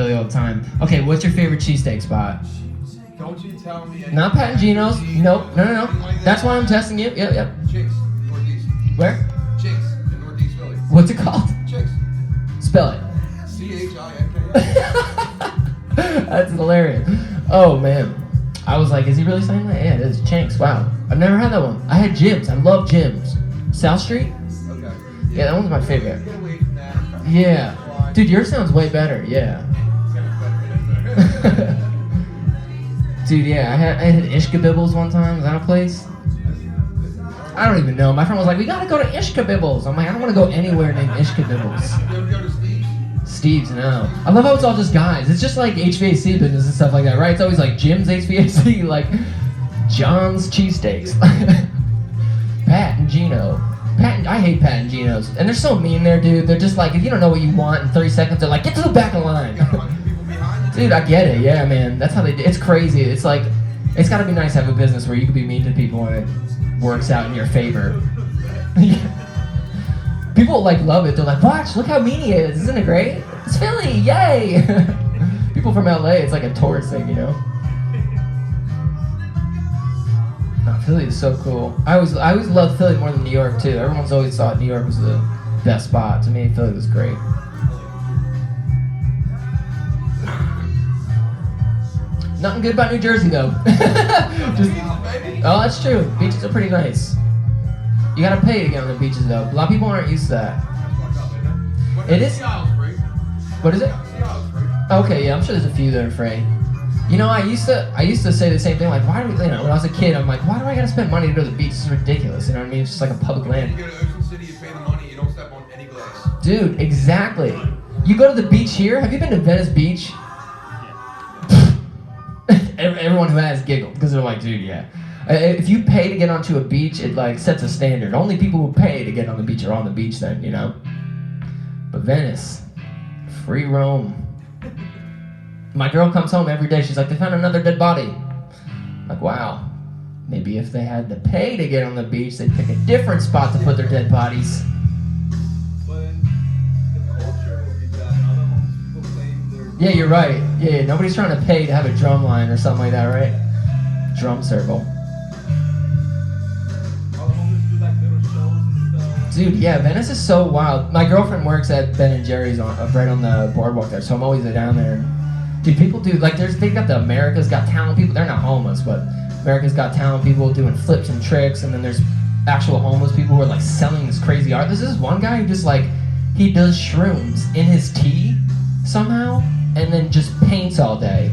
Philly all the time. Okay, what's your favorite cheesesteak spot? Don't you tell me. Not Pat and Gino's. Nope. No. That's why I'm testing you. Yep. Chicks, Northeast. Where? Chicks in Northeast Philly. What's it called? Chicks. Spell it. CHINK. That's hilarious. Oh man. I was like, is he really saying that? Yeah, it is. Chinks. Wow. I've never had that one. I had Jim's. I love Jim's. South Street? Okay. Yeah, that one's my favorite. Get away from that. Yeah. Dude, yours sounds way better. Yeah. Dude, yeah, I had Ishkabibbles one time. Was that a place? I don't even know. My friend was like, we gotta go to Ishkabibbles. I'm like, I don't want to go anywhere named Ishkabibbles. You ever go to Steve's? Steve's, no. I love how it's all just guys. It's just like HVAC business and stuff like that, right? It's always like Jim's HVAC, like John's Cheesesteaks. Pat and Gino. I hate Pat and Gino's. And they're so mean there, dude. They're just like, if you don't know what you want in 30 seconds, they're like, get to the back of the line. Dude, I get it. Yeah, man. That's how they do. It's crazy. It's like, it's got to be nice to have a business where you can be mean to people and it works out in your favor. People like love it. They're like, watch, look how mean he is. Isn't it great? It's Philly, yay! People from LA, it's like a tourist thing, you know? Oh, Philly is so cool. I always loved Philly more than New York too. Everyone's always thought New York was the best spot. To me, Philly was great. Nothing good about New Jersey though. Oh, that's true. Beaches are pretty nice. You gotta pay to get on the beaches though. A lot of people aren't used to that. It is. What is it? Okay, yeah, I'm sure there's a few that are free. You know, I used to say the same thing. Like, why do we? You know, when I was a kid, I'm like, why do I gotta spend money to go to the beach? It's ridiculous. You know what I mean? It's just like a public land. You go to Ocean City, you pay the money, you don't step on any glass. Dude, exactly. You go to the beach here. Have you been to Venice Beach? Everyone who has giggled because they're like, dude, yeah. If you pay to get onto a beach, it like sets a standard. Only people who pay to get on the beach are on the beach then, you know? But Venice, free roam. My girl comes home every day. She's like, they found another dead body. I'm like, wow. Maybe if they had to pay to get on the beach, they'd pick a different spot to put their dead bodies. Yeah, you're right. Yeah, nobody's trying to pay to have a drum line or something like that, right? Drum circle. Dude, yeah, Venice is so wild. My girlfriend works at Ben & Jerry's right on the boardwalk there, so I'm always down there. Dude, people do, like, they got the America's Got Talent people. They're not homeless, but America's Got Talent people doing flips and tricks, and then there's actual homeless people who are, like, selling this crazy art. There's this one guy who just, like, he does shrooms in his tea somehow, and then just paints all day.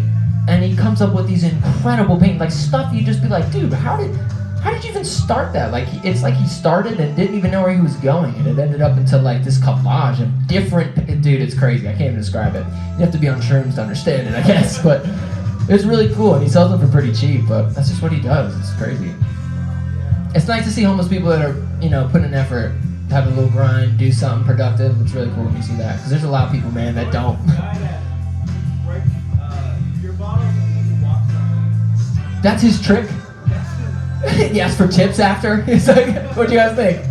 And he comes up with these incredible paint, like stuff you just be like, dude, how did you even start that? Like, it's like he started and didn't even know where he was going, and it ended up into like this collage of different, dude, it's crazy. I can't even describe it. You have to be on shrooms to understand it, I guess, but it's really cool, and he sells them for pretty cheap, but that's just what he does. It's crazy. It's nice to see homeless people that are, you know, putting an effort, have a little grind, do something productive. It's really cool when you see that, because there's a lot of people, man, that don't. That's his trick? He asked for tips after? He's like, what'd you guys think?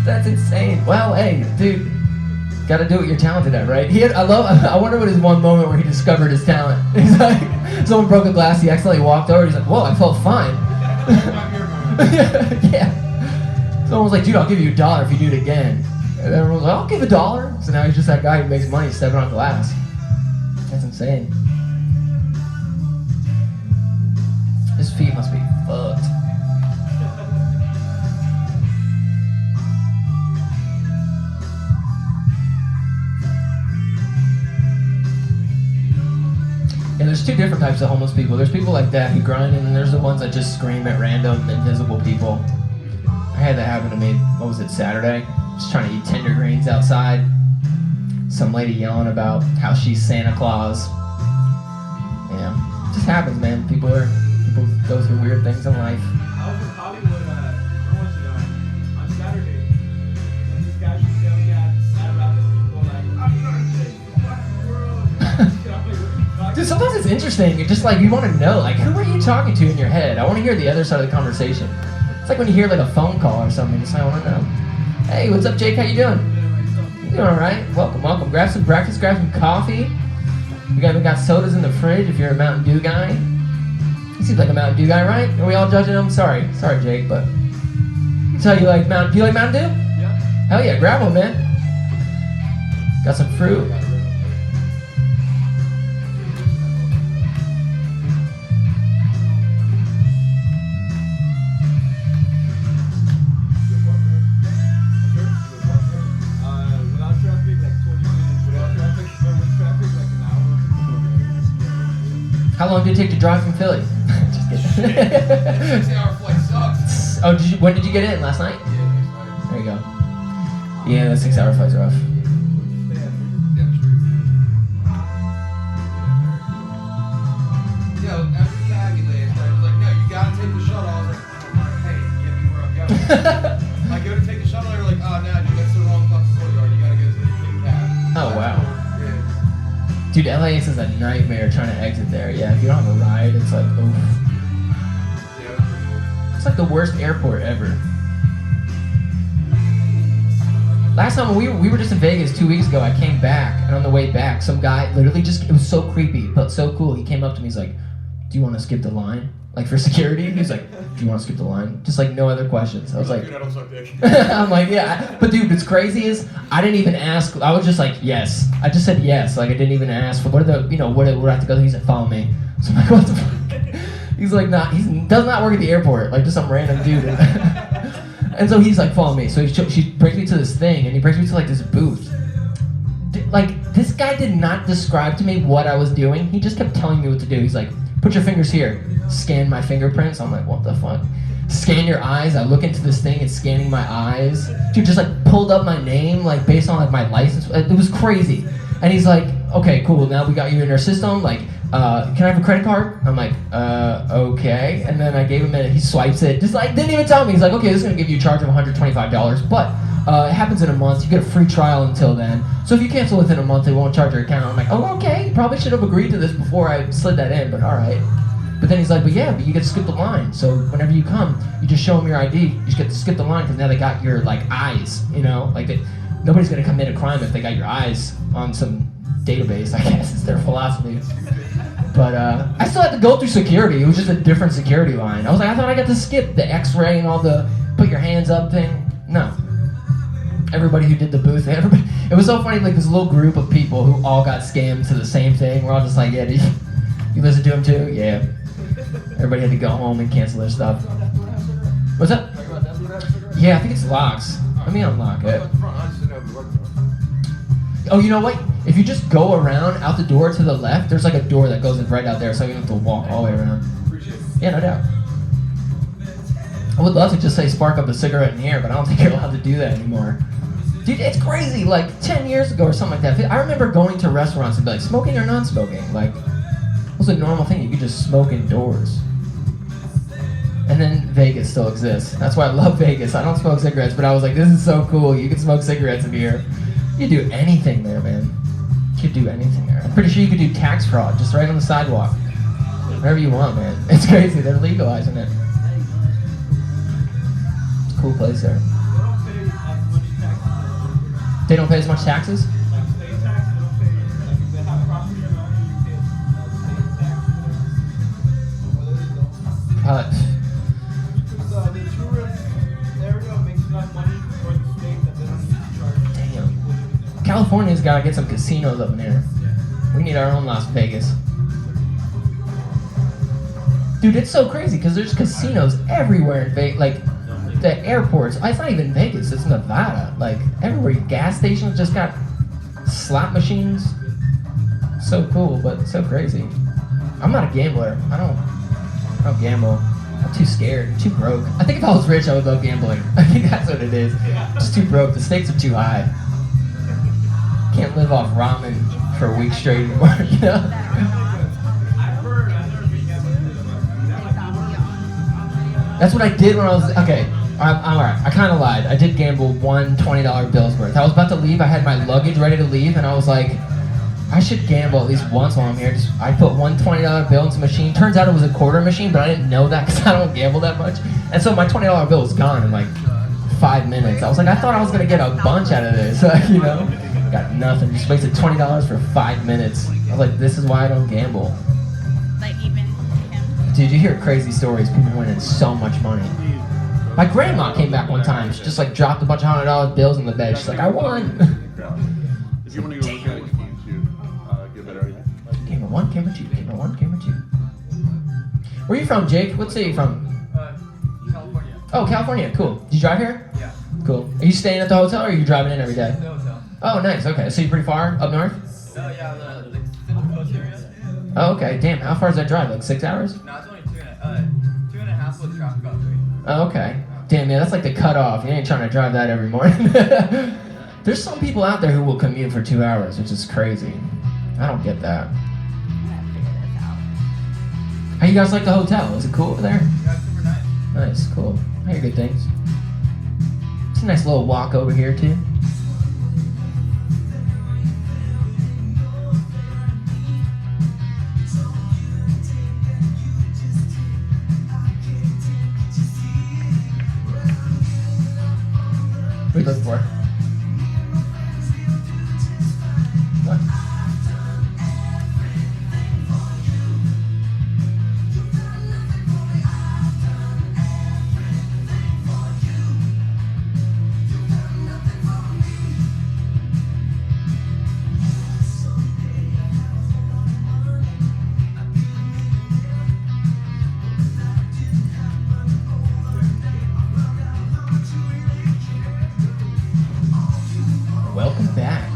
That's insane. Well, hey, dude, gotta do what you're talented at, right? I wonder what his one moment where he discovered his talent. He's like, someone broke a glass, he accidentally walked over, he's like, whoa, I felt fine. Yeah. Someone was like, dude, I'll give you $1 if you do it again. And everyone was like, I'll give $1. So now he's just that guy who makes money stepping on glass. That's insane. His feet must be fucked. And there's two different types of homeless people. There's people like that who grind, and then there's the ones that just scream at random, invisible people. I had that happen to me, what was it, Saturday? Just trying to eat tender greens outside. Some lady yelling about how she's Santa Claus. Yeah, it just happens, man. People go through weird things in life. I was in Hollywood, where was it, on Saturday, and this guy was yelling at random people like, I'm gonna take the fucking world. Dude, sometimes it's interesting. You're just like, you want to know, like, who are you talking to in your head? I want to hear the other side of the conversation. It's like when you hear like a phone call or something, just I want to know. Hey, what's up, Jake? How you doing? You doing all right? Welcome. Grab some breakfast, grab some coffee. We got sodas in the fridge if you're a Mountain Dew guy. He seems like a Mountain Dew guy, right? Are we all judging him? Sorry, Jake, but so you like Mountain? Do you like Mountain Dew? Yeah. Hell yeah, grab one, man. Got some fruit. Without traffic, like 20 minutes. Without traffic, but with traffic, like an hour. How long did it take to drive from Philly? Just kidding. 6-hour flight sucks. Oh, when did you get in? Last night? Yeah, next night. There you go. Yeah, the 6-hour flights are rough. Yeah, after the Aggie last night, I was like, no, you gotta take the shuttle. I was like, oh, hey, get me where I'm going. I go to take the shuttle, they're like, oh, no, dude, that's the wrong fucking courtyard. You gotta go to the cab. Oh, wow. Yeah. Dude, LAX is a nightmare trying to exit there. Yeah, if you don't have a ride, it's like, oof. Yeah, it was pretty cool. It's like the worst airport ever. Last time we were just in Vegas 2 weeks ago, I came back, and on the way back, some guy literally it was so creepy, but so cool. He came up to me, he's like, do you want to skip the line? Like for security? He's like, do you want to skip the line? Just like no other questions. I was like, Dude, I don't suck dick. I'm like, yeah. But dude, what's crazy is I didn't even ask. I was just like, yes. I just said yes. Like I didn't even ask for where do I have to go? He said, follow me. So I'm like, what the fuck? He's like, nah, he does not work at the airport. Like just some random dude. And so he's like, follow me. So she brings me to this thing, and he brings me to like this booth. Like this guy did not describe to me what I was doing. He just kept telling me what to do. He's like, put your fingers here. Scan my fingerprints. I'm like, what the fuck? Scan your eyes. I look into this thing. It's scanning my eyes. Dude, just like pulled up my name, like based on like my license. It was crazy. And he's like, okay, cool. Now we got you in our system. Like, can I have a credit card? I'm like, okay. And then I gave him it. He swipes it. Just like, didn't even tell me. He's like, okay, this is going to give you a charge of $125, but it happens in a month. You get a free trial until then. So if you cancel within a month, they won't charge your account. I'm like, oh, okay. Probably should have agreed to this before I slid that in, but all right. But then he's like, but you get to skip the line. So whenever you come, you just show them your ID. You just get to skip the line because now they got your like eyes, like nobody's going to commit a crime if they got your eyes on some database, I guess. It's their philosophy. But I still had to go through security. It was just a different security line. I was like, I thought I got to skip the x-ray and all the put your hands up thing. No. Everybody who did the booth, it was so funny, like this little group of people who all got scammed to the same thing. We're all just like, yeah, dude, you listen to them too? Yeah. Everybody had to go home and cancel their stuff. What's up? Yeah, I think it's locks. Let me unlock it. Oh, you know what? If you just go around out the door to the left, there's like a door that goes right out there, so you don't have to walk all the way around. Appreciate it. Yeah, no doubt. I would love to just say spark up a cigarette in here, but I don't think you're allowed to do that anymore. Dude, it's crazy. Like 10 years ago or something like that, I remember going to restaurants and be like, smoking or non-smoking? Like, it was a normal thing. You could just smoke indoors. And then Vegas still exists. That's why I love Vegas. I don't smoke cigarettes, but I was like, this is so cool. You can smoke cigarettes in here. You can do anything there, man. You could do anything there. I'm pretty sure you could do tax fraud just right on the sidewalk. Whatever you want, man. It's crazy. They're legalizing it. It's a cool place there. They don't pay as much taxes. They don't pay as much taxes? Like state tax, they don't pay. Like if they have property or not, you pay state tax. Because the tourist area makes enough money for the state that they don't need to charge. Damn. California's got to get some casinos up in here. We need our own Las Vegas. Dude, it's so crazy because there's casinos everywhere in Vegas. Like, the airports, it's not even Vegas, it's Nevada. Like, everywhere, gas stations just got slot machines. So cool, but so crazy. I'm not a gambler. I don't gamble. I'm too scared, I'm too broke. I think if I was rich, I would love gambling. I think that's what it is. Just too broke, the stakes are too high. Can't live off ramen for a week straight anymore, you know? That's what I did when I was, okay. I'm alright. I kind of lied. I did gamble one $20 bill's worth. I was about to leave. I had my luggage ready to leave, and I was like, I should gamble at least once while I'm here. I put one $20 bill into the machine. Turns out it was a quarter machine, but I didn't know that because I don't gamble that much. And so my $20 bill was gone in like 5 minutes. I was like, I thought I was going to get a bunch out of this. Got nothing. Just wasted $20 for 5 minutes. was like, this is why I don't gamble. Like even him. Dude, you hear crazy stories. People winning so much money. My grandma came back one time. She just like dropped a bunch of $100 bills in the bed. She's like, I won. If you want to go look at it, you can get better idea. Camera 1, camera 2, camera 1, camera 2. Where are you from, Jake? What city are you from? California. Oh, California. Cool. Did you drive here? Yeah. Cool. Are you staying at the hotel or are you driving in every day? The hotel. Oh, nice. Okay. So you're pretty far up north? Oh yeah, the Central Coast area. Oh, okay. Damn. How far does that drive? Like 6 hours? No, it's only 2.5 with traffic on 3. Oh, okay. Damn, man. That's like the cutoff. You ain't trying to drive that every morning. There's some people out there who will commute for 2 hours, which is crazy. I don't get that. I'm gonna figure this out. How you guys like the hotel? Is it cool over there? Yeah, it's super nice. Nice. Cool. I hear good things. It's a nice little walk over here, too. What are you looking for? What? Welcome back.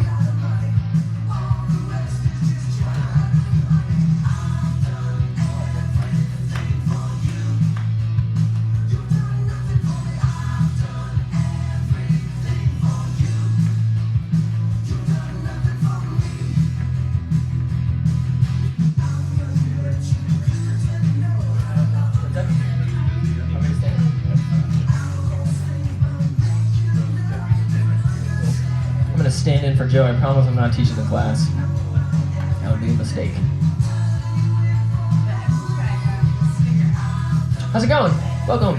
I'm gonna stand in for Joe. I promise I'm not teaching the class. That would be a mistake. How's it going? Welcome.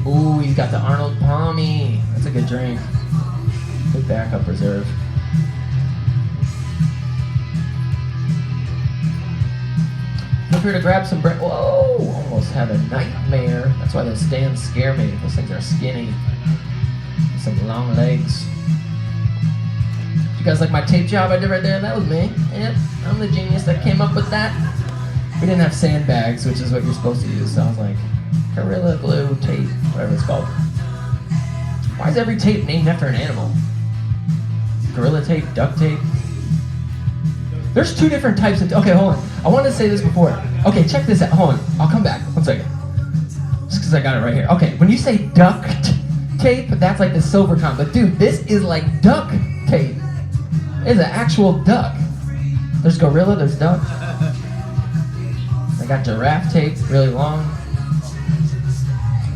Ooh, he's got the Arnold Palmy. That's a good drink. Good backup reserve. Feel free to grab some bread. Whoa! Almost had a nightmare. That's why those stands scare me. Those things are skinny. Some long legs. You guys like my tape job I did right there? That was me. Yep, I'm the genius that came up with that. We didn't have sandbags, which is what you're supposed to use. So I was like, Gorilla Glue tape, whatever it's called. Why is every tape named after an animal? Gorilla tape, duct tape. There's 2 different types of. Okay, hold on. I wanted to say this before. Okay, check this out. Hold on. I'll come back. 1 second. Just because I got it right here. Okay, when you say duct tape, that's like the silver kind. But dude, this is like duck tape. It's an actual duck. There's gorilla, there's duck. I got giraffe tape, really long.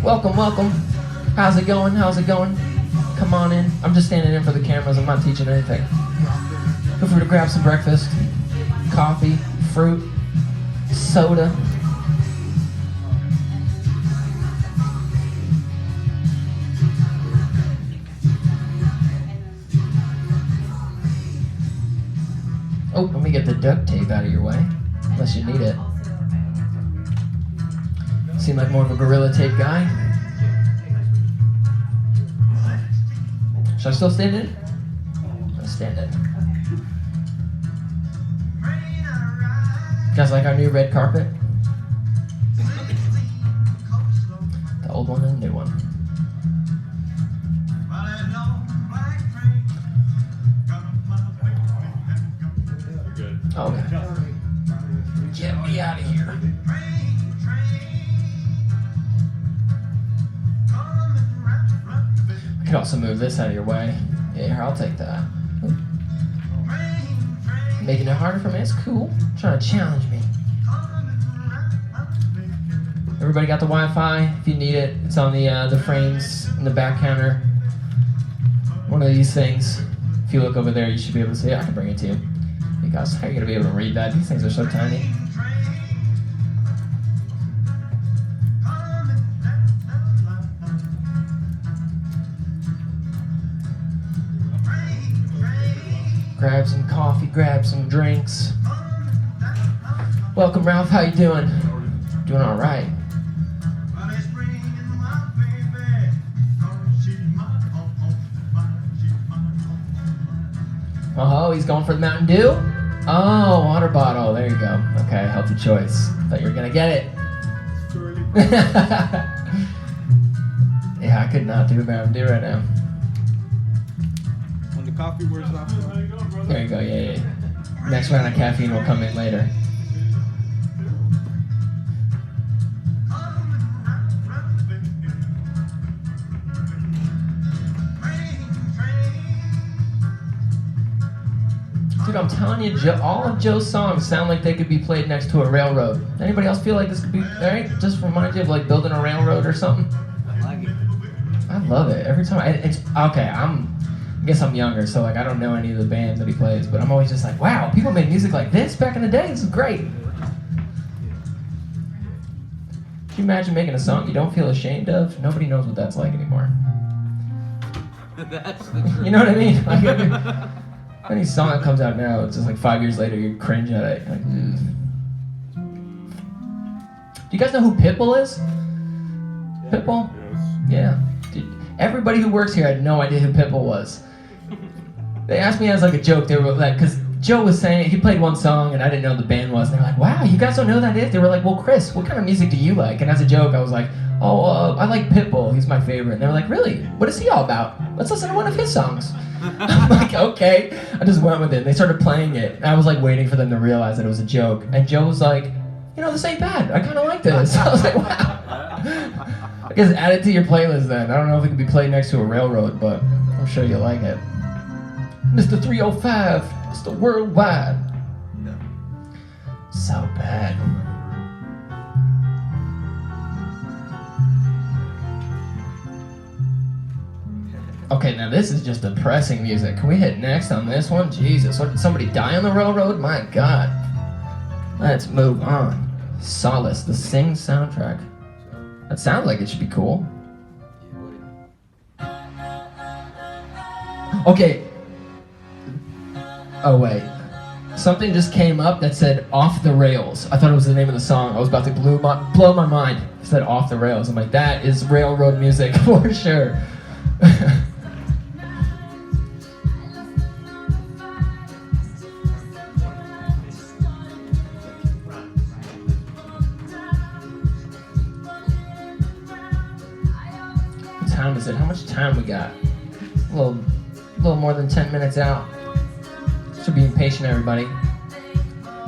Welcome, welcome. How's it going? How's it going? Come on in. I'm just standing in for the cameras. I'm not teaching anything. Feel free to grab some breakfast, coffee, fruit, soda. Oh, let me get the duct tape out of your way, unless you need it. Seem like more of a Gorilla Tape guy. Should I still stand in? I'll stand in. You guys like our new red carpet? The old one and the new one. Okay. Get me out of here. I could also move this out of your way. Yeah, here, I'll take that. Making it harder for me, it's cool. Trying to challenge me. Everybody got the Wi-Fi? If you need it, it's on the frames in the back counter. One of these things. If you look over there, you should be able to see it. I can bring it to you. Because how are you going to be able to read that? These things are so tiny. Grab some coffee, grab some drinks. Welcome, Ralph. How you doing? Doing all right. Oh, he's going for the Mountain Dew? Oh, water bottle. There you go. Okay, healthy choice. Thought you were going to get it. Yeah, I could not do a Mountain Dew right now. When the coffee wears off. There you go, yeah. Next round of caffeine will come in later. Dude, I'm telling you, all of Joe's songs sound like they could be played next to a railroad. Anybody else feel like this could be, alright? Just remind you of like building a railroad or something? I like it. I love it. Every time, it's, okay, I guess I'm younger, so like I don't know any of the bands that he plays, but I'm always just like, wow, people made music like this back in the day? This is great. Can you imagine making a song you don't feel ashamed of? Nobody knows what that's like anymore. That's the truth. You know what I mean? Like, any song that comes out now, it's just like 5 years later, you cringe at it. Like, ugh. Do you guys know who Pitbull is? Pitbull? Yes. Yeah. Dude, everybody who works here had no idea who Pitbull was. They asked me as like a joke. They were like, because Joe was saying, he played one song and I didn't know who the band was. And they were like, wow, you guys don't know who that is? They were like, well, Chris, what kind of music do you like? And as a joke, I was like, I like Pitbull. He's my favorite. And they were like, really? What is he all about? Let's listen to one of his songs. I'm like, okay. I just went with it. They started playing it. And I was like waiting for them to realize that it was a joke. And Joe was like, you know, this ain't bad. I kind of like this. I was like, wow. I guess add it to your playlist then. I don't know if it could be played next to a railroad, but I'm sure you'll like it. Mr. 305, Mr. Worldwide. So bad. Okay, now this is just depressing music. Can we hit next on this one? Jesus, what, did somebody die on the railroad? My God. Let's move on. Solace, the Sing soundtrack. That sounds like it should be cool. Okay. Oh, wait. Something just came up that said Off the Rails. I thought it was the name of the song. I was about to blow my mind. It said Off the Rails. I'm like, that is railroad music for sure. What time is it? How much time we got? A little more than 10 minutes out. So being patient, everybody.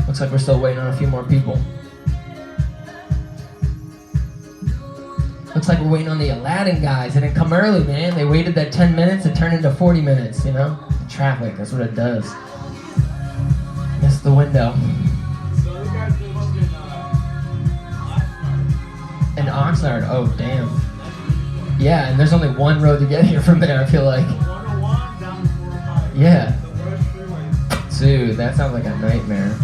Looks like we're still waiting on a few more people. Looks like we're waiting on the Aladdin guys. They didn't come early, man. They waited that 10 minutes. It turned into 40 minutes, you know? The traffic, that's what it does. Missed the window. So you guys live up in In Oxnard, oh damn. Yeah, and there's only one road to get here from there, I feel like. 101 down to 405. Yeah. The Rush Freeway. Dude, that sounds like a nightmare.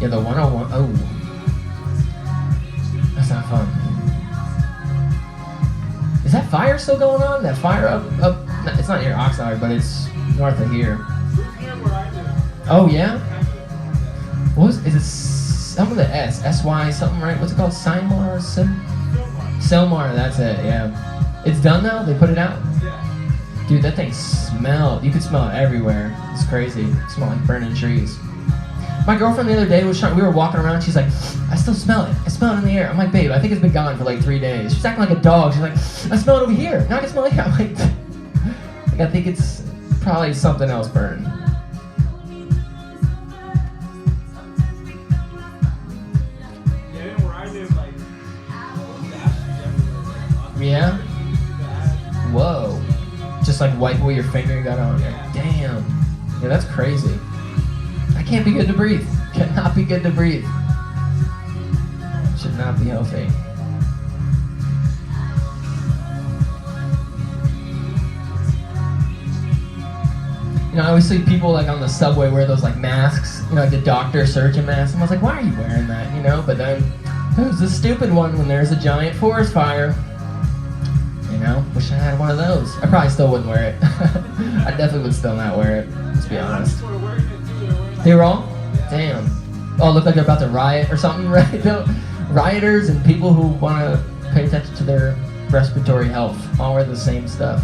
Yeah, the 101, oh. That's not fun. Is that fire still going on? That fire up, no, it's not near Oxnard, but it's north of here. It's near where I live. Oh yeah? What was, is it some of the S, S-Y something, right? What's it called, Seymour, Selmar, that's it, yeah. It's done now? They put it out? Yeah. Dude, that thing smelled. You could smell it everywhere. It's crazy. It smelled like burning trees. My girlfriend the other day was we were walking around, she's like, I still smell it. I smell it in the air. I'm like, babe, I think it's been gone for like 3 days. She's acting like a dog. She's like, I smell it over here. Now I can smell it here. I'm like, I think it's probably something else burning. Yeah, where I live, like, ashes everywhere. Yeah? Whoa. Just like wipe away your finger you got on there. Damn. Yeah, that's crazy. That can't be good to breathe. Cannot be good to breathe. Should not be healthy. You know, I always see people like on the subway wear those like masks, you know, like the doctor surgeon mask. And I was like, why are you wearing that? You know, but then there's the stupid one when there's a giant forest fire. You know? Wish I had one of those. I probably still wouldn't wear it. I definitely would still not wear it, let's be honest. They were all? Damn. Oh, look like they're about to riot or something, right? Rioters and people who want to pay attention to their respiratory health all wear the same stuff.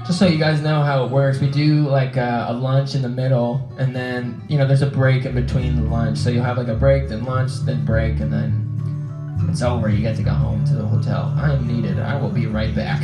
Just so you guys know how it works, we do like a lunch in the middle, and then there's a break in between the lunch. So you'll have like a break, then lunch, then break, and then it's over. You get to go home to the hotel. I am needed. I will be right back.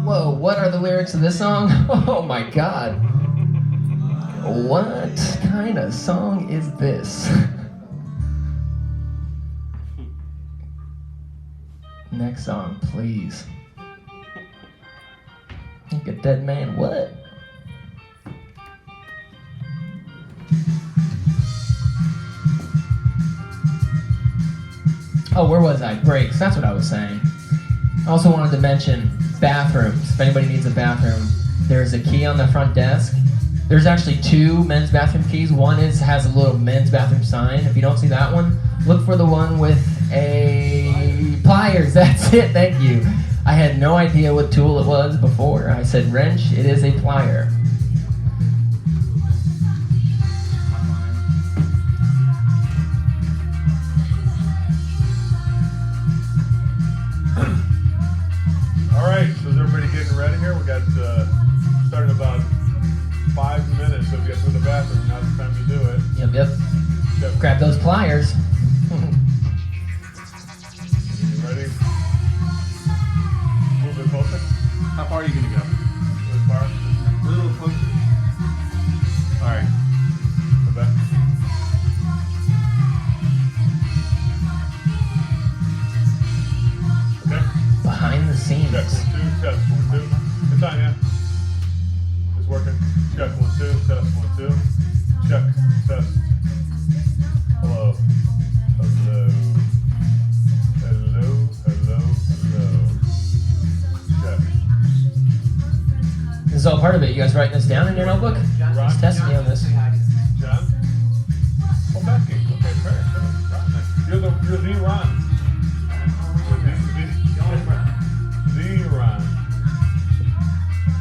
Whoa, what are the lyrics of this song? Oh my god. What kind of song is this? Next song, please. Think a dead man, what? Oh, where was I? Breaks, that's what I was saying. I also wanted to mention bathrooms. If anybody needs a bathroom, there's a key on the front desk. There's actually 2 men's bathroom keys. One has a little men's bathroom sign. If you don't see that one, look for the one with a pliers. That's it, thank you. I had no idea what tool it was before. I said wrench, it is a plier. Alright, so is everybody getting ready here? We got starting about 5 minutes, so if you get to the bathroom, now's the time to do it. Yep. Grab those pliers. You ready? A little bit closer. How far are you gonna go? This far. A little closer. Alright. The back. Okay. Behind the scenes. Check 1, 2, test 1, 2. Good time, yeah. It's working. Check 1, 2, test 1, 2. Check, test. Hello. Hello. Hello, hello, hello. Check. This is all part of it. You guys writing this down in your notebook? Just testing you on this. John? Oh, Becky. Okay, fair. You're the Ron. The Ron.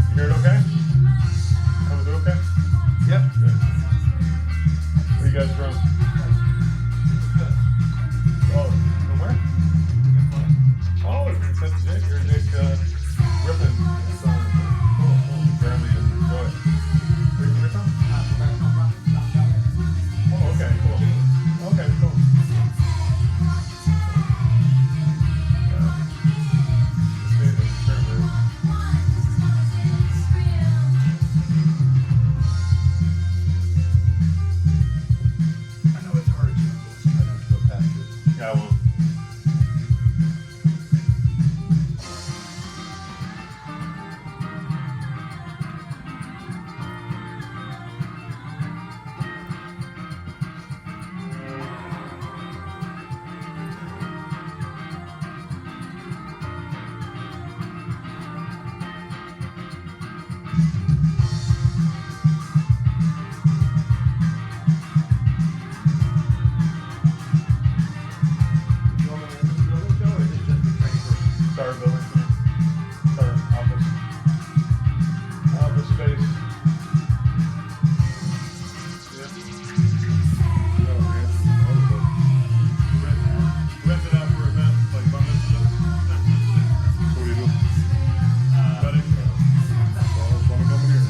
You hear it okay? Coming through okay? Yep. Good. Where you guys from? Star building. Star office. Office space. Yeah. Rent it out for events like Bamba stuff. What do you do? Wedding. Wanna come here?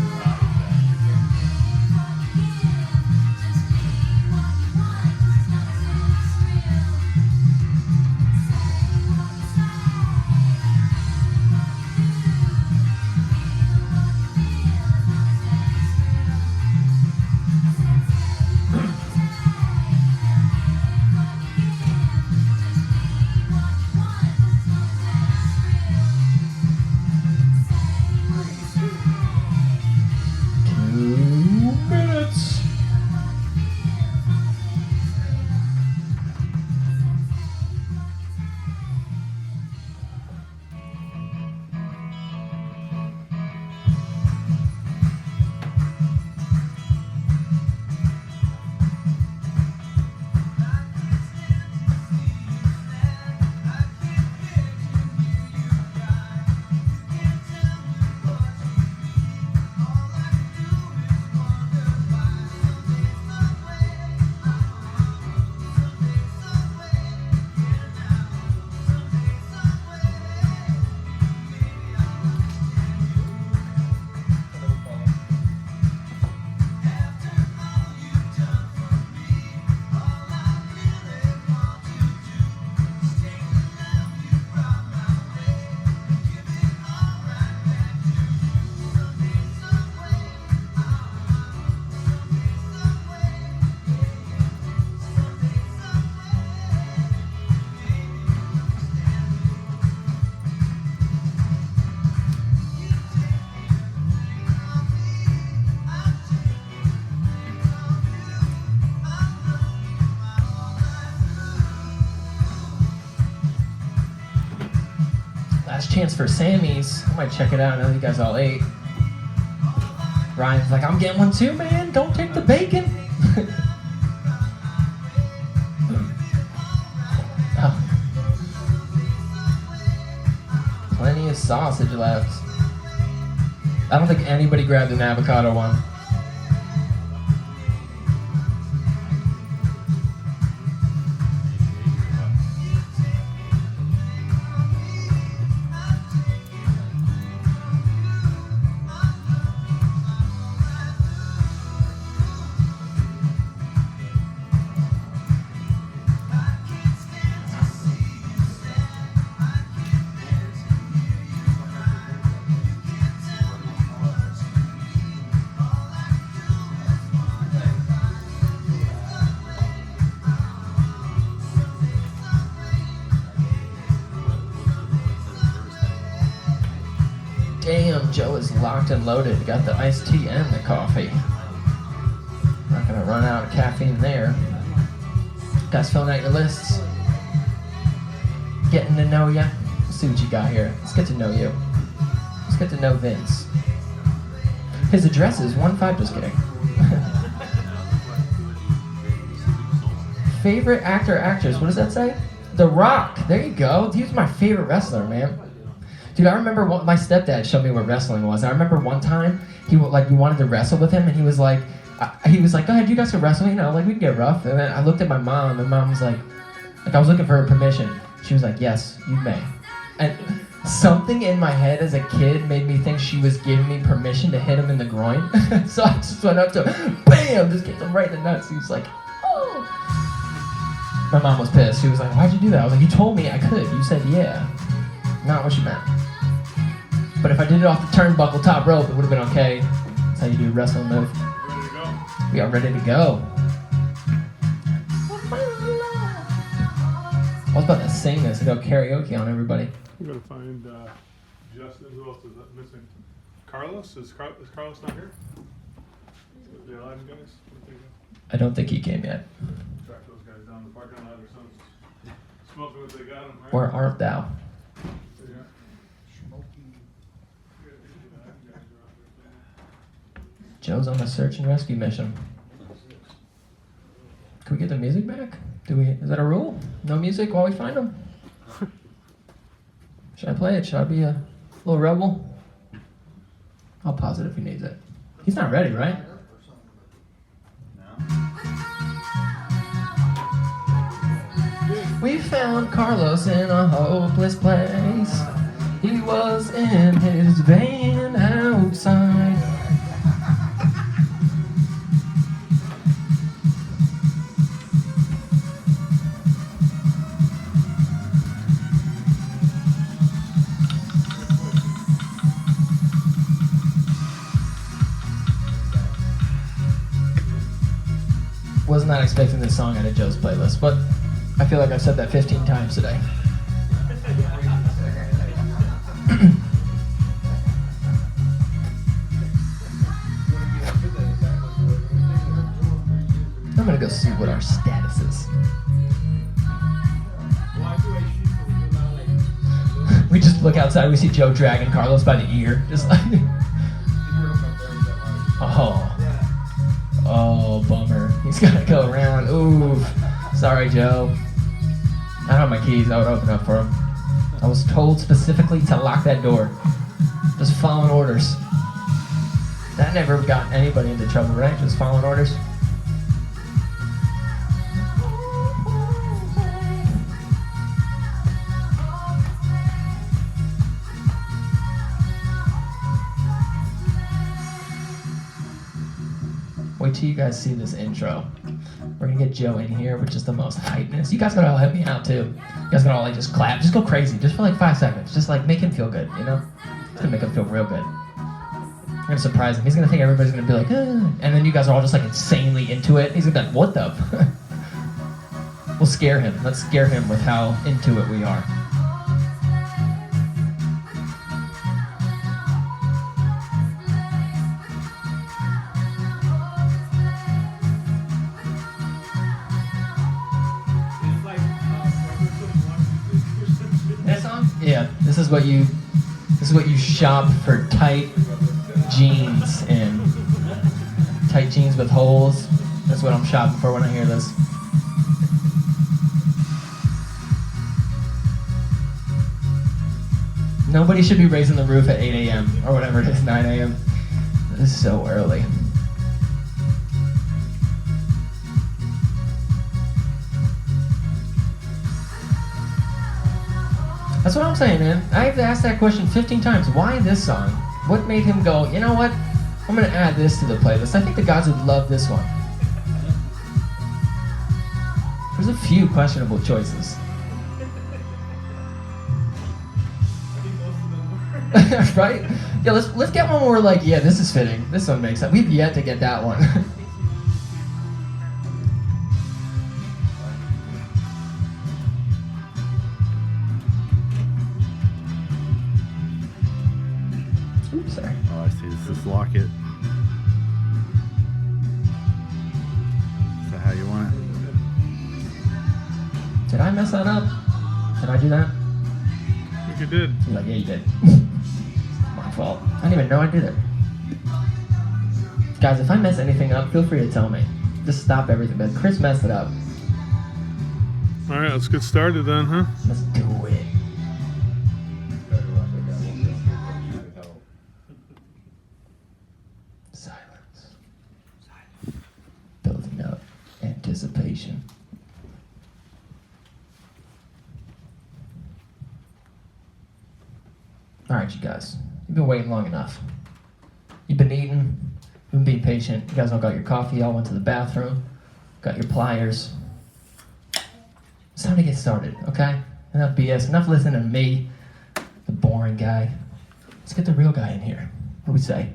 Last chance for Sammys. I might check it out now that you guys all ate. Ryan's like, I'm getting one too, man. Don't take the bacon. Oh. Plenty of sausage left. I don't think anybody grabbed an avocado one. Damn, Joe is locked and loaded. Got the iced tea and the coffee. Not gonna run out of caffeine there. Guys, filling out your lists. Getting to know ya. Let's see what you got here. Let's get to know you. Let's get to know Vince. His address is 15, just kidding. Favorite actor or actress, what does that say? The Rock, there you go. He's my favorite wrestler, man. Dude, I remember my stepdad showed me what wrestling was. I remember one time we wanted to wrestle with him, and he was like, go ahead, you guys can wrestle, we can get rough. And then I looked at my mom, and mom was like I was looking for her permission. She was like, yes, you may. And something in my head as a kid made me think she was giving me permission to hit him in the groin. So I just went up to him, bam, just kicked him right in the nuts. He was like, oh. My mom was pissed. She was like, why'd you do that? I was like, you told me I could. You said yeah. Not what you meant. But if I did it off the turnbuckle top rope, it would have been okay. That's how you do a wrestling move. Ready to go. We are ready to go. I was about to sing this and go karaoke on everybody. I'm gonna find Justin. Who else is missing? Carlos? Is Carlos not here? The Aladdin guys? I don't think he came yet. Track those guys down the parking lot or something. Smoking what they got them, right? Where art thou? Joe's on a search and rescue mission. Can we get the music back? Is that a rule? No music while we find them? Should I play it? Should I be a little rebel? I'll pause it if he needs it. He's not ready, right? We found Carlos in a hopeless place. He was in his van outside. Was not expecting this song out of Joe's playlist, but I feel like I've said that 15 times today. I'm gonna go see what our status is. We just look outside, we see Joe dragging Carlos by the ear, just like, oh, bummer. He's gotta go around. Ooh, sorry, Joe. I don't have my keys. I would open up for him. I was told specifically to lock that door. Just following orders. That never got anybody into trouble, right? Just following orders. Wait till you guys see this intro. We're gonna get Joe in here with just the most hypeness. You guys gotta all help me out too. You guys gotta all like just clap, just go crazy, just for like 5 seconds. Just like make him feel good, you know? It's gonna make him feel real good. I'm gonna surprise him. He's gonna think everybody's gonna be like, and then you guys are all just like insanely into it. He's gonna be like, what the? We'll scare him. Let's scare him with how into it we are. Yeah, this is what you shop for tight jeans in. Tight jeans with holes. That's what I'm shopping for when I hear this. Nobody should be raising the roof at 8 a.m. or whatever it is, 9 a.m. This is so early. That's what I'm saying, man. I have to ask that question 15 times. Why this song? What made him go, you know what? I'm going to add this to the playlist. I think the guys would love this one. There's a few questionable choices. Right? Yeah, let's get one more like, yeah, this is fitting. This one makes sense. We've yet to get that one. Oops, sorry. Oh, I see. This is lock it. Is that how you want it? Did I mess that up? Did I do that? I think you did. He's like, yeah, you did. My fault. I didn't even know I did it. Guys, if I mess anything up, feel free to tell me. Just stop everything. But Chris messed it up. All right, let's get started then, huh? Let's do it. Silence. Building up anticipation. All right, you guys. You've been waiting long enough. You've been eating. You've been being patient. You guys all got your coffee. Y'all went to the bathroom. Got your pliers. It's time to get started, okay? Enough BS. Enough listening to me, the boring guy. Let's get the real guy in here. What do we say?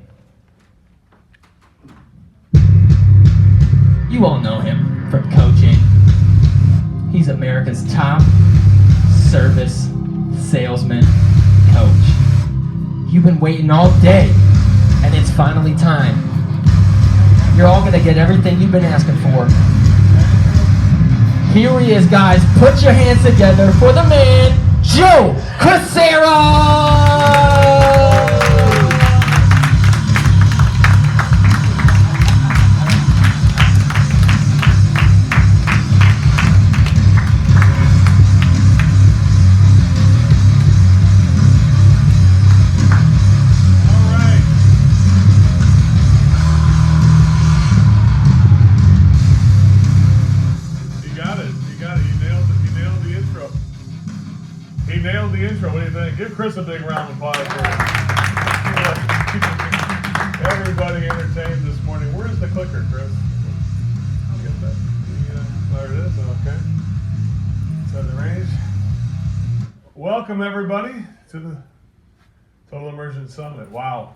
You all know him from coaching. He's America's top service salesman coach. You've been waiting all day, and it's finally time. You're all gonna get everything you've been asking for. Here he is, guys. Put your hands together for the man, Joe Becerra! intro. What do you think? Give Chris a big round of applause for everybody entertained this morning. Where's the clicker, Chris? I'll get that. There it is. Okay. Set the range. Welcome everybody to the Total Immersion Summit. Wow.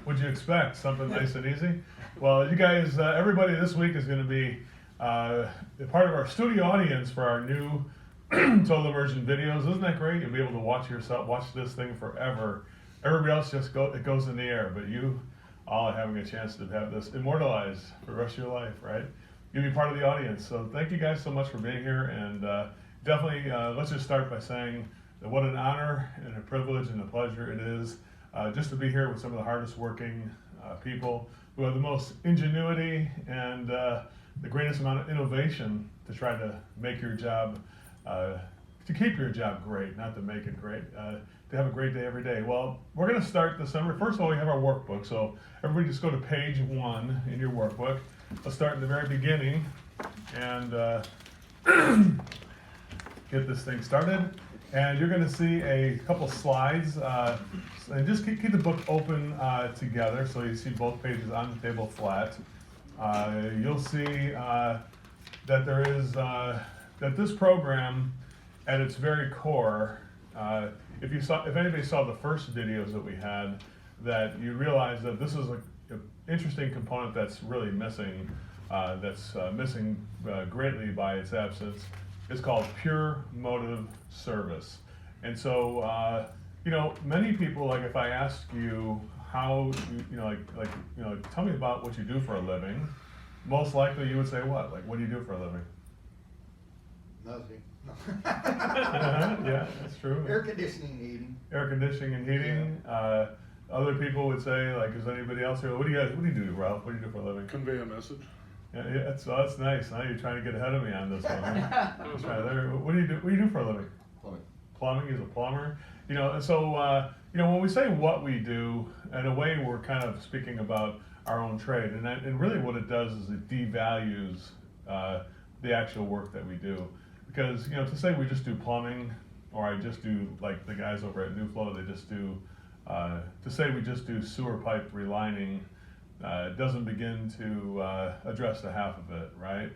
What'd you expect? Something nice and easy? Well, you guys, everybody this week is going to be a part of our studio audience for our new Total Immersion videos. Isn't that great? You'll be able to watch this thing forever. Everybody else it goes in the air, but you all are having a chance to have this immortalized for the rest of your life, right? You'll be part of the audience. So thank you guys so much for being here, and definitely let's just start by saying that what an honor and a privilege and a pleasure it is just to be here with some of the hardest working people who have the most ingenuity and the greatest amount of innovation to try to make your job, to keep your job great, not to make it great, to have a great day every day. Well, we're going to start this summer. First of all, we have our workbook, so everybody just go to page 1 in your workbook. Let's start in the very beginning and get this thing started. And you're going to see a couple slides, and just keep the book open together so you see both pages on the table flat. You'll see that there is that this program, at its very core, if anybody saw the first videos that we had, that you realize that this is an interesting component that's really missing, missing greatly by its absence. It's called pure motive service. And so, many people, like if I ask you how, tell me about what you do for a living, most likely you would say what? Like, what do you do for a living? Nothing. Yeah, that's true. Air conditioning and heating. Air conditioning and heating. Other people would say, like, is anybody else here? What do you do, Ralph? What do you do for a living? Convey a message. Yeah, that's nice. Now you're trying to get ahead of me on this one. Huh? Let's try there. What do you do? What do you do for a living? Plumbing. Plumbing. He's a plumber. And so when we say what we do, in a way we're kind of speaking about our own trade, and really what it does is it devalues the actual work that we do. Because to say we just do plumbing, or I just do, like the guys over at New Flow, they just do. To say we just do sewer pipe relining. Doesn't begin to address the half of it, right?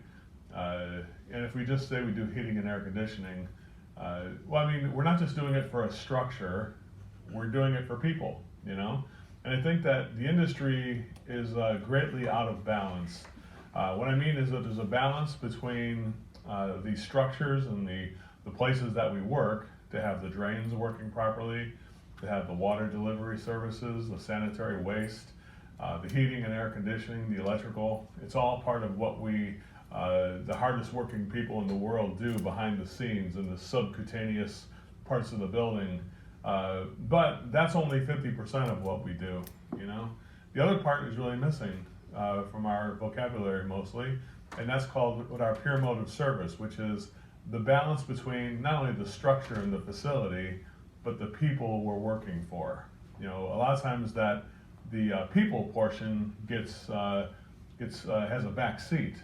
And if we just say we do heating and air conditioning, we're not just doing it for a structure, we're doing it for people, And I think that the industry is greatly out of balance. What I mean is that there's a balance between the structures and the places that we work, to have the drains working properly, to have the water delivery services, the sanitary waste, the heating and air conditioning, the electrical. It's all part of what we, the hardest working people in the world, do behind the scenes in the subcutaneous parts of the building. But that's only 50% of what we do, The other part is really missing from our vocabulary mostly, and that's called our pure motive service, which is the balance between not only the structure and the facility, but the people we're working for. A lot of times that the people portion has a back seat.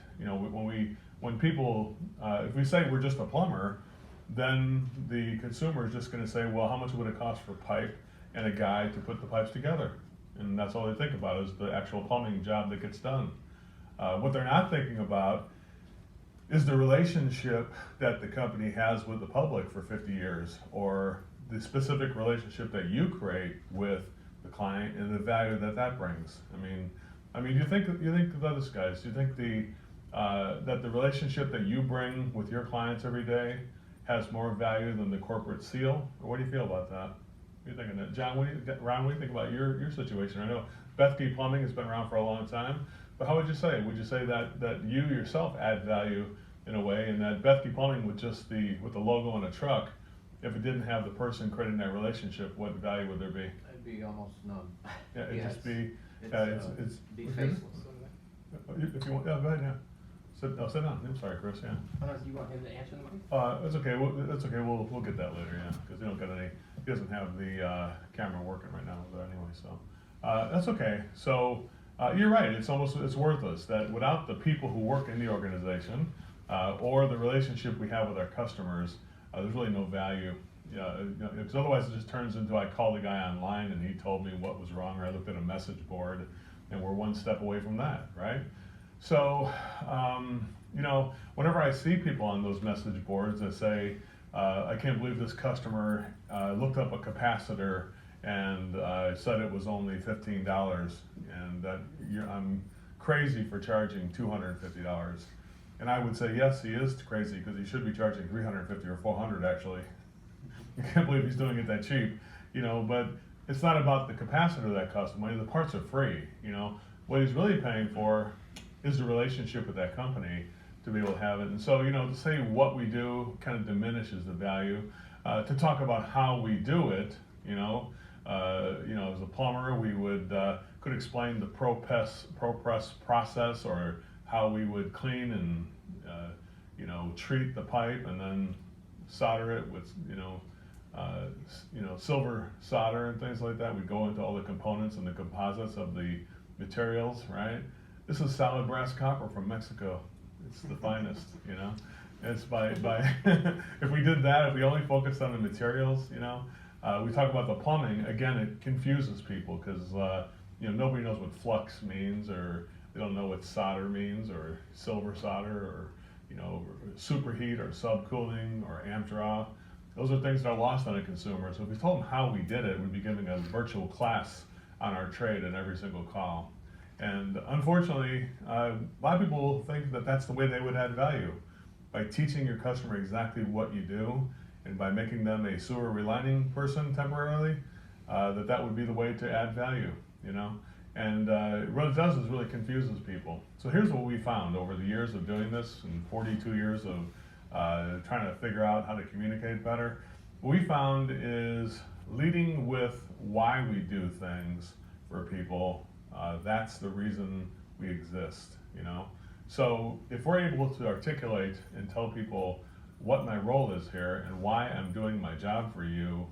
When people, if we say we're just a plumber, then the consumer is just going to say, well, how much would it cost for pipe and a guy to put the pipes together? And that's all they think about is the actual plumbing job that gets done. What they're not thinking about is the relationship that the company has with the public for 50 years, or the specific relationship that you create with the client and the value that brings. I mean, you think about this, guys. Do you think that the relationship that you bring with your clients every day has more value than the corporate seal? Or what do you feel about that? What are you thinking that? John, Ron, what do you think about your situation? I know Beth Plumbing has been around for a long time, but how would you say? Would you say that you yourself add value in a way, and that Beth Plumbing with the logo on a truck, if it didn't have the person creating that relationship, what value would there be? It'd be almost none. Yeah, it'd just be. It's be faceless. If you want, go ahead. Yeah. Sit down. I'm sorry, Chris. Yeah. You want him to answer the mic? It's okay. That's okay. We'll get that later. Yeah, because he doesn't have the camera working right now anyway. So that's okay. So you're right. It's worthless that without the people who work in the organization or the relationship we have with our customers, there's really no value Yeah, because otherwise it just turns into I called the guy online and he told me what was wrong, or I looked at a message board, and we're one step away from that, right? So, whenever I see people on those message boards that say, I can't believe this customer looked up a capacitor and said it was only $15, and that I'm crazy for charging $250. And I would say, yes, he is crazy, because he should be charging $350 or $400 actually. I can't believe he's doing it that cheap, but it's not about the capacitor that costs money. The parts are free, What he's really paying for is the relationship with that company to be able to have it. And so, to say what we do kind of diminishes the value. To talk about how we do it, as a plumber, we could explain the ProPress process, or how we would clean and, treat the pipe and then solder it with, silver solder and things like that. We go into all the components and the composites of the materials, right? This is solid brass copper from Mexico. It's the finest, It's by if we did that, if we only focused on the materials, we talk about the plumbing. Again, it confuses people, because nobody knows what flux means, or they don't know what solder means, or silver solder, or superheat, or subcooling, or amp draw. Those are things that are lost on a consumer. So if we told them how we did it, we'd be giving a virtual class on our trade in every single call. And unfortunately, a lot of people think that that's the way they would add value, by teaching your customer exactly what you do, and by making them a sewer relining person temporarily, that would be the way to add value, And what it does is really confuses people. So here's what we found over the years of doing this, and 42 years of trying to figure out how to communicate better. What we found is leading with why we do things for people. That's the reason we exist, So if we're able to articulate and tell people what my role is here and why I'm doing my job for you,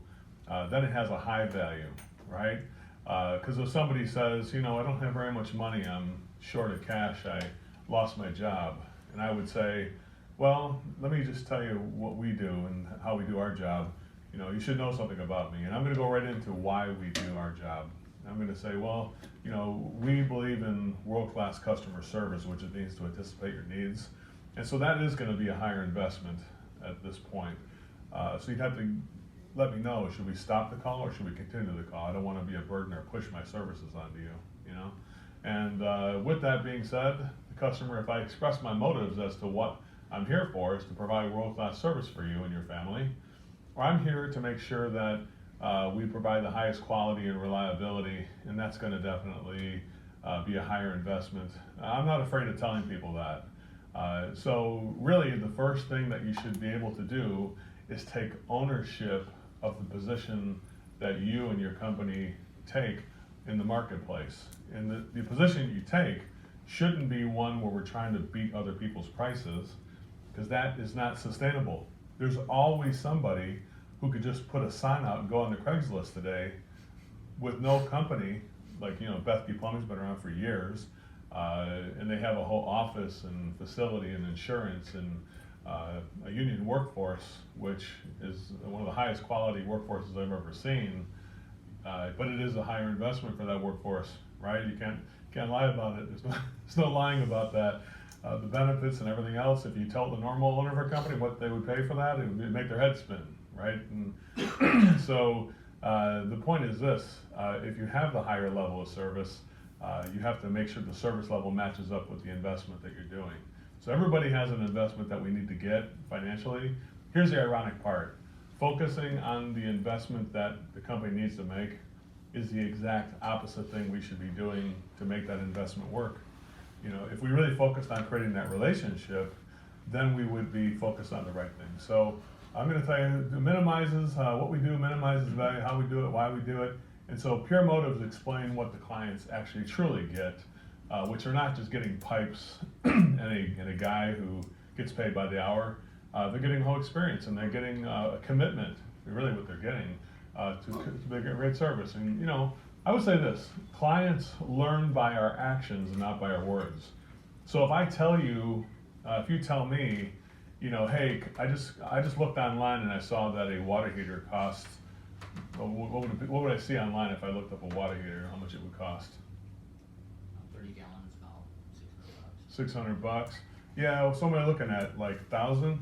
then it has a high value, right? Because if somebody says, I don't have very much money, I'm short of cash, I lost my job, and I would say, well, let me just tell you what we do and how we do our job. You should know something about me, and I'm going to go right into why we do our job. I'm going to say, well, we believe in world-class customer service, which it means to anticipate your needs. And so that is going to be a higher investment at this point. So you'd have to let me know, should we stop the call or should we continue the call? I don't want to be a burden or push my services onto you, And with that being said, the customer, if I express my motives as to what I'm here for, is to provide world-class service for you and your family, or I'm here to make sure that we provide the highest quality and reliability, and that's going to definitely be a higher investment. I'm not afraid of telling people that. So really, the first thing that you should be able to do is take ownership of the position that you and your company take in the marketplace. And the position you take shouldn't be one where we're trying to beat other people's prices, because that is not sustainable. There's always somebody who could just put a sign out and go on the Craigslist today with no company, like, Beth Plumbing's been around for years, and they have a whole office and facility and insurance and a union workforce, which is one of the highest quality workforces I've ever seen, but it is a higher investment for that workforce, right? You can't lie about it. There's no lying about that. The benefits and everything else, if you tell the normal owner of a company what they would pay for that, it would make their head spin, right? And so the point is this, if you have the higher level of service, you have to make sure the service level matches up with the investment that you're doing. So everybody has an investment that we need to get financially. Here's the ironic part. Focusing on the investment that the company needs to make is the exact opposite thing we should be doing to make that investment work. If we really focused on creating that relationship, then we would be focused on the right thing. So I'm going to tell you, it minimizes what we do, minimizes value, how we do it, why we do it. And so pure motives explain what the clients actually truly get, which are not just getting pipes and a guy who gets paid by the hour. They're getting a whole experience, and they're getting a commitment, really what they're getting, to get great service. And I would say this, clients learn by our actions and not by our words. So if I tell you, if you tell me, hey, I just looked online and I saw that a water heater costs. What would I see online if I looked up a water heater? How much it would cost? 30 gallons, about $600. 600 bucks. Yeah, well, so am I looking at like 1,000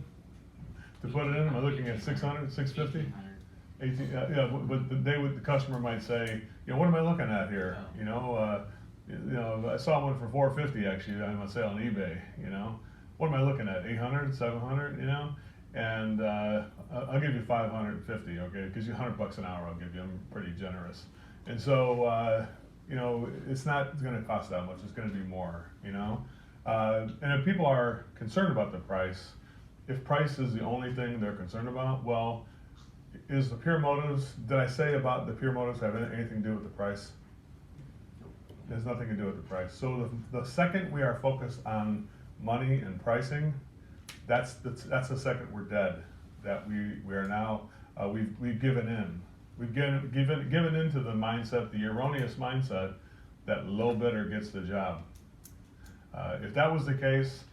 to put it in? Am I looking at 600, 650? 18, yeah, but the customer might say, what am I looking at here? I saw one for 450 actually on sale on eBay. What am I looking at? 800, 700? And I'll give you 550, okay? Because you $100 an hour, I'll give you. I'm pretty generous. And so, it's not going to cost that much. It's going to be more, And if people are concerned about the price, if price is the only thing they're concerned about, well, is the pure motives, did I say about the pure motives have anything to do with the price? It has nothing to do with the price. So the second we are focused on money and pricing, that's the second we're dead. That we are now, we've given in. We've given into the mindset, the erroneous mindset, that low bidder gets the job. If that was the case,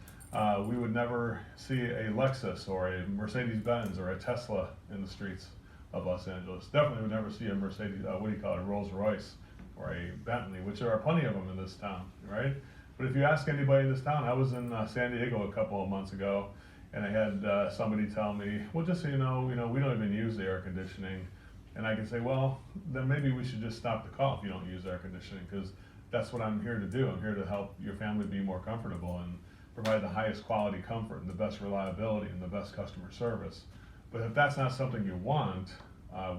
we would never see a Lexus or a Mercedes-Benz or a Tesla in the streets of Los Angeles. Definitely would never see a Mercedes, a Rolls-Royce or a Bentley, which there are plenty of them in this town, right? But if you ask anybody in this town, I was in San Diego a couple of months ago, and I had somebody tell me, well, just so you know, we don't even use the air conditioning. And I can say, well, then maybe we should just stop the call if you don't use air conditioning, because that's what I'm here to do. I'm here to help your family be more comfortable and provide the highest quality comfort and the best reliability and the best customer service. But if that's not something you want,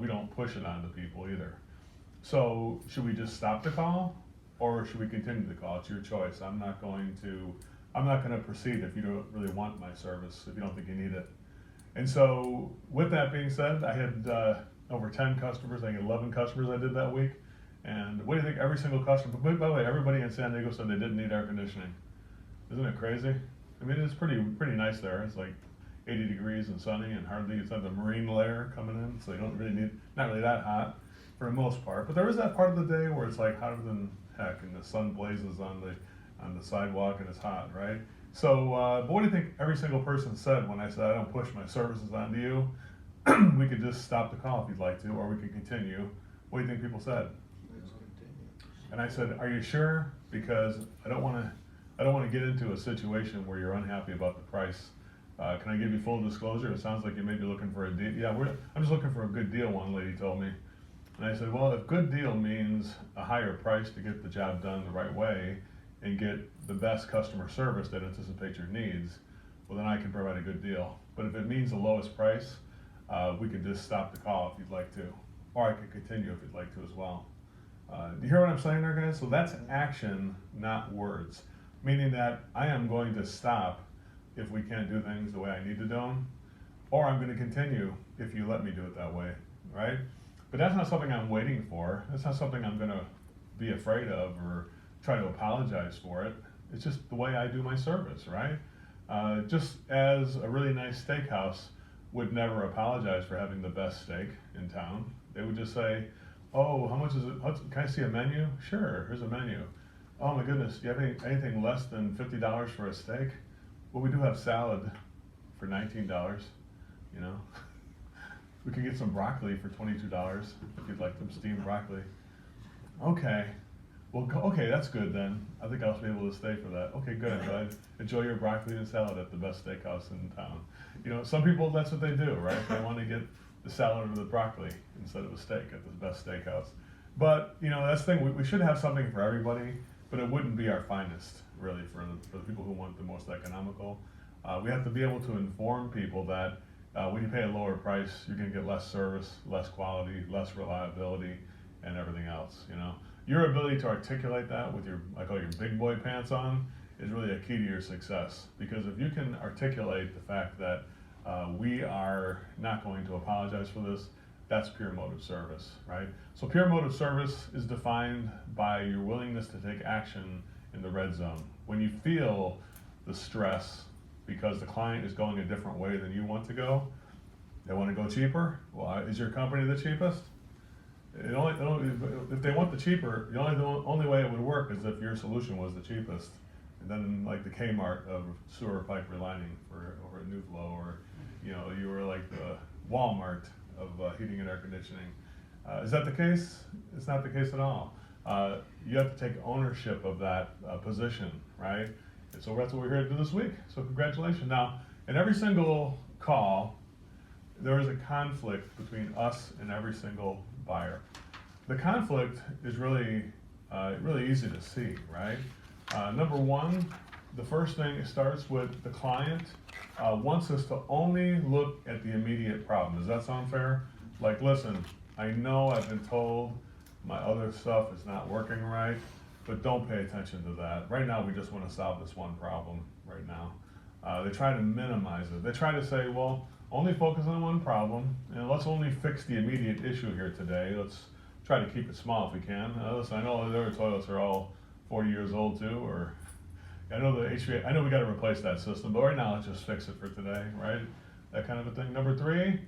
we don't push it onto people either. So should we just stop the call, or should we continue the call? It's your choice. I'm not going to proceed if you don't really want my service, if you don't think you need it. And so with that being said, I had over 10 customers, I think 11 customers I did that week. And what do you think every single customer, by the way, everybody in San Diego said they didn't need air conditioning. Isn't it crazy? I mean, it's pretty nice there. It's like 80 degrees and sunny, and hardly, it's not the marine layer coming in, so you don't really need, not really that hot for the most part. But there is that part of the day where it's like hotter than heck, and the sun blazes on the sidewalk, and it's hot, right? So, but what do you think every single person said when I said I don't push my services onto you? We could just stop the call if you'd like to, or we could continue. What do you think people said? Let's continue. And I said, are you sure? Because I don't want to get into a situation where you're unhappy about the price. Can I give you full disclosure? It sounds like you may be looking for a deal. Yeah, I'm just looking for a good deal, one lady told me. And I said, well, if good deal means a higher price to get the job done the right way and get the best customer service that anticipates your needs, well, then I can provide a good deal. But if it means the lowest price, we could just stop the call if you'd like to. Or I could continue if you'd like to as well. Do you hear what I'm saying there, guys? So that's action, not words. Meaning that I am going to stop if we can't do things the way I need to do them, or I'm going to continue if you let me do it that way, right? But that's not something I'm waiting for. That's not something I'm going to be afraid of or try to apologize for it. It's just the way I do my service, right? Just as a really nice steakhouse would never apologize for having the best steak in town. They would just say, oh, how much is it? Can I see a menu? Sure, here's a menu. Oh my goodness, do you have anything less than $50 for a steak? Well, we do have salad for $19, We could get some broccoli for $22 if you'd like some steamed broccoli. Okay, well, okay, that's good then. I think I'll be able to stay for that. Okay, good, I'm glad. Enjoy your broccoli and salad at the best steakhouse in town. Some people, that's what they do, right? They want to get the salad or the broccoli instead of a steak at the best steakhouse. But, that's the thing, we should have something for everybody, but it wouldn't be our finest, really, for the people who want the most economical. We have to be able to inform people that when you pay a lower price, you're going to get less service, less quality, less reliability, and everything else, Your ability to articulate that with I call your big boy pants on, is really a key to your success. Because if you can articulate the fact that we are not going to apologize for this, that's pure motive service, right? So pure motive service is defined by your willingness to take action in the red zone. When you feel the stress because the client is going a different way than you want to go, they want to go cheaper. Well, is your company the cheapest? If they want the cheaper, the only way it would work is if your solution was the cheapest. and then like the Kmart of sewer pipe relining for over at New Flow, or you were like the Walmart of heating and air conditioning. Is that the case? It's not the case at all. You have to take ownership of that position, right? And so that's what we're here to do this week. So congratulations. Now, in every single call, there is a conflict between us and every single buyer. The conflict is really easy to see, right? Number one, the first thing, it starts with the client wants us to only look at the immediate problem. Does that sound fair? Like, listen, I know I've been told my other stuff is not working right, but don't pay attention to that. Right now, we just want to solve this one problem right now. They try to minimize it. They try to say, well, only focus on one problem, and let's only fix the immediate issue here today. Let's try to keep it small if we can. Listen, I know the other toilets are all 40 years old too, or I know the HVAC, I know we got to replace that system, but right now let's just fix it for today, right? That kind of a thing. Number three,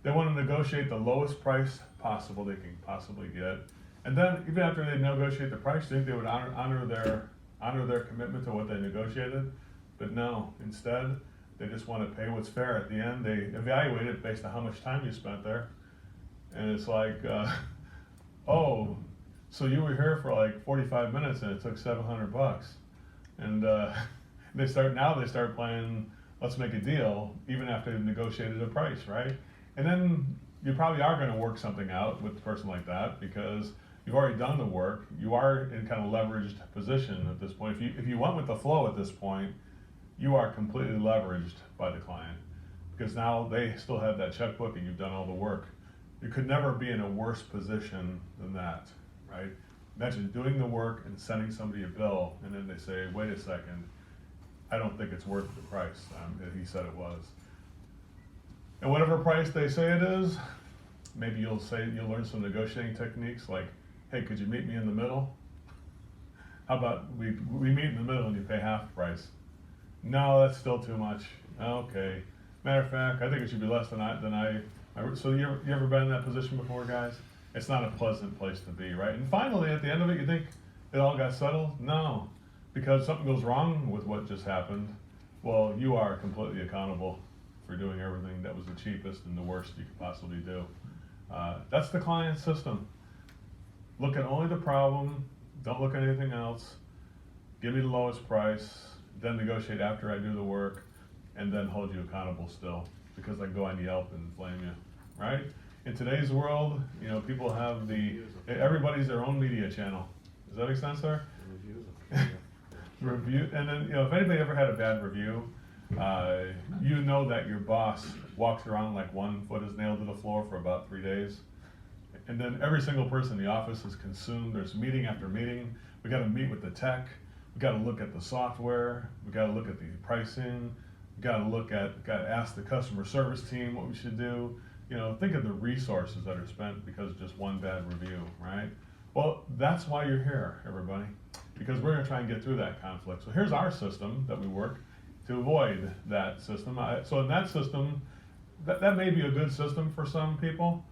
they want to negotiate the lowest price possible they can possibly get. And then even after they negotiate the price, they think they would honor their commitment to what they negotiated. But no, instead, they just want to pay what's fair. At the end, they evaluate it based on how much time you spent there. And it's like, oh, so you were here for like 45 minutes and it took $700. And they start playing, let's make a deal, even after they've negotiated a price, right? And then you probably are going to work something out with a person like that because you've already done the work. You are in kind of leveraged position at this point. If you went with the flow at this point, you are completely leveraged by the client because now they still have that checkbook and you've done all the work. You could never be in a worse position than that, right? Imagine doing the work and sending somebody a bill and then they say, wait a second, I don't think it's worth the price that he said it was. And whatever price they say it is, maybe you'll learn some negotiating techniques like, hey, could you meet me in the middle? How about we meet in the middle and you pay half the price? No, that's still too much. Okay. Matter of fact, I think it should be less than I. So you ever been in that position before, guys? It's not a pleasant place to be, right? And finally, at the end of it, you think it all got settled? No, because something goes wrong with what just happened. Well, you are completely accountable for doing everything that was the cheapest and the worst you could possibly do. That's the client system. Look at only the problem. Don't look at anything else. Give me the lowest price. Then negotiate after I do the work, and then hold you accountable still, because I can go on Yelp and blame you, right? In today's world, people have everybody's their own media channel. Does that make sense, sir? Review, and then if anybody ever had a bad review, you know that your boss walks around like one foot is nailed to the floor for about 3 days, and then every single person in the office is consumed. There's meeting after meeting. We got to meet with the tech. We got to look at the software. We got to look at the pricing. We got to ask the customer service team what we should do. Think of the resources that are spent because of just one bad review, right? Well, that's why you're here, everybody, because we're going to try and get through that conflict. So here's our system that we work to avoid that system. So in that system, that may be a good system for some people,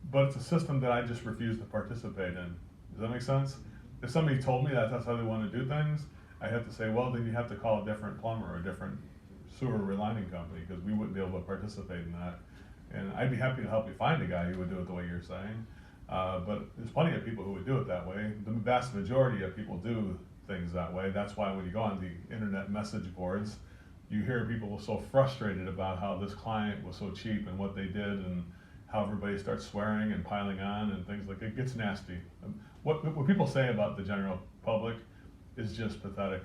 but it's a system that I just refuse to participate in. Does that make sense? If somebody told me that's how they want to do things, I have to say, well, then you have to call a different plumber or a different sewer relining company because we wouldn't be able to participate in that. And I'd be happy to help you find a guy who would do it the way you're saying. But there's plenty of people who would do it that way. The vast majority of people do things that way. That's why when you go on the internet message boards, you hear people so frustrated about how this client was so cheap and what they did and how everybody starts swearing and piling on and things like it gets nasty. What people say about the general public is just pathetic.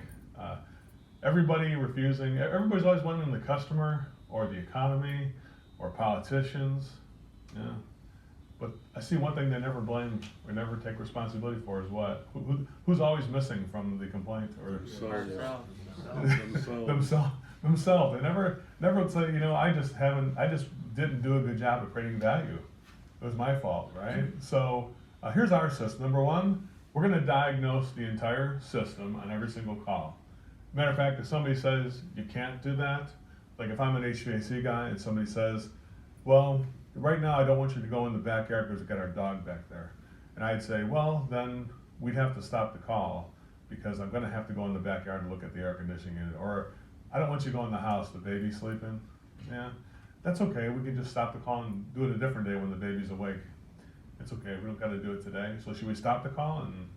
Everybody's always blaming the customer or the economy or politicians. Yeah. But I see one thing they never blame or never take responsibility for is what? Who's always missing from the complaint or themselves. They never say, I just didn't do a good job of creating value. It was my fault, right? So here's our system. Number one, we're going to diagnose the entire system on every single call. Matter of fact, if somebody says you can't do that, like if I'm an HVAC guy and somebody says, well, right now I don't want you to go in the backyard because we've got our dog back there. And I'd say, well, then we'd have to stop the call because I'm gonna have to go in the backyard and look at the air conditioning unit, or I don't want you to go in the house, the baby's sleeping. Yeah, that's okay, we can just stop the call and do it a different day when the baby's awake. It's okay, we don't gotta do it today. So should we stop the call and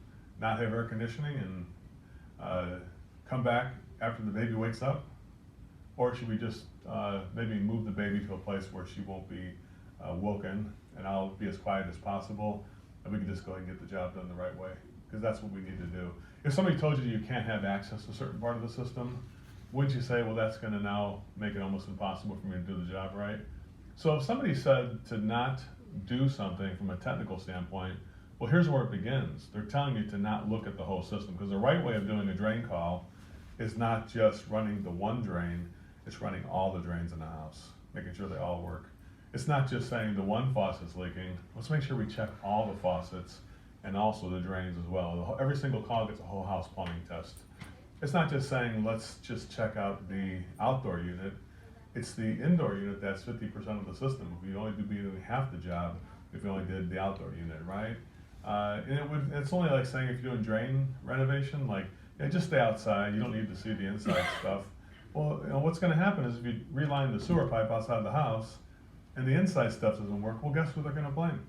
not have air conditioning and come back after the baby wakes up? Or should we just maybe move the baby to a place where she won't be woken, and I'll be as quiet as possible, and we can just go ahead and get the job done the right way? Because that's what we need to do. If somebody told you can't have access to a certain part of the system, wouldn't you say, well, that's gonna now make it almost impossible for me to do the job right? So if somebody said to not do something from a technical standpoint, well, here's where it begins. They're telling you to not look at the whole system, because the right way of doing a drain call is not just running the one drain, it's running all the drains in the house, making sure they all work. It's not just saying the one faucet's leaking, let's make sure we check all the faucets and also the drains as well. Every single call gets a whole house plumbing test. It's not just saying, let's just check out the outdoor unit, it's the indoor unit that's 50% of the system. If we only do doing half the job, if we only did the outdoor unit, right? And it's only like saying if you're doing drain renovation, like, yeah, just stay outside, you don't need to see the inside stuff. Well, you know, what's gonna happen is if you reline the sewer pipe outside the house and the inside stuff doesn't work, well, guess who they're gonna blame?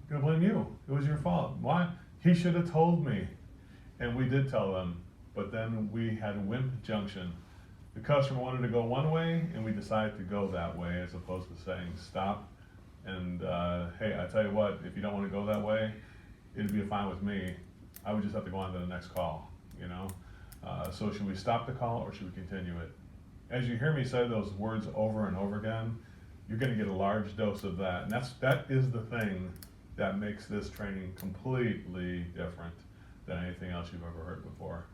They're gonna blame you. It was your fault. Why? He should have told me. And we did tell them, but then we had wimp junction. The customer wanted to go one way, and we decided to go that way, as opposed to saying stop. And hey, I tell you what, if you don't want to go that way, it'd be fine with me. I would just have to go on to the next call, you know? So should we stop the call or should we continue it? As you hear me say those words over and over again, you're gonna get a large dose of that. And that is the thing that makes this training completely different than anything else you've ever heard before.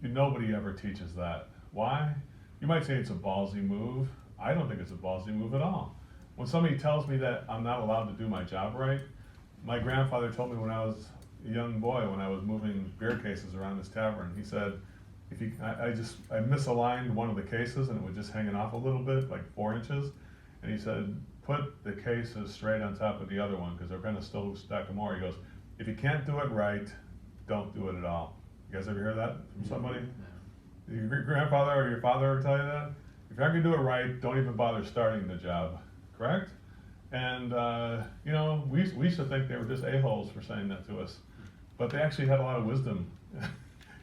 Nobody ever teaches that. Why? You might say it's a ballsy move. I don't think it's a ballsy move at all. When somebody tells me that I'm not allowed to do my job right, my grandfather told me when I was a young boy, when I was moving beer cases around this tavern, he said, I misaligned one of the cases and it was just hanging off a little bit, like 4 inches. And he said, put the cases straight on top of the other one because they're gonna still stack them more. He goes, if you can't do it right, don't do it at all. You guys ever hear that from somebody? Did your grandfather or your father ever tell you that? If you're not gonna do it right, don't even bother starting the job, correct? And you know, we used to think they were just a-holes for saying that to us, but they actually had a lot of wisdom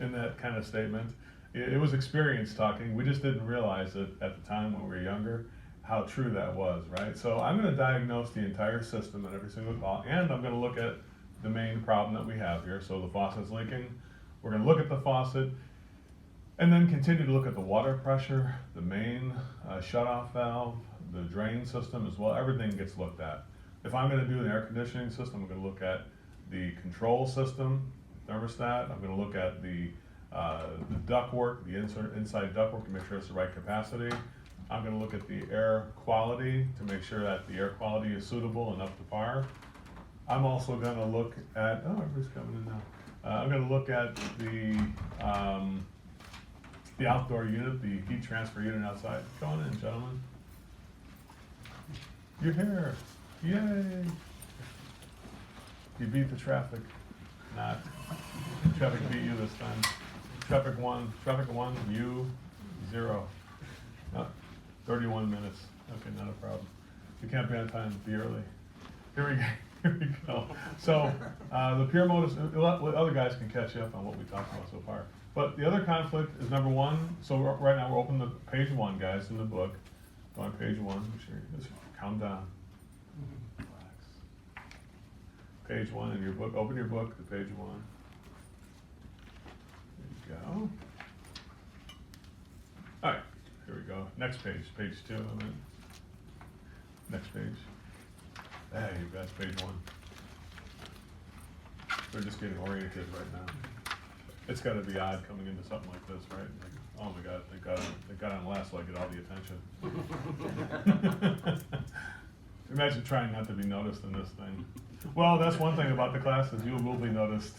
in that kind of statement. It was experience talking. We just didn't realize it at the time when we were younger, how true that was, right? So I'm gonna diagnose the entire system at every single call, and I'm gonna look at the main problem that we have here. So the faucet's leaking. We're gonna look at the faucet, and then continue to look at the water pressure, the main shutoff valve, the drain system as well. Everything gets looked at. If I'm gonna do the air conditioning system, I'm gonna look at the control system, thermostat. I'm gonna look at the ductwork, the inside ductwork to make sure it's the right capacity. I'm gonna look at the air quality to make sure that the air quality is suitable and up to par. I'm also gonna look at, oh, everybody's coming in now. I'm gonna look at the outdoor unit, the heat transfer unit outside. Come on in, gentlemen. You're here. Yay. You beat the traffic. Not. Traffic beat you this time. Traffic one, you, 0. 31 minutes. Okay, not a problem. You can't be on time, be early. Here we go. So, the pure mode is, other guys can catch you up on what we talked about so far. But the other conflict is number 1. So right now we're open to page 1, guys, in the book. Go on page 1. Make sure you just calm down. Relax. Page 1 in your book. Open your book to page 1. There you go. All right, here we go. Next page, page 2. I mean. Next page. Hey, that's page 1. They're just getting oriented right now. It's got to be odd coming into something like this, right? Like, oh my God, they got on last so I get all the attention. Imagine trying not to be noticed in this thing. Well, that's one thing about the class is you will be noticed.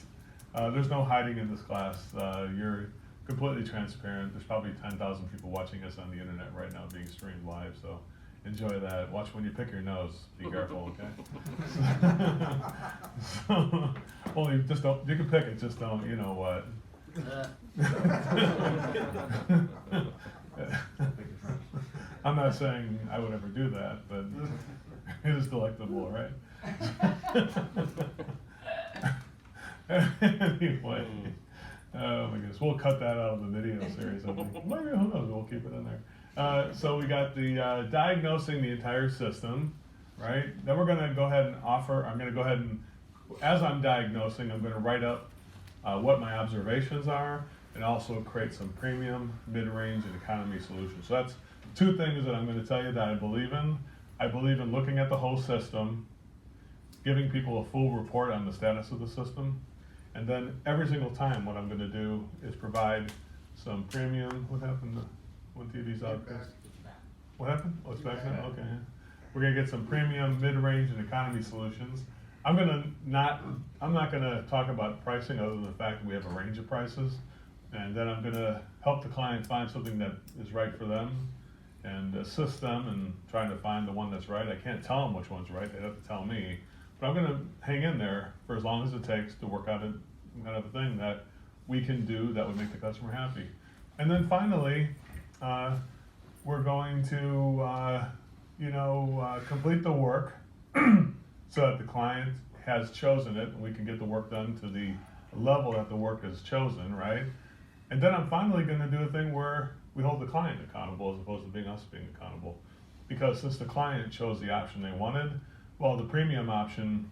There's no hiding in this class. You're completely transparent. There's probably 10,000 people watching us on the internet right now being streamed live, so enjoy that. Watch when you pick your nose. Be careful, okay? So, Well, you just don't. You can pick it. Just don't. You know what? I'm not saying I would ever do that, but it is delectable, right? Anyway, oh my goodness, we'll cut that out of the video series. I think. Well, who knows? We'll keep it in there. So we got the diagnosing the entire system, right? Then we're going to go ahead and offer. I'm going to go ahead and, as I'm diagnosing, I'm going to write up what my observations are, and also create some premium, mid-range, and economy solutions. So that's two things that I'm going to tell you that I believe in. I believe in looking at the whole system, giving people a full report on the status of the system, and then every single time what I'm going to do is provide some premium. What happened to when TV's out? What happened? Oh, it's back now? Okay. We're going to get some premium, mid-range, and economy solutions. I'm not going to talk about pricing other than the fact that we have a range of prices. And then I'm going to help the client find something that is right for them and assist them in trying to find the one that's right. I can't tell them which one's right. They have to tell me. But I'm going to hang in there for as long as it takes to work out kind of a thing that we can do that would make the customer happy. And then finally, we're going to complete the work so that the client has chosen it and we can get the work done to the level that the work is chosen, right? And then I'm finally going to do a thing where we hold the client accountable as opposed to being us being accountable. Because since the client chose the option they wanted, well, the premium option,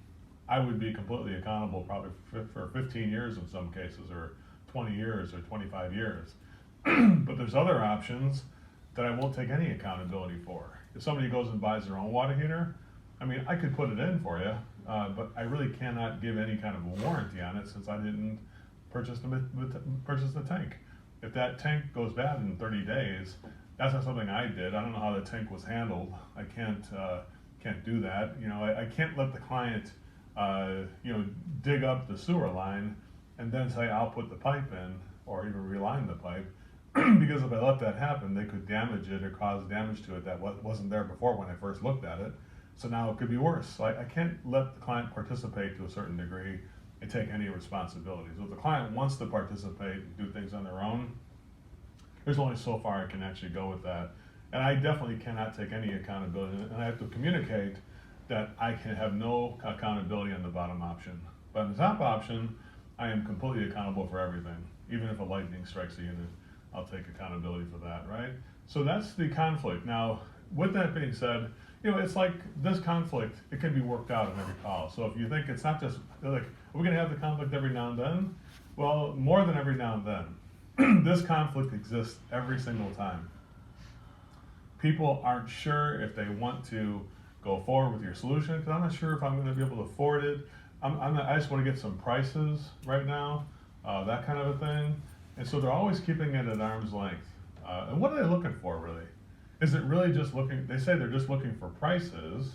I would be completely accountable probably for 15 years in some cases, or 20 years, or 25 years. But there's other options that I won't take any accountability for. If somebody goes and buys their own water heater, I mean, I could put it in for you, but I really cannot give any kind of a warranty on it since I didn't purchase the tank. If that tank goes bad in 30 days, that's not something I did. I don't know how the tank was handled. I can't do that. You know, I can't let the client, dig up the sewer line and then say I'll put the pipe in or even reline the pipe. Because if I let that happen, they could damage it or cause damage to it that wasn't there before when I first looked at it. So now it could be worse. So I can't let the client participate to a certain degree and take any responsibility. So if the client wants to participate and do things on their own, there's only so far I can actually go with that. And I definitely cannot take any accountability. And I have to communicate that I can have no accountability on the bottom option. But on the top option, I am completely accountable for everything. Even if a lightning strikes the unit, I'll take accountability for that, right? So that's the conflict. Now, with that being said, it's like this conflict, it can be worked out in every call. So if you think it's not just, like, are we gonna have the conflict every now and then? Well, more than every now and then. This conflict exists every single time. People aren't sure if they want to go forward with your solution, because I'm not sure if I'm gonna be able to afford it. I just wanna get some prices right now, that kind of a thing. And so they're always keeping it at arm's length. And what are they looking for, really? Is it really just looking, they say they're just looking for prices,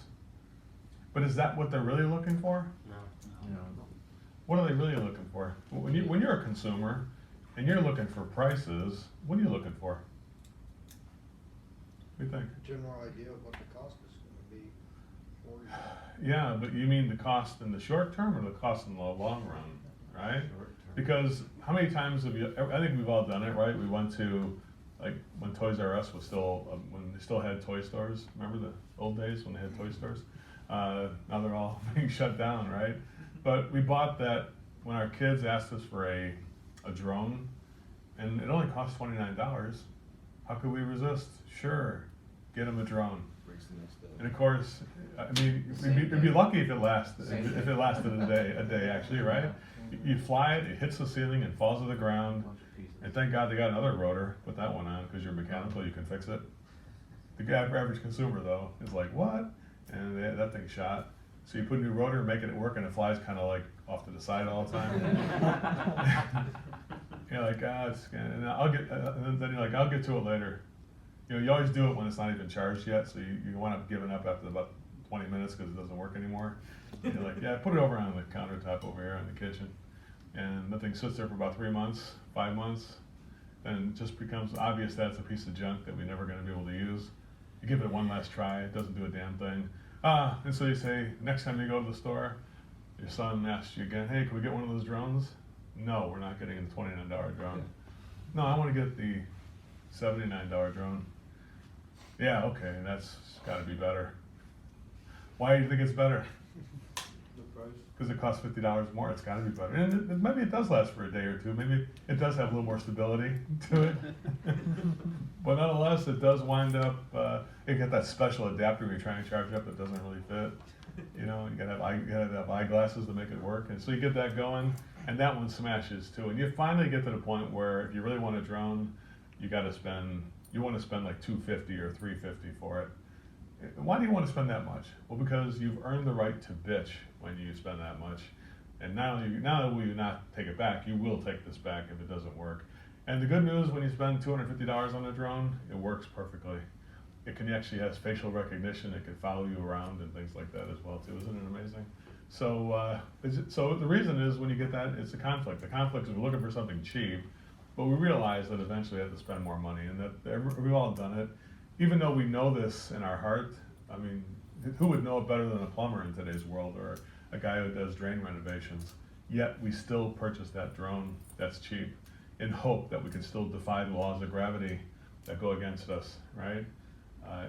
but is that what they're really looking for? No. What are they really looking for? When you're a consumer and you're looking for prices, what are you looking for? What do you think? General idea of what the cost is gonna be for you. Yeah, but you mean the cost in the short term or the cost in the long run, right? Because how many times have you, I think we've all done it, right? We went to, like, when Toys R Us was still, when they still had toy stores. Remember the old days when they had toy stores? Now they're all being shut down, right? But we bought that when our kids asked us for a drone, and it only cost $29. How could we resist? Sure, get them a drone. And of course, I mean, we'd be lucky if it lasted a day actually, right? You fly it, it hits the ceiling and falls to the ground. And thank God they got another rotor. Put that one on because you're mechanical, you can fix it. The average consumer though is like, what? And that thing's shot. So you put a new rotor, making it work, and it flies kind of like off to the side all the time. You're like, and then you're like, I'll get to it later. You always do it when it's not even charged yet, so you wind up giving up after about 20 minutes because it doesn't work anymore. And you're like, yeah, put it over on the countertop over here in the kitchen. And the thing sits there for about 3 months, 5 months, and it just becomes obvious that it's a piece of junk that we're never going to be able to use. You give it one last try, it doesn't do a damn thing. And so you say, next time you go to the store, Your son asks you again, hey, can we get one of those drones? No, we're not getting the $29 drone. No, I want to get the $79 drone. Yeah, okay, that's got to be better. Why do you think it's better? The price. Because it costs $50 more, it's got to be better. And maybe it does last for a day or two. Maybe it does have a little more stability to it. But nonetheless, it does wind up, you get that special adapter when you're trying to charge it up that doesn't really fit. You know, you gotta have eyeglasses to make it work. And so you get that going, and that one smashes too. And you finally get to the point where if you really want a drone, you want to spend like $250 or $350 for it. Why do you want to spend that much? Well, because you've earned the right to bitch when you spend that much. And now will you not take it back, you will take this back if it doesn't work. And the good news, when you spend $250 on a drone, it works perfectly. It can actually has facial recognition, it can follow you around and things like that as well too. Isn't it amazing? So, so the reason is when you get that, it's a conflict. The conflict is we're looking for something cheap, but we realize that eventually we have to spend more money, and that we've all done it. Even though we know this in our heart, I mean, who would know it better than a plumber in today's world, or a guy who does drain renovations? Yet we still purchase that drone that's cheap in hope that we can still defy the laws of gravity that go against us, right?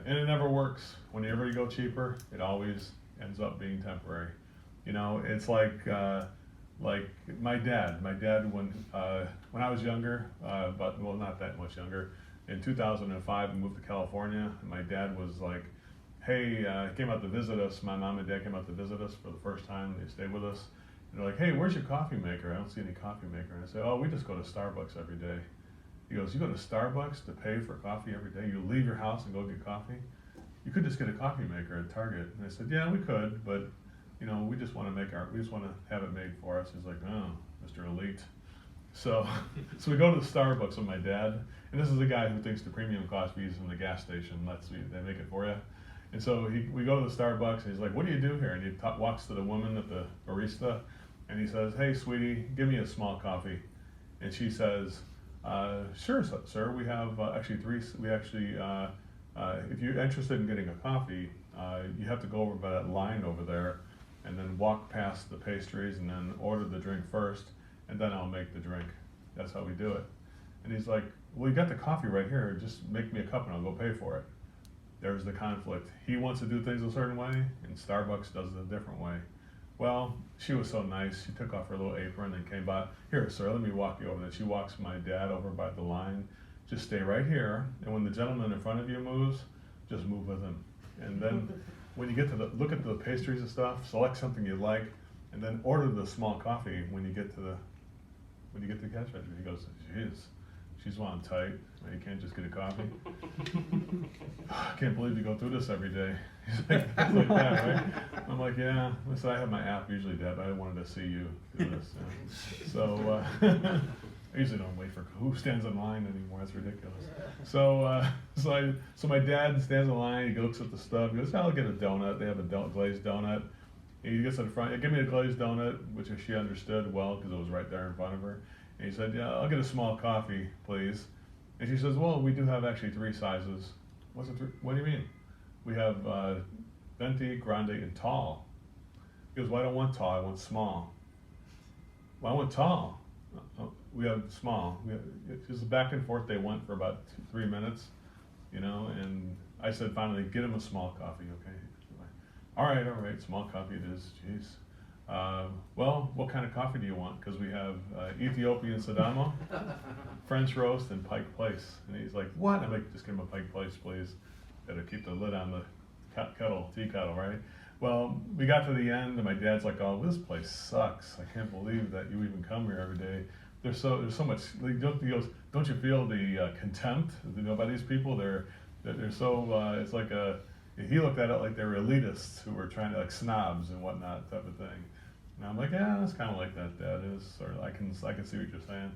And it never works. Whenever you go cheaper, it always ends up being temporary. You know, it's like my dad. My dad, when I was younger, well, not that much younger, in 2005, we moved to California, and my dad was like, hey, he came out to visit us. My mom and dad came out to visit us for the first time. They stayed with us. And they're like, hey, where's your coffee maker? I don't see any coffee maker. And I said, oh, we just go to Starbucks every day. He goes, you go to Starbucks to pay for coffee every day? You leave your house and go get coffee? You could just get a coffee maker at Target. And I said, yeah, we could, but you know, we just want to have it made for us. He's like, oh, Mr. Elite. So we go to the Starbucks with my dad, and this is a guy who thinks the premium coffee is from the gas station. They make it for you. And so we go to the Starbucks, and he's like, what do you do here? And he walks to the woman at the barista, and he says, hey, sweetie, give me a small coffee. And she says, sure, sir. We have actually three. If you're interested in getting a coffee, you have to go over by that line over there, and then walk past the pastries, and then order the drink first, and then I'll make the drink. That's how we do it. And he's like, well, you got the coffee right here. Just make me a cup, and I'll go pay for it. There's the conflict. He wants to do things a certain way, and Starbucks does it a different way. Well, she was so nice. She took off her little apron and came by. Here, sir, let me walk you over. And she walks my dad over by the line. Just stay right here, and when the gentleman in front of you moves, just move with him. And then when you get to look at the pastries and stuff, select something you like, and then order the small coffee when you get to the cash register. He goes, jeez, she's one tight. You can't just get a coffee. I can't believe you go through this every day. He's like, it's like that, right? I'm like, yeah. Listen, I have my app usually, Dad, but I wanted to see you do this. Yeah. So I usually don't wait for who stands in line anymore. That's ridiculous. So my dad stands in line. He looks at the stuff. He goes, I'll get a donut. They have a glazed donut. He gets to the front. Give me a glazed donut, which she understood well because it was right there in front of her. And he said, yeah, I'll get a small coffee, please. And she says, well, we do have actually three sizes. What's the three? What do you mean? We have venti, grande, and tall. He goes, well, I don't want tall. I want small. Well, I want tall. We have small. Just back and forth they went for about 3 minutes, you know, and I said, finally, get him a small coffee, okay? All right, small coffee it is, jeez. Well, what kind of coffee do you want? Because we have Ethiopian Sidamo, French roast, and Pike Place. And he's like, what? I'm like, just give him a Pike Place, please. Gotta keep the lid on the tea kettle, right? Well, we got to the end, and my dad's like, oh, this place sucks. I can't believe that you even come here every day. There's so much, he goes, don't you feel the contempt, by these people? They're so, it's like he looked at it like they were elitists who were trying to, like, snobs and whatnot type of thing. And I'm like, yeah, it's kind of like that, Dad. It is sort of, I can see what you're saying.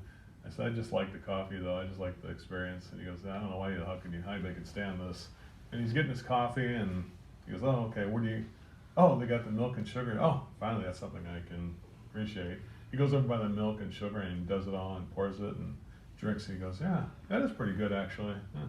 I said, I just like the coffee, though. I just like the experience. And he goes, I don't know how they can stand this. And he's getting his coffee, and he goes, oh, okay, oh, they got the milk and sugar. Oh, finally, that's something I can appreciate. He goes over by the milk and sugar and does it all and pours it and drinks. And he goes, yeah, that is pretty good, actually. Yeah.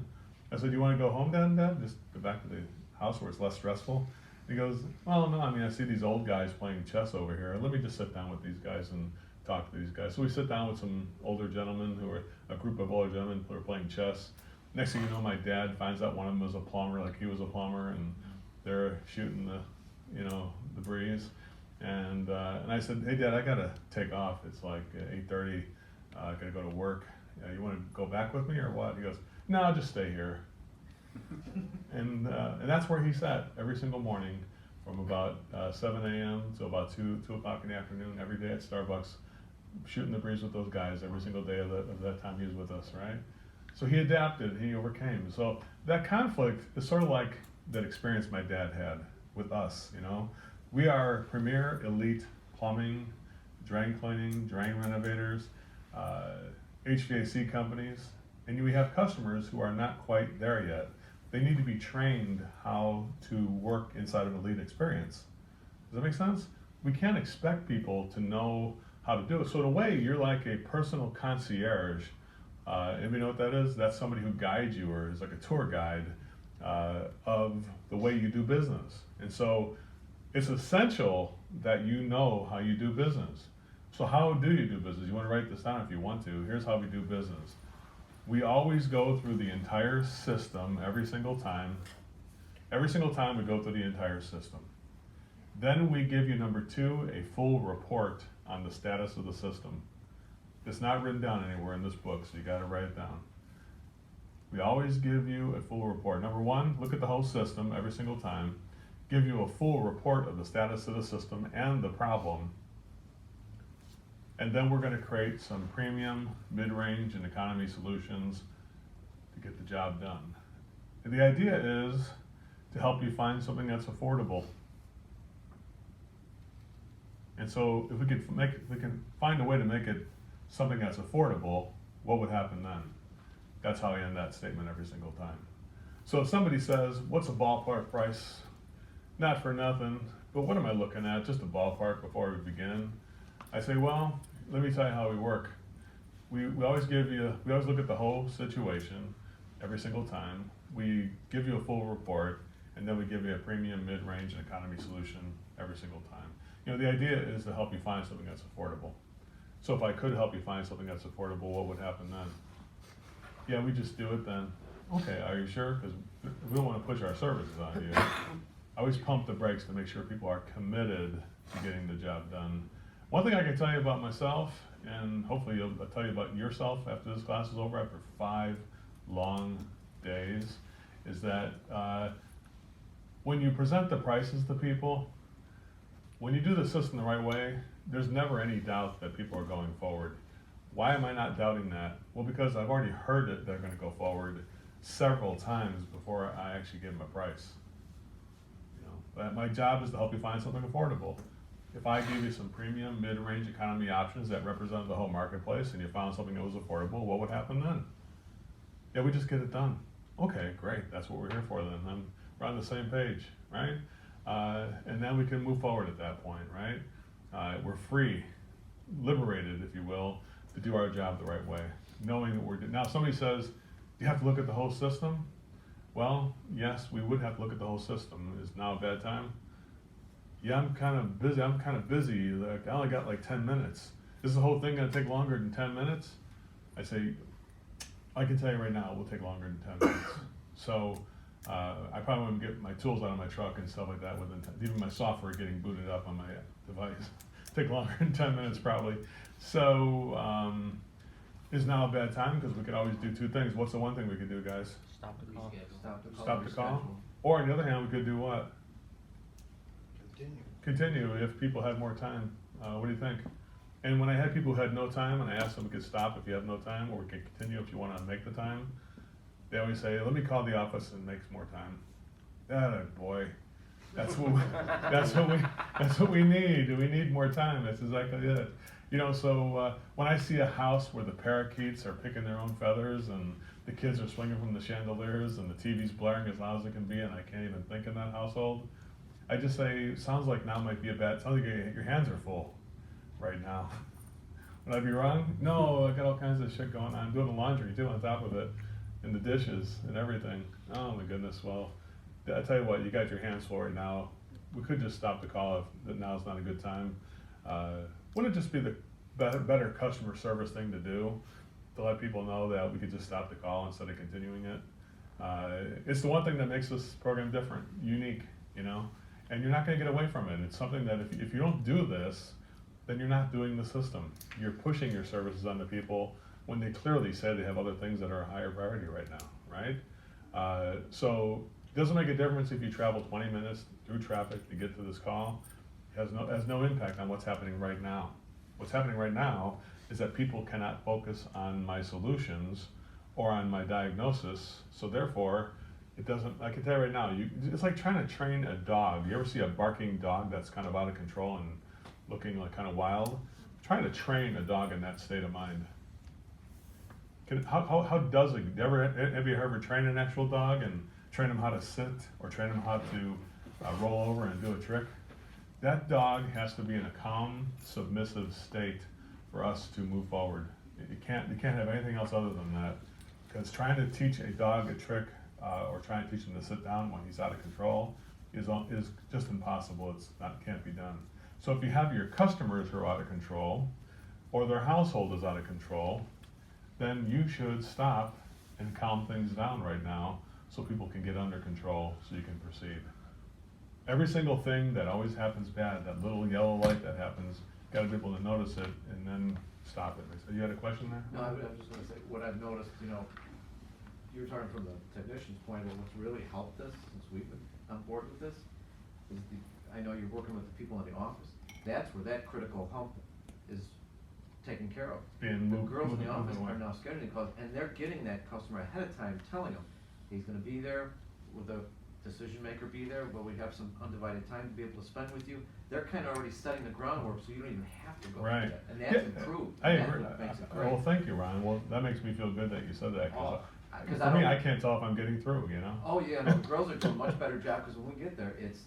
I said, you want to go home then, Dad? Just go back to the house where it's less stressful? He goes, well, no, I mean, I see these old guys playing chess over here. Let me just sit down with these guys and talk to these guys. So we sit down with some older gentlemen who are a group of older gentlemen who are playing chess. Next thing you know, my dad finds out one of them was a plumber, like he was a plumber, and they're shooting the breeze. And I said, hey, Dad, I gotta take off. It's like 8:30. I gotta go to work. You want to go back with me or what? He goes, no, I'll just stay here. And that's where he sat every single morning from about 7 a.m. to about 2 o'clock in the afternoon every day at Starbucks, shooting the breeze with those guys every single day of that time he was with us, right? So he adapted, he overcame. So that conflict is sort of like that experience my dad had with us, you know? We are premier elite plumbing, drain cleaning, drain renovators, HVAC companies, and we have customers who are not quite there yet. They need to be trained how to work inside of an elite experience. Does that make sense? We can't expect people to know how to do it. So in a way, you're like a personal concierge. And you know what that is? That's somebody who guides you or is like a tour guide of the way you do business. And so it's essential that you know how you do business. So how do you do business? You want to write this down if you want to. Here's how we do business. We always go through the entire system every single time. Every single time we go through the entire system. Then we give you, number 2, a full report on the status of the system. It's not written down anywhere in this book, so you got to write it down. We always give you a full report. Number 1, look at the whole system every single time. Give you a full report of the status of the system and the problem. And then we're going to create some premium, mid-range, and economy solutions to get the job done. And the idea is to help you find something that's affordable. And so if we can find a way to make it something that's affordable, what would happen then? That's how I end that statement every single time. So if somebody says, what's a ballpark price? Not for nothing, but what am I looking at? Just a ballpark before we begin. I say, well, let me tell you how we work. We always look at the whole situation every single time. We give you a full report, and then we give you a premium, mid-range, and economy solution every single time. You know, the idea is to help you find something that's affordable. So if I could help you find something that's affordable, what would happen then? Yeah, we just do it then. Okay, are you sure? Because we don't want to push our services on you. I always pump the brakes to make sure people are committed to getting the job done. One thing I can tell you about myself, and hopefully I'll tell you about yourself after this class is over, after 5 long days, is that when you present the prices to people, when you do the system the right way, there's never any doubt that people are going forward. Why am I not doubting that? Well, because I've already heard that they're going to go forward several times before I actually give them a price. But my job is to help you find something affordable. If I gave you some premium, mid-range economy options that represent the whole marketplace and you found something that was affordable, what would happen then? Yeah, we just get it done. Okay, great, that's what we're here for then. We're on the same page, right? And then we can move forward at that point, right? We're free, liberated, if you will, to do our job the right way, knowing that we're doing. Now, if somebody says, do you have to look at the whole system? Well, yes, we would have to look at the whole system. Is now a bad time? Yeah, I'm kind of busy. Like, I only got like 10 minutes. Is the whole thing going to take longer than 10 minutes? I say, I can tell you right now, it will take longer than 10 minutes. So I probably wouldn't get my tools out of my truck and stuff like that within 10. Even my software getting booted up on my device take longer than 10 minutes probably. So is now a bad time? Because we could always do 2 things. What's the one thing we could do, guys? Stop the call. Stop Stop the call? Or on the other hand, we could do what? Continue if people had more time. What do you think? And when I had people who had no time, and I asked them we could stop if you have no time, or we could continue if you want to make the time, they always say, let me call the office and make some more time. Boy, that's what we need. We need more time. That's exactly it. You know, so when I see a house where the parakeets are picking their own feathers and the kids are swinging from the chandeliers and the TV's blaring as loud as it can be and I can't even think in that household, I just say, sounds like now might be sounds like your hands are full right now. Would I be wrong? No, I got all kinds of shit going on. I'm doing the laundry too on top of it and the dishes and everything. Oh my goodness, well, I tell you what, you got your hands full right now. we could just stop the call if that now's not a good time. Wouldn't it just be the better customer service thing to do, to let people know that we could just stop the call instead of continuing it? It's the one thing that makes this program different, unique, you know, and you're not going to get away from it. It's something that if you don't do this, then you're not doing the system. You're pushing your services onto people when they clearly say they have other things that are a higher priority right now, right? So it doesn't make a difference if you travel 20 minutes through traffic to get to this call. It has no impact on what's happening right now. What's happening right now is that people cannot focus on my solutions or on my diagnosis, so therefore, it doesn't, I can tell you right now, it's like trying to train a dog. You ever see a barking dog that's kind of out of control and looking like kind of wild? Trying to train a dog in that state of mind. How does it, have you ever trained an actual dog and train them how to sit or train them how to roll over and do a trick? That dog has to be in a calm, submissive state for us to move forward. You can't have anything else other than that. Because trying to teach a dog a trick or trying to teach him to sit down when he's out of control is just impossible. Can't be done. So if you have your customers who are out of control or their household is out of control, then you should stop and calm things down right now so people can get under control so you can proceed. Every single thing that always happens bad, that little yellow light that happens, got to be able to notice it and then stop it. So you had a question there? No, I was just gonna say, what I've noticed, you know, you were talking from the technician's point, and what's really helped us since we've been on board with this, is I know you're working with the people in the office, that's where that critical hump is taken care of. Being The moved- girls in the moving office away. are now scheduling calls, and they're getting that customer ahead of time, telling them, he's gonna be there, with the decision maker be there, but we have some undivided time to be able to spend with you. They're kinda already setting the groundwork, so you don't even have to go through Right. that, and that's Yeah, improved. I and agree. that's what makes it Well, great. thank you, Ron. Well, that makes me feel good that you said that. Oh, 'cause For me, I can't tell if I'm getting through, you know? Oh, yeah, no, the girls are doing a much better job, because when we get there, it's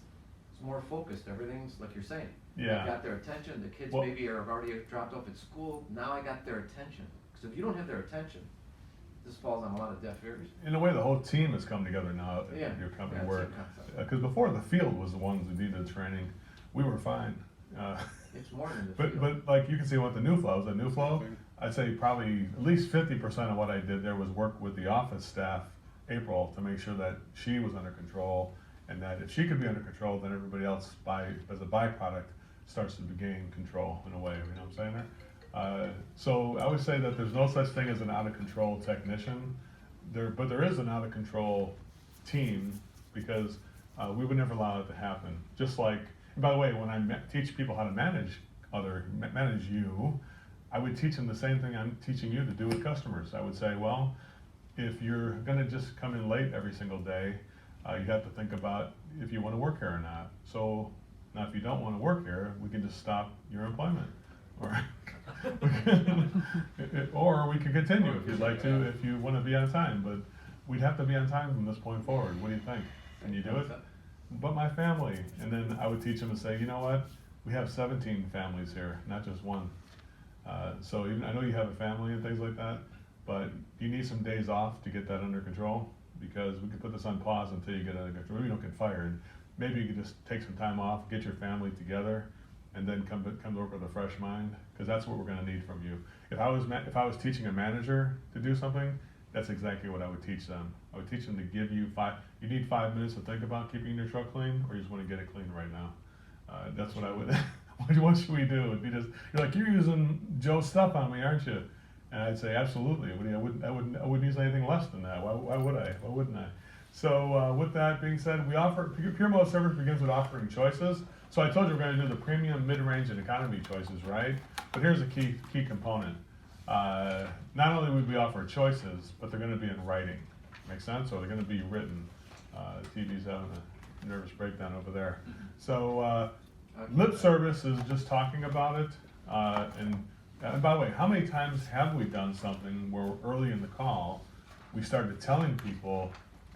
more focused, everything's like you're saying. Yeah. I got their attention, the kids Well- maybe are already dropped off at school, now I got their attention. Because if you don't have their attention, this falls on a lot of deaf ears. In a way, the whole team has come together now Yeah. at your company Yeah, where, same concept. because before the field was the ones who needed training, we were fine. It's more than the But field. like you can see with the new flow, the new flow, I'd say probably at least 50% of what I did there was work with the office staff, April, to make sure that she was under control, and that if she could be under control, then everybody else as a byproduct starts to gain control in a way, you know what I'm saying there? So I would say that there's no such thing as an out of control technician, but there is an out of control team, because we would never allow it to happen. Just like, and by the way, when I teach people how to manage you, I would teach them the same thing I'm teaching you to do with customers. I would say, well, if you're gonna just come in late every single day, you have to think about if you wanna work here or not. So now if you don't wanna work here, we can just stop your employment. Or we could continue if you'd like to, if you wanna be on time, but we'd have to be on time from this point forward. What do you think? Can you do it? But my family, and then I would teach them and say, you know what? We have 17 families here, not just one. So even, I know you have a family and things like that, but you need some days off to get that under control, because we could put this on pause until you get under control. Maybe you don't get fired. Maybe you could just take some time off, get your family together, and then come to work with a fresh mind, because that's what we're gonna need from you. If I was teaching a manager to do something, that's exactly what I would teach them. I would teach them to give you you need 5 minutes to think about keeping your truck clean, or you just wanna get it clean right now. That's what I would, what should we do? It'd be just, you're like, you're using Joe's stuff on me, aren't you? And I'd say, absolutely. I wouldn't use anything less than that. Why would I? Why wouldn't I? So with that being said, we offer, Pure Mode service begins with offering choices. So I told you we're gonna do the premium, mid-range, and economy choices, right? But here's a key component. Not only would we offer choices, but they're gonna be in writing. Make sense? Or they're gonna be written. TV's having a nervous breakdown over there. So lip service is just talking about it. And by the way, how many times have we done something where early in the call, we started telling people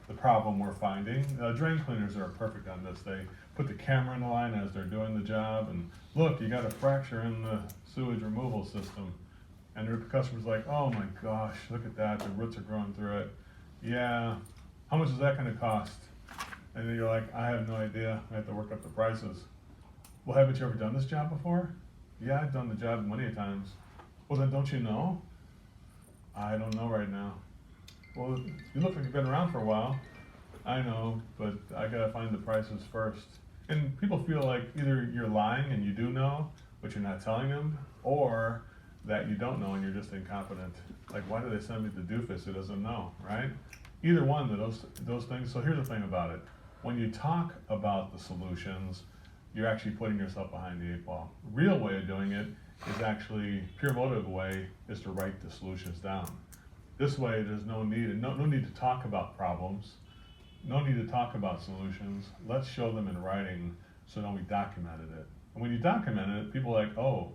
the problem we're finding? Drain cleaners are perfect on this. They put the camera in the line as they're doing the job, and look, you got a fracture in the sewage removal system. And the customer's like, oh my gosh, look at that, the roots are growing through it. Yeah, how much is that gonna cost? And then you're like, I have no idea, I have to work up the prices. Well, haven't you ever done this job before? Yeah, I've done the job many times. Well, then don't you know? I don't know right now. Well, you look like you've been around for a while. I know, but I gotta find the prices first. And people feel like either you're lying and you do know, but you're not telling them, or that you don't know and you're just incompetent. Like, why do they send me the doofus who doesn't know, right? Either one of those things. So here's the thing about it. When you talk about the solutions, you're actually putting yourself behind the 8 ball. Real way of doing it is actually, pure motive way is to write the solutions down. This way, there's no need to talk about problems, no need to talk about solutions. Let's show them in writing, so then we documented it. And when you document it, people are like, oh,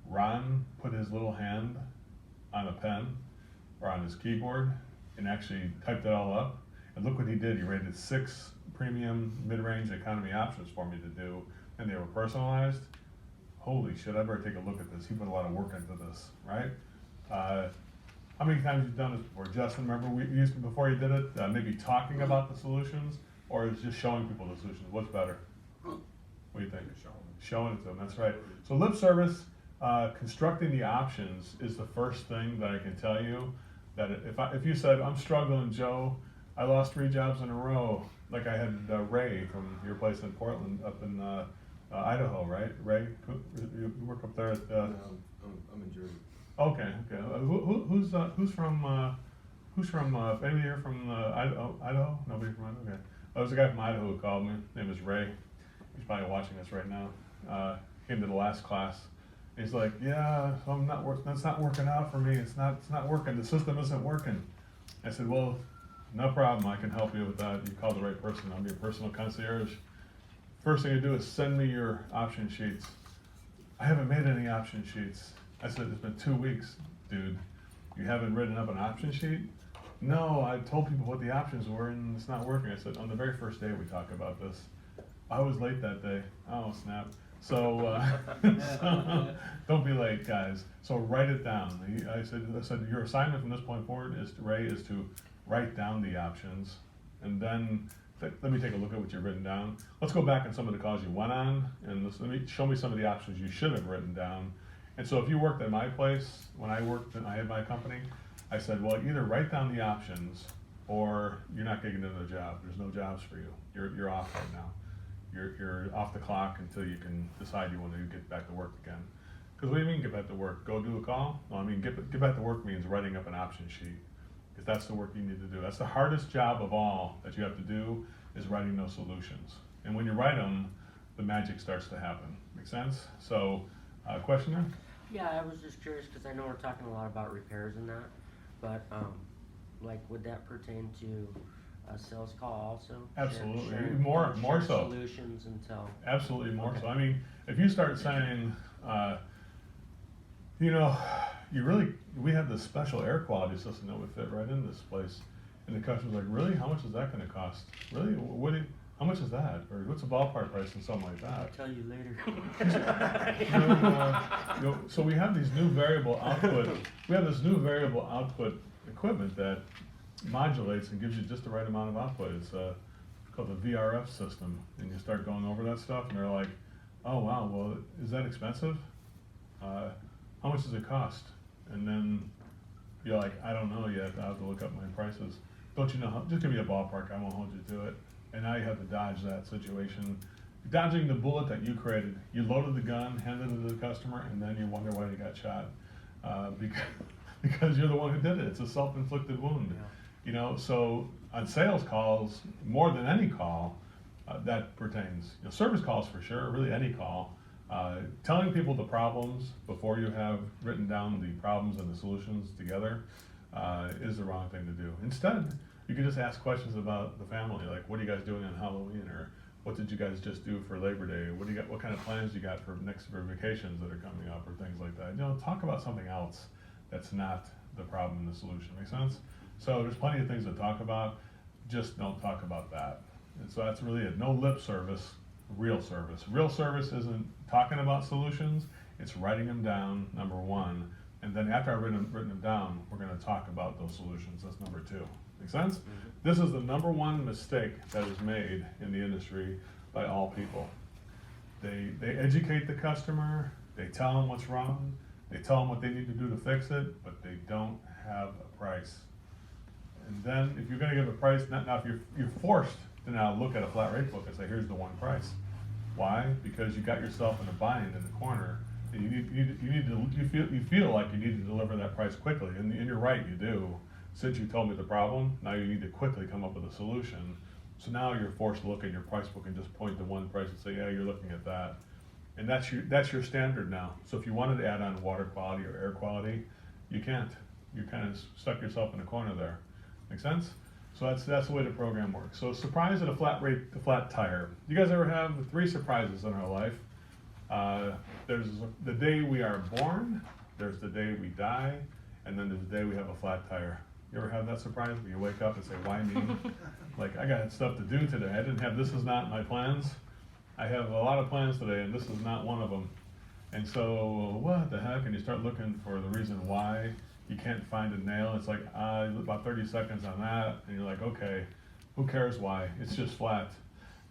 Ron put his little hand on a pen or on his keyboard and actually typed it all up. And look what he did. He rated 6 premium mid-range economy options for me to do, and they were personalized. Holy shit, I better take a look at this. He put a lot of work into this, right? How many times you've done this before? Justin, remember we used before you did it, maybe talking about the solutions, or is just showing people the solutions? What's better? What do you think? Showing it to them, that's right. So lip service, constructing the options is the first thing that I can tell you. That if you said, I'm struggling, Joe, I lost 3 jobs in a row, like I had Ray from your place in Portland, up in Idaho, right? Ray, you work up there at. No, I'm in Jersey. Okay. Who's from? Anybody here from Idaho? Nobody from Idaho. Okay. There was a guy from Idaho who called me. His name is Ray. He's probably watching us right now. Came to the last class. He's like, yeah, that's not working out for me. It's not working. The system isn't working. I said, well, no problem. I can help you with that. You called the right person. I'm your personal concierge. First thing you do is send me your option sheets. I haven't made any option sheets. I said, it's been 2 weeks, dude. You haven't written up an option sheet? No, I told people what the options were and it's not working. I said, on the very first day we talked about this. I was late that day. Oh, snap. So, so don't be late, guys. So write it down. I said your assignment from this point forward is to write down the options, and then let me take a look at what you've written down. Let's go back on some of the calls you went on, and show me some of the options you should have written down. And so if you worked at my place, when I had my company, I said, well, either write down the options or you're not getting another job. There's no jobs for you. You're off right now. You're off the clock until you can decide you want to get back to work again. Because what do you mean get back to work? Go do a call? Well, I mean, get back to work means writing up an option sheet. Because that's the work you need to do. That's the hardest job of all that you have to do, is writing those solutions. And when you write them, the magic starts to happen. Make sense? So, question there? Yeah, I was just curious because I know we're talking a lot about repairs and that, but like, would that pertain to a sales call also? Absolutely. Share More so. Solutions until. Absolutely more Okay. so. I mean, if you start saying, we have this special air quality system that would fit right in this place, and the customer's like, really? How much is that going to cost? Really? How much is that? Or what's the ballpark price and something like that? I'll tell you later. So we have these new variable output. We have this new variable output equipment that modulates and gives you just the right amount of output. It's called the VRF system, and you start going over that stuff, and they're like, "Oh wow, well, is that expensive? How much does it cost?" And then you're like, "I don't know yet. I have to look up my prices." Don't you know? Just give me a ballpark. I won't hold you to it. And now you have to dodge that situation. Dodging the bullet that you created. You loaded the gun, handed it to the customer, and then you wonder why they got shot. Because you're the one who did it. It's a self-inflicted wound. Yeah. You know, so on sales calls, more than any call, that pertains. Service calls for sure, really any call. Telling people the problems before you have written down the problems and the solutions together is the wrong thing to do. Instead, you can just ask questions about the family, like, what are you guys doing on Halloween, or what did you guys just do for Labor Day? What kind of plans you got for vacations that are coming up, or things like that. Talk about something else that's not the problem and the solution. Make sense? So there's plenty of things to talk about. Just don't talk about that. And so that's really it. No lip service, real service. Real service isn't talking about solutions. It's writing them down, number one, And then after I've written them down, we're gonna talk about those solutions. That's number 2. Make sense? This is the number 1 mistake that is made in the industry by all people. They educate the customer, they tell them what's wrong, they tell them what they need to do to fix it, but they don't have a price. And then if you're gonna give a price, now if you're forced to now look at a flat rate book and say, here's the one price. Why? Because you got yourself in a bind in the corner, and you feel like you need to deliver that price quickly, and you're right, you do. Since you told me the problem, now you need to quickly come up with a solution. So now you're forced to look at your price book and just point to one price and say, yeah, you're looking at that. And that's your standard now. So if you wanted to add on water quality or air quality, you can't. You kind of stuck yourself in a corner there. Make sense? So that's the way the program works. So surprise at a flat tire. You guys ever have 3 surprises in our life? There's the day we are born, there's the day we die, and then there's the day we have a flat tire. You ever have that surprise where you wake up and say, why me? Like, I got stuff to do today. This is not my plans. I have a lot of plans today, and this is not one of them. And so, what the heck? And you start looking for the reason why. You can't find a nail. It's like, about 30 seconds on that, and you're like, okay, who cares why? It's just flat.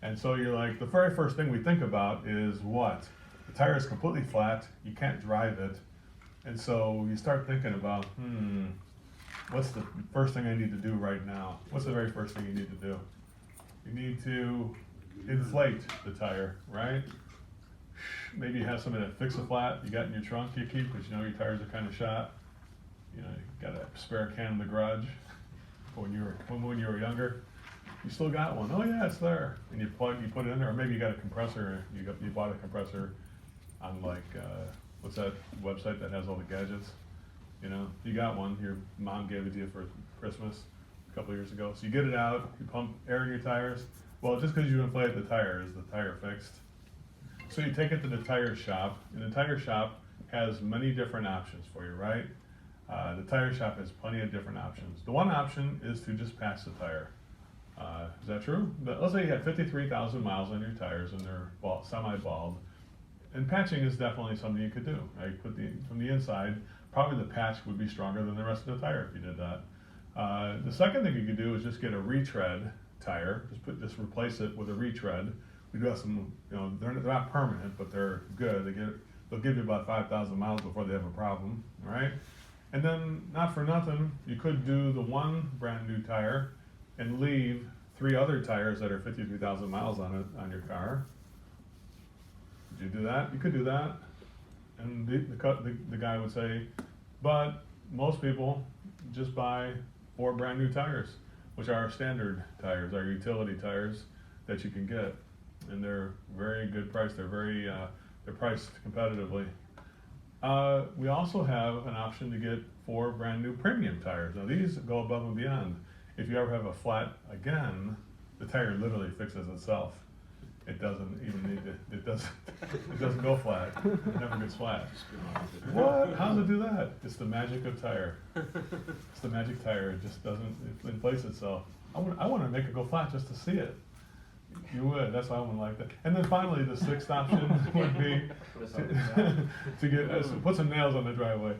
And so you're like, the very first thing we think about is what? The tire is completely flat, you can't drive it. And so you start thinking about, what's the first thing I need to do right now? What's the very first thing you need to do? You need to inflate the tire, right? Maybe you have something that fix a flat you got in your trunk you keep, because you know your tires are kind of shot. You know, you got a spare can in the garage when you were younger. You still got one. Oh yeah, it's there. And you put it in there, or maybe you got a compressor. You bought a compressor on like what's that website that has all the gadgets? You know, you got one. Your mom gave it to you for Christmas a couple of years ago. So you get it out. You pump air in your tires. Well, just because you inflated the tire, is the tire fixed? So you take it to the tire shop, and the tire shop has many different options for you, right? The tire shop has plenty of different options. The one option is to just patch the tire. Is that true? But let's say you had 53,000 miles on your tires and they're semi-bald. And patching is definitely something you could do. Right? From the inside, probably the patch would be stronger than the rest of the tire if you did that. The second thing you could do is just get a retread tire. Just replace it with a retread. We do have some, they're not permanent, but they're good. They'll give you about 5,000 miles before they have a problem, right? And then, not for nothing, you could do the one brand new tire and leave 3 other tires that are 53,000 miles on your car. Did you do that? You could do that. And the guy would say, but most people just buy 4 brand new tires, which are our standard tires, our utility tires that you can get. And they're very good price. They're priced competitively. We also have an option to get 4 brand new premium tires. Now these go above and beyond. If you ever have a flat again, the tire literally fixes itself. It doesn't even need to, it doesn't go flat. It never gets flat. What? How does it do that? It's the magic of tire. It's the magic tire. It just doesn't, it inflates itself. I want to make it go flat just to see it. You would. That's why I would like that. And then finally, the 6th option would be to get put some nails on the driveway.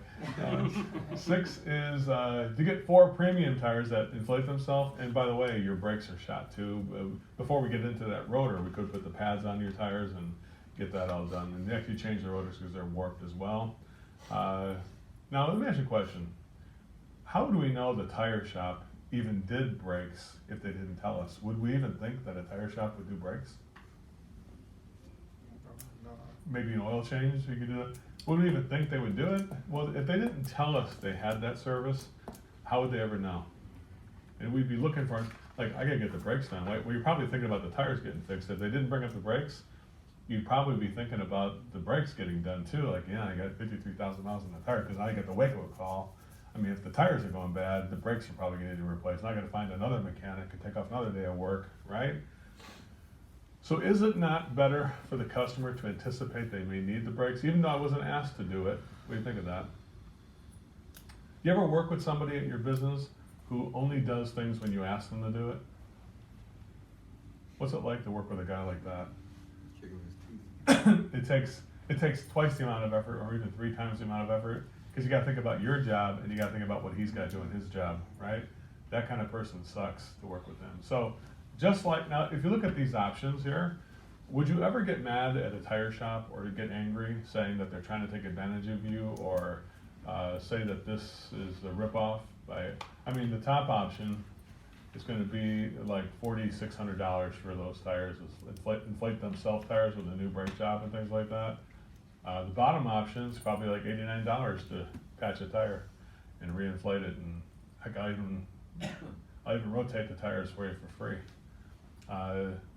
6 is to get 4 premium tires that inflate themselves. And by the way, your brakes are shot too. Before we get into that rotor, we could put the pads on your tires and get that all done. And they actually change the rotors because they're warped as well. Now let me ask you a question. How do we know the tire shop even did brakes if they didn't tell us? Would we even think that a tire shop would do brakes? Maybe an oil change, we could do it. Would we even think they would do it? Well, if they didn't tell us they had that service, how would they ever know? And we'd be looking for, like, I gotta get the brakes done. Well, you're probably thinking about the tires getting fixed. If they didn't bring up the brakes, you'd probably be thinking about the brakes getting done too. Like, yeah, I got 53,000 miles on the tire, because I get the wake-up call. I mean, if the tires are going bad, the brakes are probably going to need to be replaced. And I got to find another mechanic and take off another day of work, right? So is it not better for the customer to anticipate they may need the brakes, even though I wasn't asked to do it? What do you think of that? You ever work with somebody at your business who only does things when you ask them to do it? What's it like to work with a guy like that? It takes it takes twice the amount of effort or even 3 times the amount of effort because you got to think about your job and you got to think about what he's got doing his job, right? That kind of person sucks to work with them. So just like now, if you look at these options here, would you ever get mad at a tire shop or get angry saying that they're trying to take advantage of you or say that this is a ripoff? I mean, the top option is going to be like $4,600 for those tires. Inflate them self tires with a new brake job and things like that. The bottom option is probably like $89 to patch a tire and reinflate it, and heck, I'll even rotate the tires for you for free.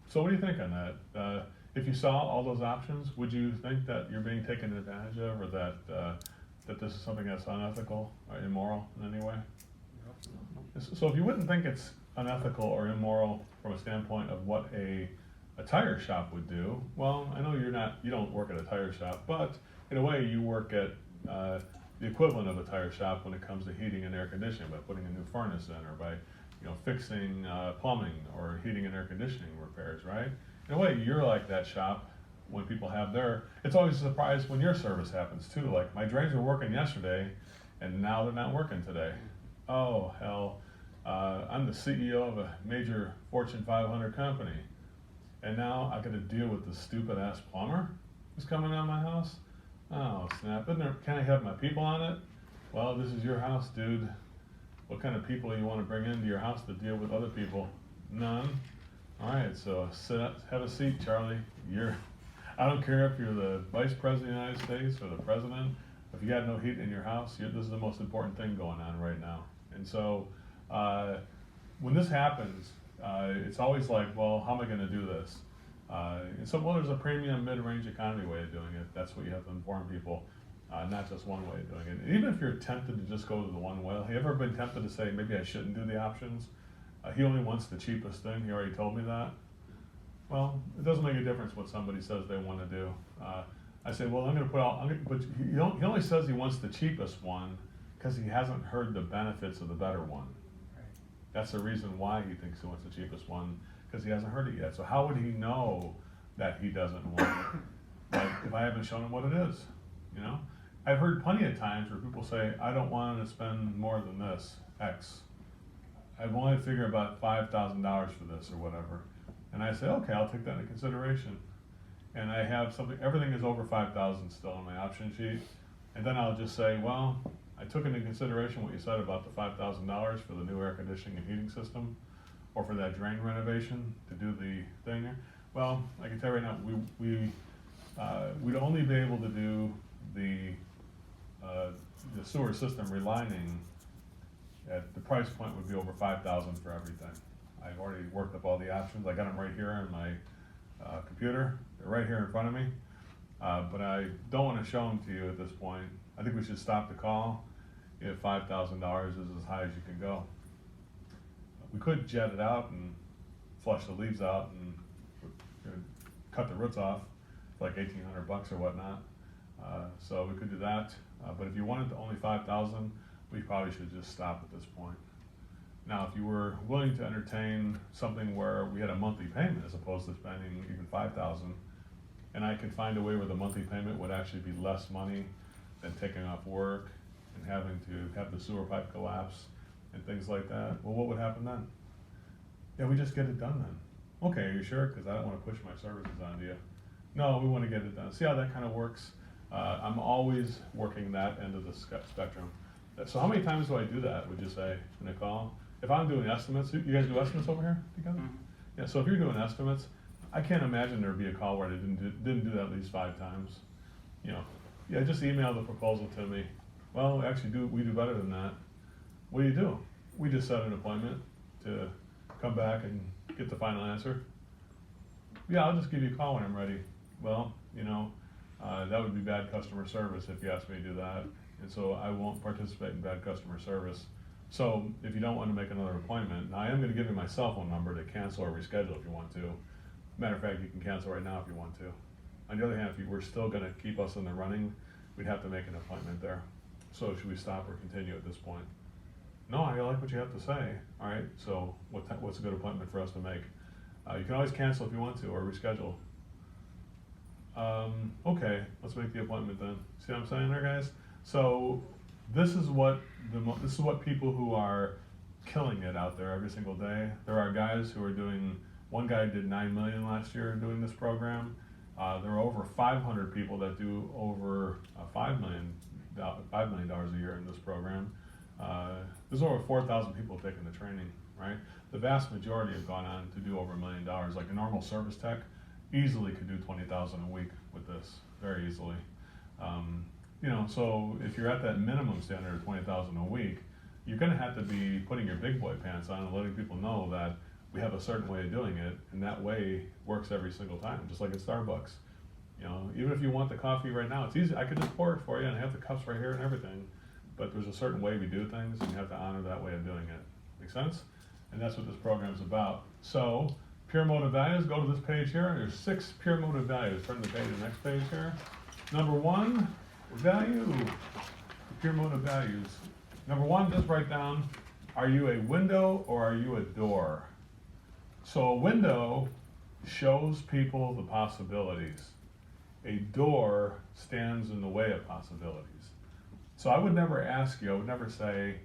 So what do you think on that? If you saw all those options, would you think that you're being taken advantage of, or that this is something that's unethical or immoral in any way? So if you wouldn't think it's unethical or immoral from a standpoint of what a tire shop would do, well, I know you don't work at a tire shop, but in a way you work at the equivalent of a tire shop when it comes to heating and air conditioning by putting a new furnace in, or by fixing plumbing or heating and air conditioning repairs, right? In a way, you're like that shop when people have it's always a surprise when your service happens too. Like, my drains were working yesterday and now they're not working today. Oh, hell, I'm the CEO of a major Fortune 500 company, and now I gotta deal with this stupid ass plumber who's coming on my house? Oh, snap, can I have my people on it? Well, this is your house, dude. What kind of people you want to bring into your house to deal with other people? None. All right, so have a seat, Charlie. I don't care if you're the Vice President of the United States or the President. If you got no heat in your house, this is the most important thing going on right now. And so when this happens, it's always like, well, how am I going to do this? And so, well, there's a premium mid-range economy way of doing it. That's what you have to inform people. Not just one way of doing it. And even if you're tempted to just go to the one way, have you ever been tempted to say, maybe I shouldn't do the options? He only wants the cheapest thing. He already told me that. Well, it doesn't make a difference what somebody says they want to do. I say, well, but he only says he wants the cheapest one because he hasn't heard the benefits of the better one. That's the reason why he thinks he wants the cheapest one, because he hasn't heard it yet. So how would he know that he doesn't want it? Like, if I haven't shown him what it is, I've heard plenty of times where people say, I don't want to spend more than this, X. I've only figured about $5,000 for this or whatever. And I say, okay, I'll take that into consideration. And I have everything is over 5,000 still on my option sheet. And then I'll just say, well, I took into consideration what you said about the $5,000 for the new air conditioning and heating system, or for that drain renovation to do the thing. Well, I can tell you right now, we'd only be able to do the sewer system relining at the price point would be over 5,000 for everything. I've already worked up all the options. I got them right here on my computer. They're right here in front of me. But I don't want to show them to you at this point. I think we should stop the call if $5,000 is as high as you can go. We could jet it out and flush the leaves out and cut the roots off for like $1,800 or whatnot. So we could do that. But if you wanted to only 5,000, we probably should just stop at this point. Now, if you were willing to entertain something where we had a monthly payment as opposed to spending even 5,000, and I could find a way where the monthly payment would actually be less money than taking off work and having to have the sewer pipe collapse and things like that, well, what would happen then? Yeah, we just get it done then. Okay, are you sure? Because I don't want to push my services onto you. No, we want to get it done. See how that kind of works? I'm always working that end of the spectrum. So how many times do I do that, would you say, in a call? If I'm doing estimates, you guys do estimates over here together? Mm-hmm. Yeah, so if you're doing estimates, I can't imagine there'd be a call where I didn't do that at least 5 times. Yeah, just email the proposal to me. Well, actually, we do better than that. What do? We just set an appointment to come back and get the final answer. Yeah, I'll just give you a call when I'm ready. Well, that would be bad customer service if you asked me to do that. And so I won't participate in bad customer service. So if you don't want to make another appointment, now I am going to give you my cell phone number to cancel or reschedule if you want to. Matter of fact, you can cancel right now if you want to. On the other hand, if you were still going to keep us in the running, we'd have to make an appointment there. So should we stop or continue at this point? No, I like what you have to say. All right, so what's a good appointment for us to make? You can always cancel if you want to or reschedule. Okay, let's make the appointment then. See what I'm saying there, guys? So this is what this is what people who are killing it out there every single day. There are guys who are doing. One guy did 9 million last year doing this program. There are over 500 people that do over $5 million a year in this program. There's over 4,000 people taking the training, right? The vast majority have gone on to do over $1 million. Like a normal service tech easily could do 20,000 a week with this, very easily. You know, so if you're at that minimum standard of 20,000 a week, you're gonna have to be putting your big boy pants on and letting people know that we have a certain way of doing it, and that way works every single time, just like at Starbucks. You know, even if you want the coffee right now, it's easy. I could just pour it for you, and I have the cups right here and everything. But there's a certain way we do things, and you have to honor that way of doing it. Make sense? And that's what this program's about. So, pure motive values. Go to this page here. There's 6 pure motive values. Turn the page to the next page here. Number 1, value. Pure motive values. Number 1, just write down: are you a window or are you a door? So a window shows people the possibilities. A door stands in the way of possibilities. So I would never ask you, I would never say,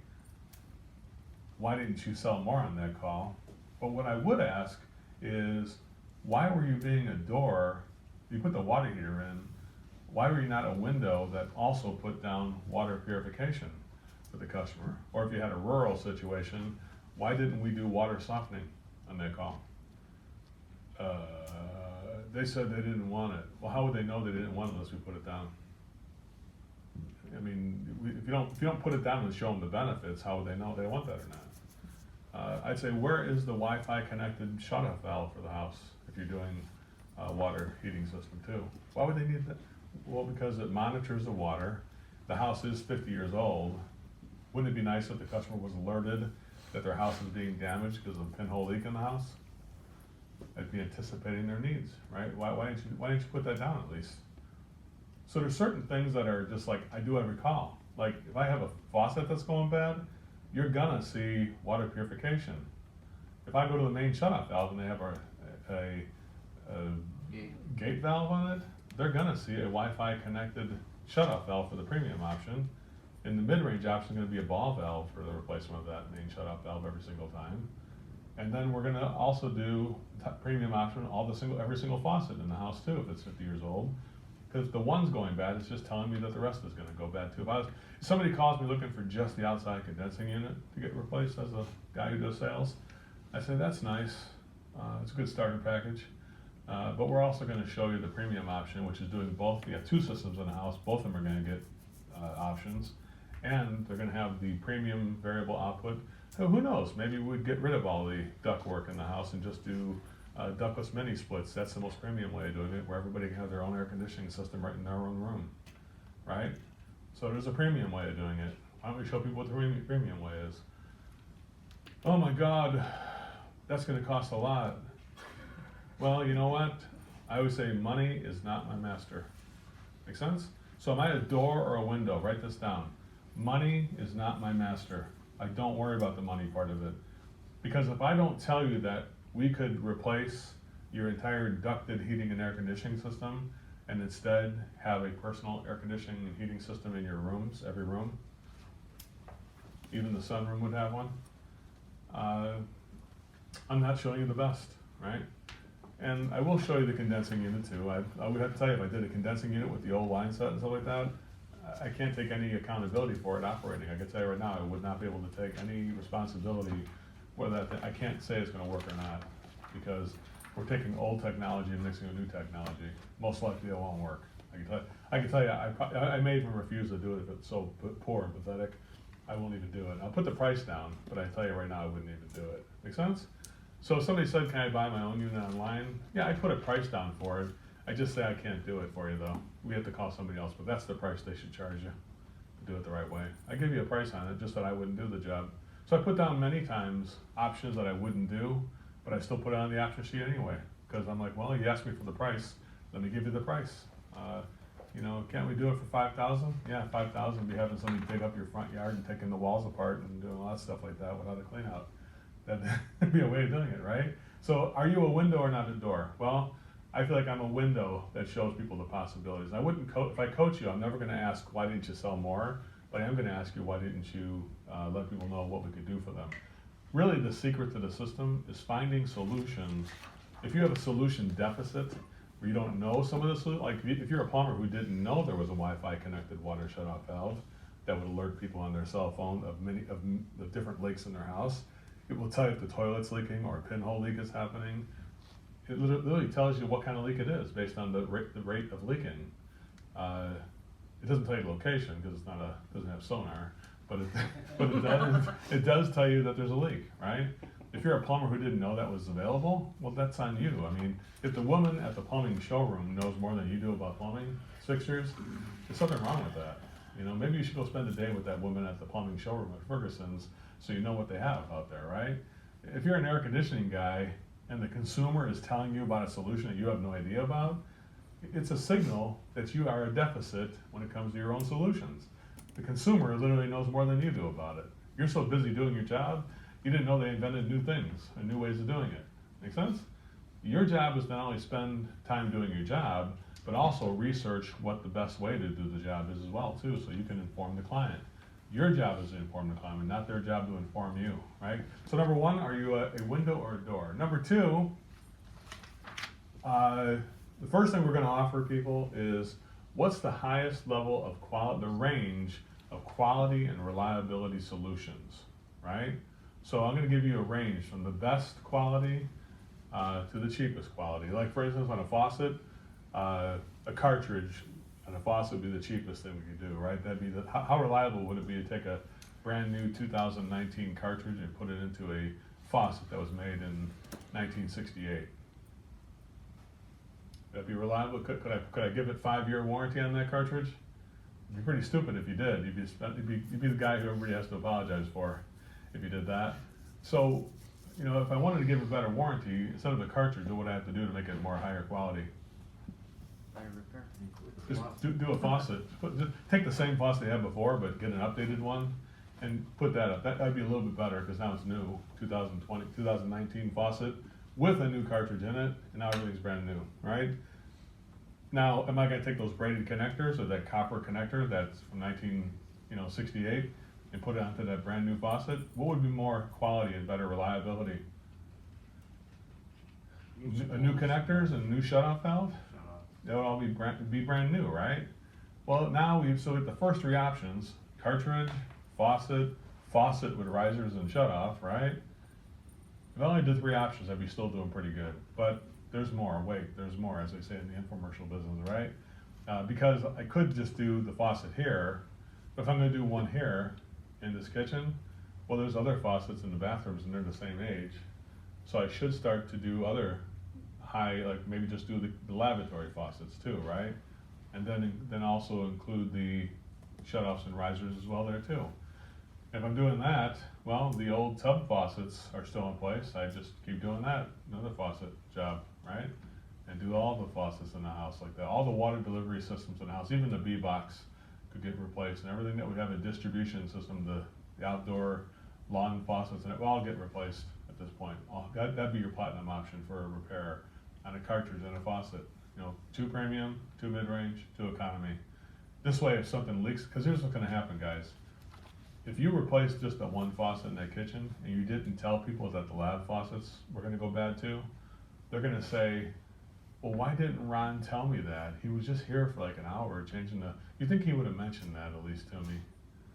why didn't you sell more on that call? But what I would ask is, why were you being a door? You put the water heater in, why were you not a window that also put down water purification for the customer? Or if you had a rural situation, why didn't we do water softening on that call? They said they didn't want it. Well, how would they know they didn't want it unless we put it down? I mean, if you don't put it down and show them the benefits, how would they know they want that or not? I'd say, where is the Wi-Fi connected shut-off valve for the house if you're doing water heating system too? Why would they need that? Well, because it monitors the water. The house is 50 years old. Wouldn't it be nice if the customer was alerted that their house is being damaged because of a pinhole leak in the house? I'd be anticipating their needs, right? Why didn't you put that down at least? So there's certain things that are just like I do every call. Like if I have a faucet that's going bad, you're gonna see water purification. If I go to the main shutoff valve and they have a gate valve on it, they're gonna see a Wi-Fi connected shutoff valve for the premium option. And the mid-range option is gonna be a ball valve for the replacement of that main shutoff valve every single time. And then we're gonna also do premium option, every single faucet in the house too, if it's 50 years old. Because if the one's going bad, it's just telling me that the rest is gonna go bad too. If somebody calls me looking for just the outside condensing unit to get replaced as a guy who does sales, I say, that's nice, it's a good starter package. But we're also gonna show you the premium option, which is doing both. We have 2 systems in the house, both of them are gonna get options. And they're gonna have the premium variable output. So who knows, maybe we'd get rid of all the duct work in the house and just do ductless mini splits. That's the most premium way of doing it, where everybody can have their own air conditioning system right in their own room, right? So there's a premium way of doing it. Why don't we show people what the premium way is? Oh my God, that's gonna cost a lot. Well, you know what? I always say money is not my master. Make sense? So am I a door or a window? Write this down. Money is not my master. I don't worry about the money part of it. Because if I don't tell you that we could replace your entire ducted heating and air conditioning system and instead have a personal air conditioning and heating system in your rooms, every room, even the sunroom would have one, I'm not showing you the best, right? And I will show you the condensing unit too. I would have to tell you, if I did a condensing unit with the old line set and stuff like that, I can't take any accountability for it operating. I can tell you right now, I would not be able to take any responsibility whether I can't say it's gonna work or not, because we're taking old technology and mixing with new technology. Most likely it won't work. I can tell you, I may even refuse to do it if it's so poor and pathetic. I won't even do it. I'll put the price down, but I tell you right now, I wouldn't even do it. Make sense? So if somebody said, can I buy my own unit online? Yeah, I put a price down for it. I just say I can't do it for you though. We have to call somebody else, but that's the price they should charge you to do it the right way. I give you a price on it, just that I wouldn't do the job. So I put down many times options that I wouldn't do, but I still put it on the option sheet anyway, because I'm like, well, you asked me for the price, let me give you the price. You know, can't we do it for 5,000? Yeah, 5,000. Be having somebody dig up your front yard and taking the walls apart and doing a lot of stuff like that without a clean out. That'd be a way of doing it, right? So are you a window or not a door? Well, I feel like I'm a window that shows people the possibilities. I wouldn't if I coach you, I'm never going to ask why didn't you sell more, but I am going to ask you why didn't you let people know what we could do for them. Really, the secret to the system is finding solutions. If you have a solution deficit, where you don't know some of the solutions, like if you're a plumber who didn't know there was a Wi-Fi connected water shutoff valve that would alert people on their cell phone of the different leaks in their house, it will tell you if the toilet's leaking or a pinhole leak is happening. It literally tells you what kind of leak it is based on the rate of leaking. It doesn't tell you the location because doesn't have sonar, but it does tell you that there's a leak, right? If you're a plumber who didn't know that was available, well, that's on you. I mean, if the woman at the plumbing showroom knows more than you do about plumbing fixtures, there's something wrong with that. You know, maybe you should go spend a day with that woman at the plumbing showroom at Ferguson's so you know what they have out there, right? If you're an air conditioning guy and the consumer is telling you about a solution that you have no idea about, it's a signal that you are a deficit when it comes to your own solutions. The consumer literally knows more than you do about it. You're so busy doing your job, you didn't know they invented new things and new ways of doing it. Make sense? Your job is not only spend time doing your job, but also research what the best way to do the job is as well too, so you can inform the client. Your job is to inform the client, not their job to inform you, right? So number one, are you a window or a door? Number two, the first thing we're gonna offer people is what's the highest level of quality, the range of quality and reliability solutions, right? So I'm gonna give you a range from the best quality to the cheapest quality. Like for instance, on a faucet, a cartridge on a faucet would be the cheapest thing we could do, right? That'd be how reliable would it be to take a brand new 2019 cartridge and put it into a faucet that was made in 1968? That'd be reliable. Could I give it 5-year warranty on that cartridge? It'd be pretty stupid if you did. You'd be the guy who everybody has to apologize for if you did that. So, you know, if I wanted to give a better warranty, instead of a cartridge, what would I have to do to make it more higher quality? Buy a repair. Just do a faucet. Just take the same faucet they had before, but get an updated one and put that up. That'd be a little bit better because now it's new, 2019 faucet with a new cartridge in it, and now everything's brand new, right? Now, am I gonna take those braided connectors or that copper connector that's from 1968 and put it onto that brand new faucet? What would be more quality and better reliability? New connectors and new shutoff valve? That would all be brand new, right? Well, now so with the first three options, cartridge, faucet with risers and shutoff, right? If I only did 3 options, I'd be still doing pretty good. But there's more, there's more, as they say in the infomercial business, right? Because I could just do the faucet here, but if I'm gonna do one here in this kitchen, well, there's other faucets in the bathrooms and they're the same age. So I should start to do other like maybe just do the lavatory faucets too, right? And then also include the shutoffs and risers as well there too. If I'm doing that, well, the old tub faucets are still in place. I just keep doing that, another faucet job, right? And do all the faucets in the house like that. All the water delivery systems in the house, even the B-box could get replaced, and everything that we have a distribution system, the outdoor lawn faucets, and it will all get replaced at this point. That'd be your platinum option for a repair on a cartridge and a faucet. You know, 2 premium, 2 mid-range, 2 economy. This way, if something leaks, because here's what's gonna happen, guys. If you replace just the one faucet in that kitchen and you didn't tell people that the lab faucets were gonna go bad too, they're gonna say, well, why didn't Ron tell me that? He was just here for like an hour changing you think he would have mentioned that at least to me.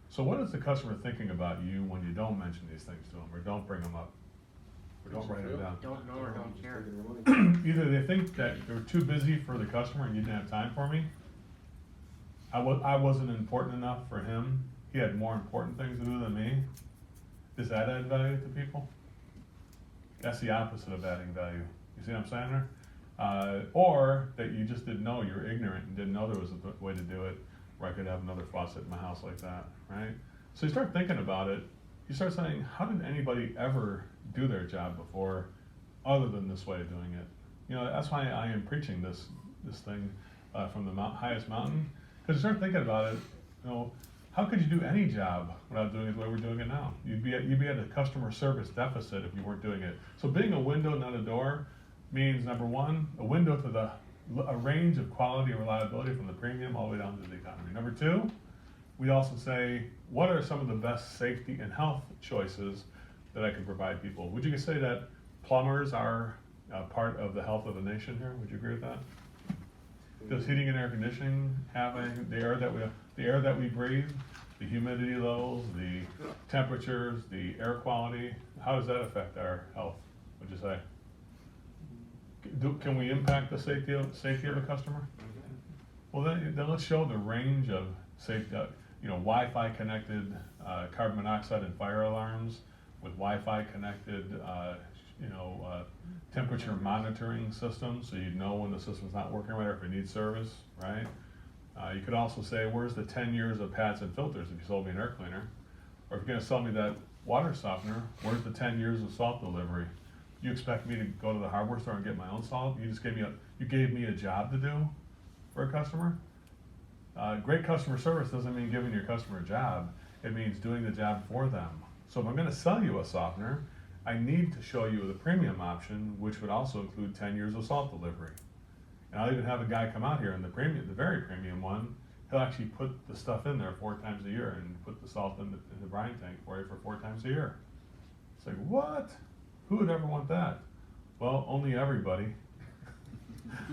So what is the customer thinking about you when you don't mention these things to them or don't bring them up? Or don't write them down? Don't know or don't care. Either they think that they're too busy for the customer and you didn't have time for me. I wasn't important enough for him. He had more important things to do than me. Does that add value to people? That's the opposite of adding value. You see what I'm saying there? Or that you just didn't know, you were ignorant and didn't know there was a way to do it where I could have another faucet in my house like that, right? So you start thinking about it, you start saying, how did anybody ever do their job before other than this way of doing it? You know, that's why I am preaching this thing from the highest mountain. Because you start thinking about it, you know, how could you do any job without doing it the way we're doing it now? You'd be at a customer service deficit if you weren't doing it. So being a window, not a door, means, number one, a window to a range of quality and reliability from the premium all the way down to the economy. Number two, we also say, what are some of the best safety and health choices that I can provide people? Would you say that plumbers are part of the health of the nation here? Would you agree with that? Does heating and air conditioning have the air that we breathe, the humidity levels, the temperatures, the air quality? How does that affect our health? Would you say? Can we impact the safety of a customer? Well, then let's show the range of safety. Wi-Fi connected carbon monoxide and fire alarms with Wi-Fi connected, temperature monitoring systems, so you know when the system's not working right or if it needs service, right? You could also say, where's the 10 years of pads and filters if you sold me an air cleaner? Or if you're gonna sell me that water softener, where's the 10 years of salt delivery? You expect me to go to the hardware store and get my own salt? You just gave me a job to do for a customer? Great customer service doesn't mean giving your customer a job. It means doing the job for them. So if I'm gonna sell you a softener, I need to show you the premium option, which would also include 10 years of salt delivery. And I'll even have a guy come out here in the very premium one, he'll actually put the stuff in there 4 times a year and put the salt in the brine tank for you for 4 times a year. It's like, what? Who would ever want that? Well, only everybody.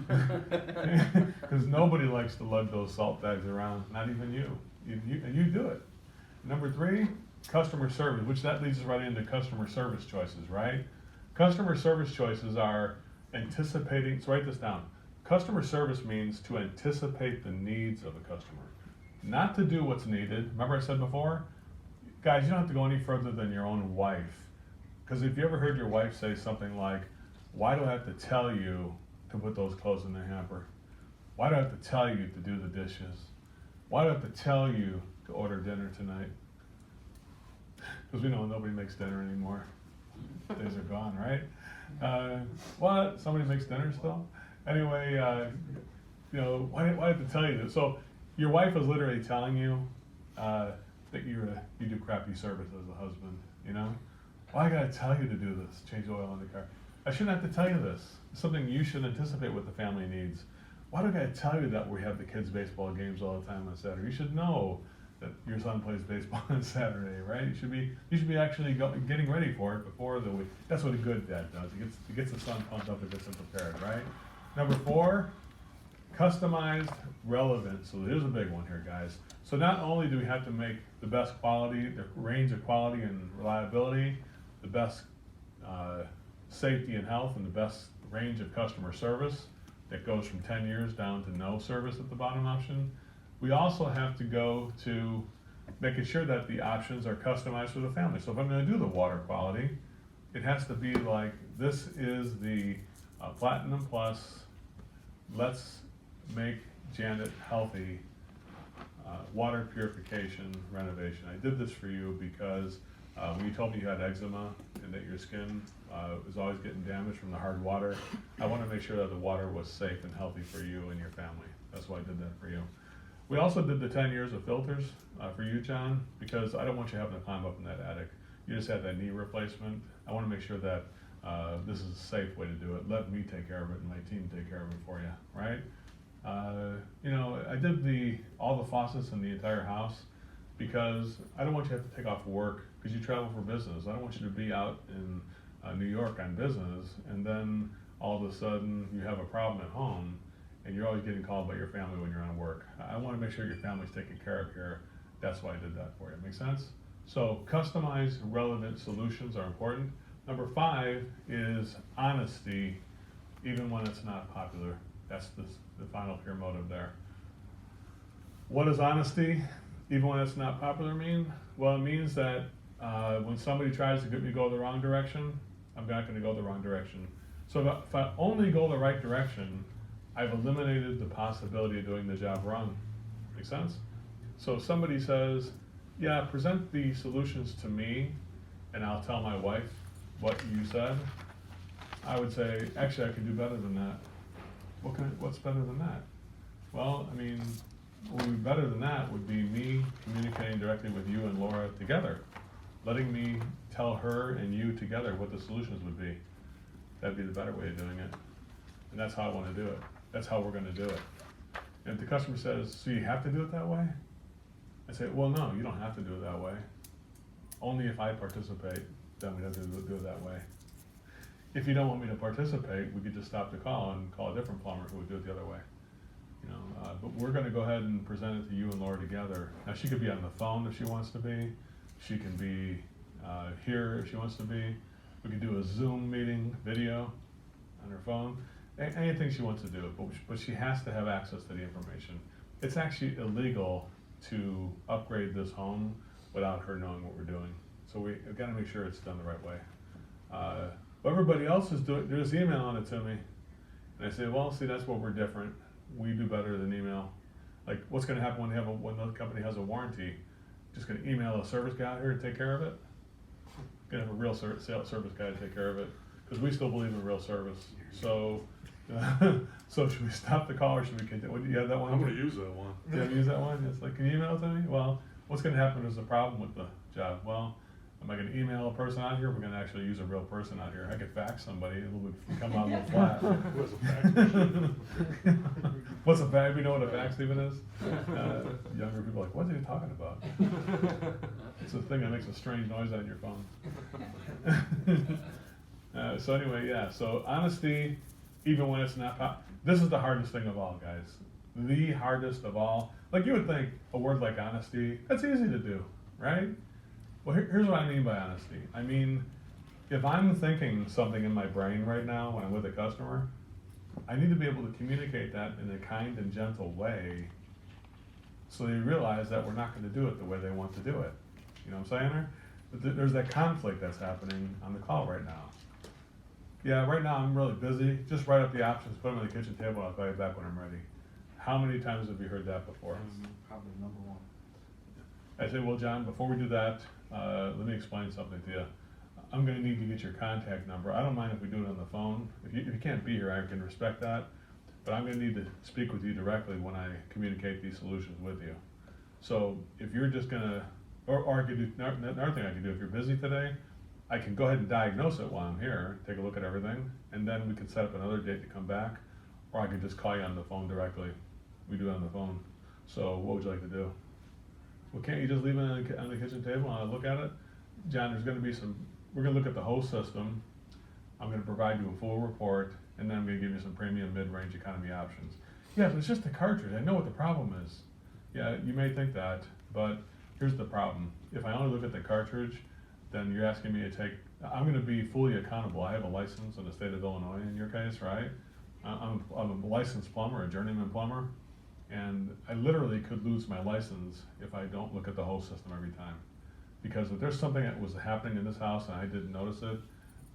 Because nobody likes to lug those salt bags around, not even you. And you do it. Number 3, customer service, which that leads us right into customer service choices, right? Customer service choices are anticipating, so write this down. Customer service means to anticipate the needs of a customer, not to do what's needed. Remember I said before, guys, you don't have to go any further than your own wife. Because if you ever heard your wife say something like, why do I have to tell you to put those clothes in the hamper? Why do I have to tell you to do the dishes? Why do I have to tell you to order dinner tonight? Because we know nobody makes dinner anymore. Days are gone, right? What? Somebody makes dinner still? Anyway, why do I have to tell you this? So your wife is literally telling you that you do crappy service as a husband, Why I gotta tell you to do this, change oil in the car? I shouldn't have to tell you this. It's something you should anticipate what the family needs. Why do I gotta tell you that we have the kids' baseball games all the time on Saturday? You should know that your son plays baseball on Saturday, right? You should be actually getting ready for it before the week. That's what a good dad does. He gets the son pumped up and gets him prepared, right? Number 4, customized, relevant. So here's a big one here, guys. So not only do we have to make the best quality, the range of quality and reliability, the best safety and health, and the best range of customer service that goes from 10 years down to no service at the bottom option, we also have to go to making sure that the options are customized for the family. So if I'm going to do the water quality, it has to be like, this is the Platinum Plus, let's make Janet healthy water purification renovation. I did this for you because when you told me you had eczema and that your skin was always getting damaged from the hard water, I want to make sure that the water was safe and healthy for you and your family. That's why I did that for you. We also did the 10 years of filters for you, John, because I don't want you having to climb up in that attic. You just had that knee replacement. I want to make sure that this is a safe way to do it. Let me take care of it and my team take care of it for you, right? I did all the faucets in the entire house because I don't want you to have to take off work because you travel for business. I don't want you to be out in New York on business and then all of a sudden you have a problem at home and you're always getting called by your family when you're on work. I want to make sure your family's taken care of here. That's why I did that for you. Make sense? So customized, relevant solutions are important. Number 5 is honesty, even when it's not popular. That's the final pure motive there. What does honesty, even when it's not popular, mean? Well, it means that when somebody tries to get me to go the wrong direction, I'm not going to go the wrong direction. So if I only go the right direction, I've eliminated the possibility of doing the job wrong. Make sense? So if somebody says, yeah, present the solutions to me, and I'll tell my wife what you said, I would say, actually, I can do better than that. What's better than that? Well, what would be better than that would be me communicating directly with you and Laura together, letting me tell her and you together what the solutions would be. That'd be the better way of doing it. And that's how I wanna do it. That's how we're gonna do it. And if the customer says, so you have to do it that way? I say, well, no, you don't have to do it that way. Only if I participate, then we have to do it that way. If you don't want me to participate, we could just stop the call and call a different plumber who would do it the other way. You know, but we're gonna go ahead and present it to you and Laura together. Now, she could be on the phone if she wants to be. She can be here if she wants to be. We could do a Zoom meeting, video on her phone. Anything she wants to do, but she has to have access to the information. It's actually illegal to upgrade this home without her knowing what we're doing. So we've got to make sure it's done the right way. What everybody else is doing, they're just emailing it to me. And I say, well, see, that's where we're different. We do better than email. Like, what's going to happen when the company has a warranty? Just going to email a service guy out here to take care of it? Going to have a real service guy to take care of it, because we still believe in real service. So, so should we stop the call or should we continue? Do you have that one? I'm gonna use that one. You have to use that one? It's like, can you email it to me? Well, what's gonna happen is a problem with the job. Well, am I gonna email a person out here? We're gonna actually use a real person out here. I could fax somebody, it'll come out a little flat. What's a fax machine? What's a fax? We know what a fax even is? Younger people are like, what are you talking about? It's a thing that makes a strange noise on your phone. So anyway, yeah, so honesty, even when it's not, this is the hardest thing of all, guys. The hardest of all. Like, you would think a word like honesty, that's easy to do, right? Well, here's what I mean by honesty. I mean, if I'm thinking something in my brain right now when I'm with a customer, I need to be able to communicate that in a kind and gentle way so they realize that we're not gonna do it the way they want to do it. You know what I'm saying? But there's that conflict that's happening on the call right now. Yeah, right now I'm really busy. Just write up the options, put them on the kitchen table, I'll call you back when I'm ready. How many times have you heard that before? Probably number one. I say, well, John, before we do that, let me explain something to you. I'm gonna need to get your contact number. I don't mind if we do it on the phone. If you can't be here, I can respect that. But I'm gonna need to speak with you directly when I communicate these solutions with you. So if you're just gonna, or I could do, another thing I can do, if you're busy today, I can go ahead and diagnose it while I'm here, take a look at everything, and then we can set up another date to come back, or I could just call you on the phone directly. We do it on the phone. So what would you like to do? Well, can't you just leave it on the kitchen table and I'll look at it? John, there's gonna be we're gonna look at the whole system. I'm gonna provide you a full report, and then I'm gonna give you some premium mid-range economy options. Yeah, but it's just the cartridge. I know what the problem is. Yeah, you may think that, but here's the problem. If I only look at the cartridge, then you're asking me to take, I'm gonna be fully accountable. I have a license in the state of Illinois in your case, right? I'm a licensed plumber, a journeyman plumber, and I literally could lose my license if I don't look at the whole system every time. Because if there's something that was happening in this house and I didn't notice it,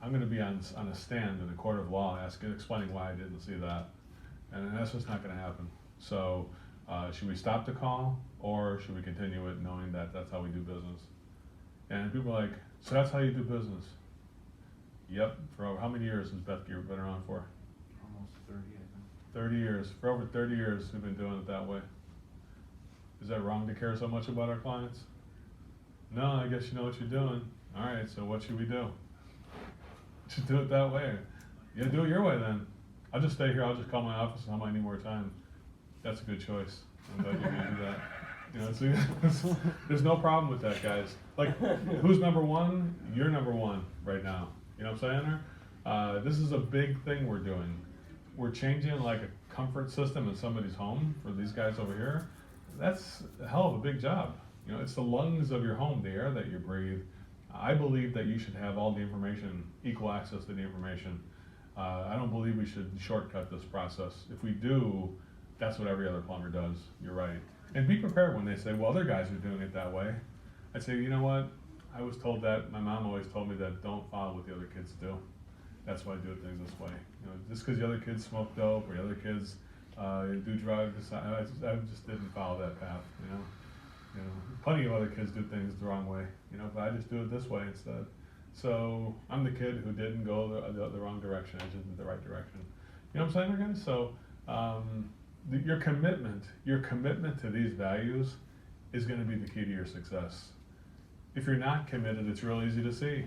I'm gonna be on a stand in a court of law explaining why I didn't see that. And that's just not gonna happen. So, should we stop the call, or should we continue it knowing that that's how we do business? And people are like, so that's how you do business? Yep, for over, how many years has Beth Gear been around for? Almost 30, I think. 30 years, for over 30 years we've been doing it that way. Is that wrong to care so much about our clients? No, I guess you know what you're doing. All right, so what should we do? Just do it that way. Yeah, do it your way then. I'll just stay here, I'll just call my office and I need more time. That's a good choice. I'm glad you can do that. You know, see, there's no problem with that, guys. Like, who's number one? You're number one right now. You know what I'm saying? This is a big thing we're doing. We're changing like a comfort system in somebody's home for these guys over here. That's a hell of a big job. You know, it's the lungs of your home, the air that you breathe. I believe that you should have all the information, equal access to the information. I don't believe we should shortcut this process. If we do, that's what every other plumber does. You're right. And be prepared when they say, well, other guys are doing it that way. I say, you know what? I was told that, my mom always told me that don't follow what the other kids do. That's why I do things this way. You know, just because the other kids smoke dope or the other kids do drugs, I just didn't follow that path, you know? You know, plenty of other kids do things the wrong way, you know, but I just do it this way instead. So I'm the kid who didn't go the wrong direction, I just did the right direction. You know what I'm saying, again? So your commitment to these values is going to be the key to your success. If you're not committed, it's real easy to see.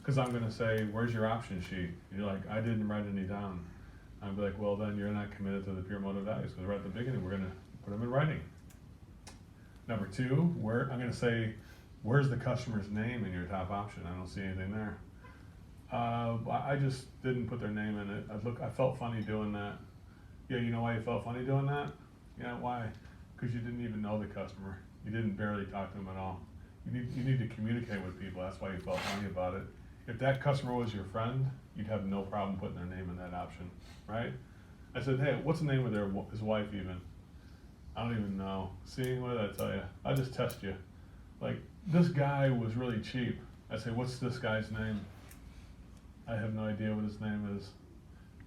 Because I'm gonna say, where's your option sheet? You're like, I didn't write any down. I'd be like, well, then you're not committed to the pure motive values, because right at the beginning, we're gonna put them in writing. Number two, I'm gonna say, where's the customer's name in your top option? I don't see anything there. I just didn't put their name in it. I felt funny doing that. Yeah, you know why you felt funny doing that? Yeah, why? Because you didn't even know the customer. You didn't barely talk to them at all. You need to communicate with people. That's why you felt funny about it. If that customer was your friend, you'd have no problem putting their name in that option, right? I said, hey, what's the name of his wife even? I don't even know. See, what did I tell you? I'll just test you. Like, this guy was really cheap. I say, what's this guy's name? I have no idea what his name is.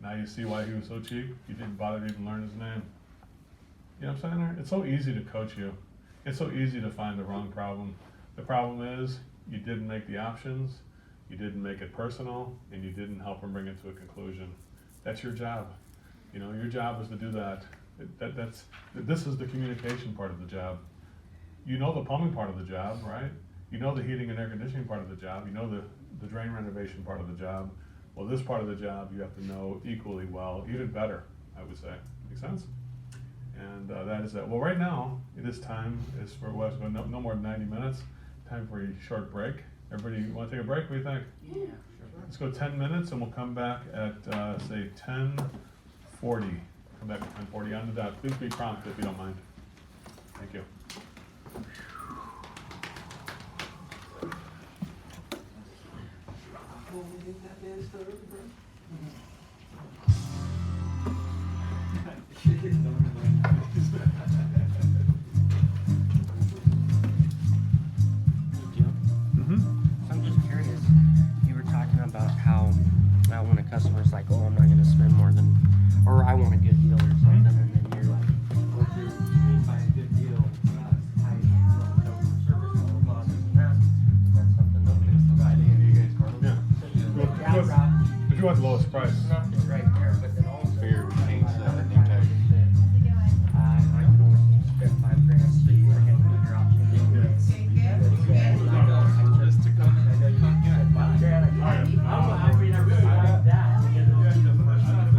Now you see why he was so cheap? You didn't bother to even learn his name. You know what I'm saying? It's so easy to coach you. It's so easy to find the wrong problem. The problem is, you didn't make the options, you didn't make it personal, and you didn't help them bring it to a conclusion. That's your job. You know, your job is to do that. This is the communication part of the job. You know the plumbing part of the job, right? You know the heating and air conditioning part of the job. You know the drain renovation part of the job. Well, this part of the job you have to know equally well, even better, I would say. Make sense? And that is that. Well, right now, it is time. It's for no more than 90 minutes. Time for a short break. Everybody want to take a break? What do you think? Yeah, sure. Let's go 10 minutes, and we'll come back at, say, 10:40. Come back at 10:40 on the dot. Please be prompt if you don't mind. Thank you. I'm just curious. You were talking about how when a customer's like, "Oh, I'm not going to spend more than," or "I want a good deal" or something, and then you're like, "What do you mean by a good deal?" How you customer service, blah blah blah, this and that. That's something that we can provide. If you want the lowest price. Enough is right there, but then also Fair change other new type. times that I can only spend $5,000, so you went ahead and move your option. Just to come. I know you said $5,000. I mean, I really like that. Because it was the first time.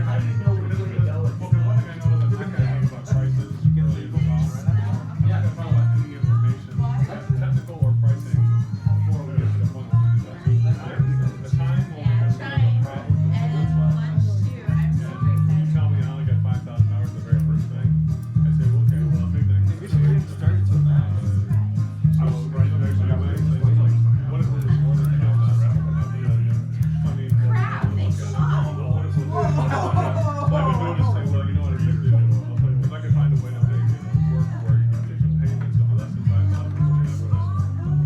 How do you know which way to go? Well, one thing I know is I'm not going to talk about prices. You can leave them all, right? I'm not going to talk about any information, technical or pricing, before we get to the point where we do that. The time when we have some problems with the lunch too. You tell me I only got 5,000 hours the very first thing. I say, well, okay, well, I think that we should get started to that. So, right, there's like, what if there's more than 5,000? I mean, Crap, they suck. what if we're I would do is say, well, you know what, I should do, I'll tell you, if I could find a way to make it work where you can take some payments of less than 5,000,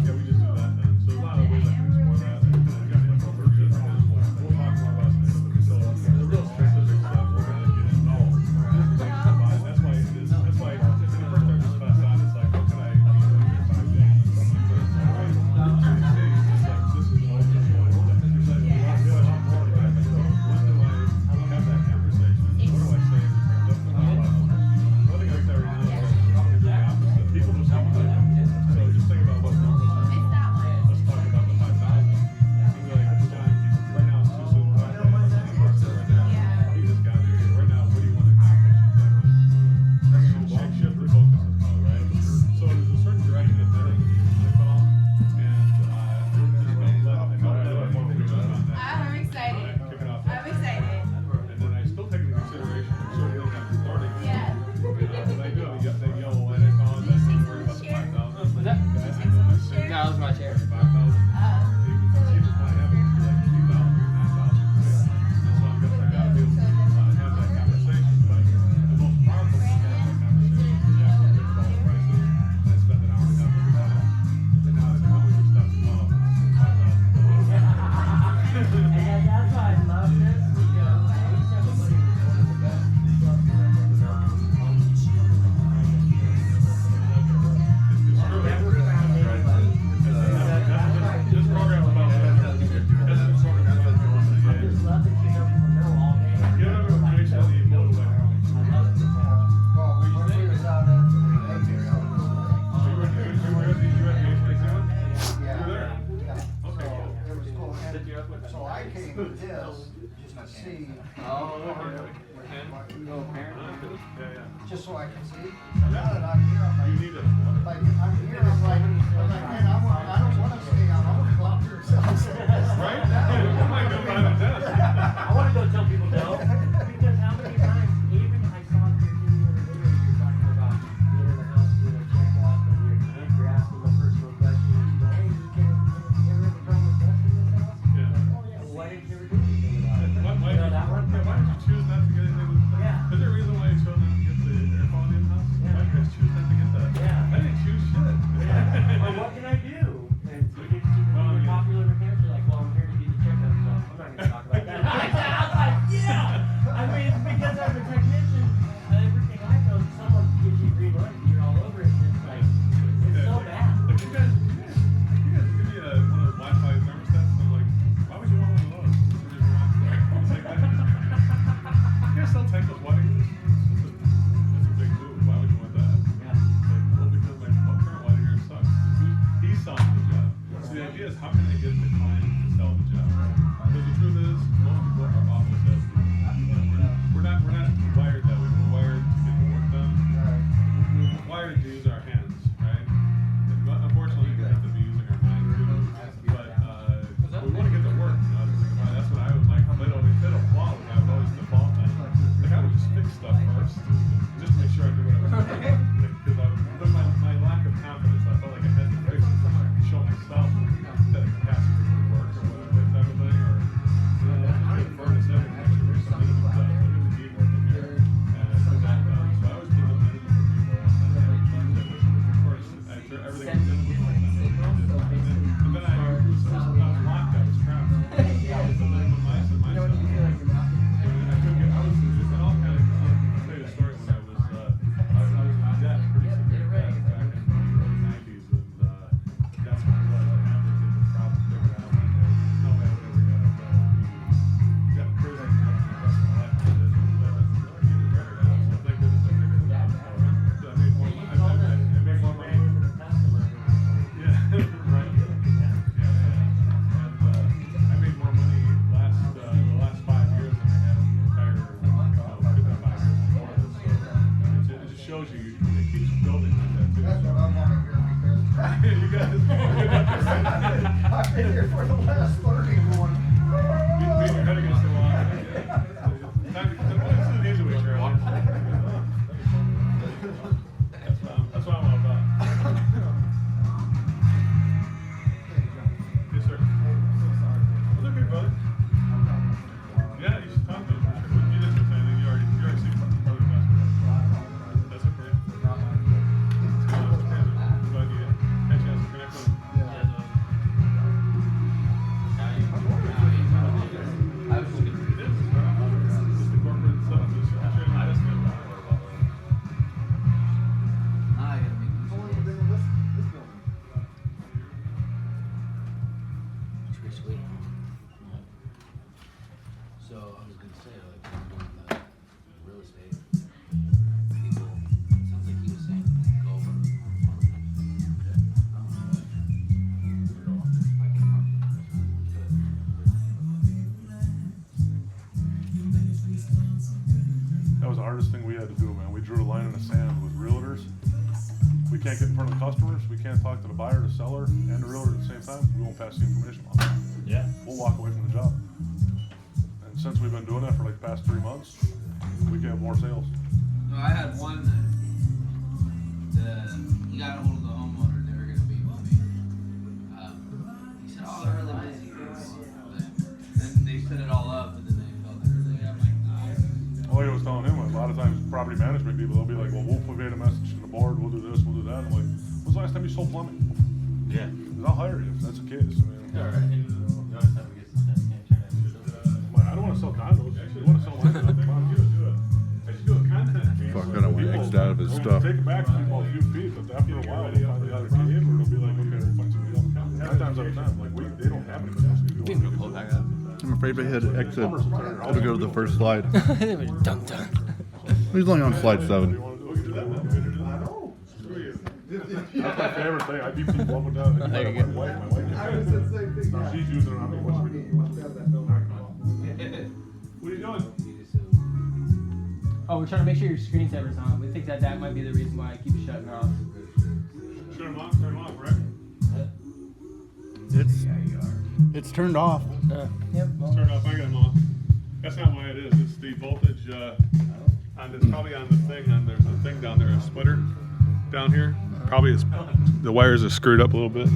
yeah, we just do that then. So there's a lot of ways I can explore that. We'll talk more about some of the facilities. The real specific stuff, we're gonna get into. That's why it is, that's why when you first start this class out, it's like, what can I do in 5 days and stuff like that. Right? It's like, this is an open world. It's like, we want to do a lot more of that. So when do I have that conversation? What do I say? One thing I say right now is probably the opposite. People just have to, so just think about what's normal. Let's talk about the 5,000. You'd be like, John, right now it's too soon. Right now, he just got here. Right now, what do you want to accomplish exactly? Shift the focus is called, right? So there's a certain direction that they need to call, and I'm excited. kick it off. I'm excited. And then I still take into consideration certain things I'm starting. Yeah. Because I do have that yellow light I call it. That's not worried about the 5,000. Was that? Guys, I know my share. No, that was my chair. 5,000. You just want to have it for like 3,000 or 9,000. And so I'm guessing I gotta be able to have that conversation. But the most powerful thing to have that conversation is you have to think about the prices and spend an hour and a half every time. And now it's like, how would you stop small? 5,000. And that's why I love this, because I used to have a buddy who was one of the best It's true. never found anybody. Just this just to see. Just so I can see. So now that I'm here, I'm like, You need it. like I'm here, I'm like, man, I don't want to stay out. I want to go out there. Right? You might go by the desk. I want to go tell people no, because how many times, even I saw it in the other video, you're talking about being in the house, doing a checkup, and you're asking the personal question, hey, you ever have a problem with dust in this house? Yeah. Like, oh yeah, well, why didn't you ever do anything about it? Why You know, that one? did you choose not to get anything with that? Yeah. Is there a reason why you chose not to get the air quality in the house? Yeah. Why did you guys choose not to get that? Yeah. I didn't choose shit. Well, what can I do? And so you get super popular mechanics, you're like, well, I'm here to do the checkup, so I'm not going to talk about that. I was like, yeah! I mean, because as a technician, everything I know, someone gives you a green light and you're all over it, and it's like, it's so bad. Like you guys give me one of those Wi-Fi thermostats, and I'm like, why would you want one of those? It's like, you guys still take those water heaters? That's a big move. Why would you want that? Yeah. Like, well, because my current water heater sucks. He's selling the job. So the idea is, how can I get the client to sell the job? Because the truth is, most people are awful salespeople. We're not wired that way. We're wired to get the work done. We're wired to use our hands, right? But unfortunately, we have to be using our mind too. But we want to get the work. You know, that's what I would like. If it'll fall, I would always default on. Like I would just fix stuff first, just to make sure I do what I was doing. Because my lack of confidence, I felt like I had to fix it to show myself that the capacity would work or whatever type of thing, or get the furnace in and make sure there's something that's done. Look at the keyboard from here, and put that done. So I always keep it limited for people, and then of course, after everything was in, but then I was locked. I was trapped. I was the minimum myself. I couldn't get. I was in all kind of. I'll tell you a story when I was in debt, pretty severe debt back in the early '90s, and that's when I realized I had this problem figured out. No way I would ever get out of debt. Got crazy for the rest of my life. I did, getting better now. So thank goodness I figured it out. So I made more. I made more money. Yeah, right. Yeah. And I made more money the last 5 years than I had in the entire 5 years before this. So it just shows you, it keeps building like that too. That's what I want to hear because You guys, I've been here for the last 30 going. beat your head against the wall. This is an easy way, Charlie. That's what I'm all about. Yes, sir. Well, look here, brother. Yeah, you should talk to him. You didn't say anything. You already seen brother last. That's okay. Glad you had a chance to connect with him. It is. Just the corporate stuff. Just sharing my business. Pretty sweet. So I was gonna say, like, doing the real estate, people, it sounds like he was saying, go over the That was the hardest thing we had to do, man. We drew a line in the sand with realtors. We can't get in front of the customers. We can't talk to the buyer, the seller, and the realtor at the same time. We won't pass the information on. Yeah. We'll walk away from the job. And since we've been doing that for like the past 3 months, we can have more sales. No, I had one that he got a hold of the homeowner. They were going to be with me. He said, "Oh, they're really busy." Then they set it all up, and then they felt they were really. I'm like, nah. Like I was telling him, a lot of times property management people, they'll be like, well, we'll provide a message to the board, we'll do this, we'll do that. I'm like, when's the last time you sold plumbing? Yeah. 'Cause I'll hire you if that's the case. I mean, Notice how we get some I don't want to sell condos. You want to sell land? Come on, do it. I should do a content piece. Fuck, I don't want People X'd out of his will stuff. Take it back to people a few feet, but after a while, they'll find the other key in, or they'll be like, okay, we'll find somebody else. 9 times out of 10, like, they don't have anybody else to do it. I'm afraid if I hit exit, it'll go to the first slide. Dun dun. He's only on slide 7. That's my favorite thing. I beat people up with that. There you go. My wife. I was the same thing. She's using it on me. What's we doing? What are you doing? Oh, we're trying to make sure your screensaver's on. We think that might be the reason why it keeps shutting off. Turn them off, right? It's turned off. Yep. It's turned off. I got them off. That's not why it is. It's the voltage on this. Probably on the thing. There's a thing down there, a splitter down here. Probably the wires are screwed up a little bit.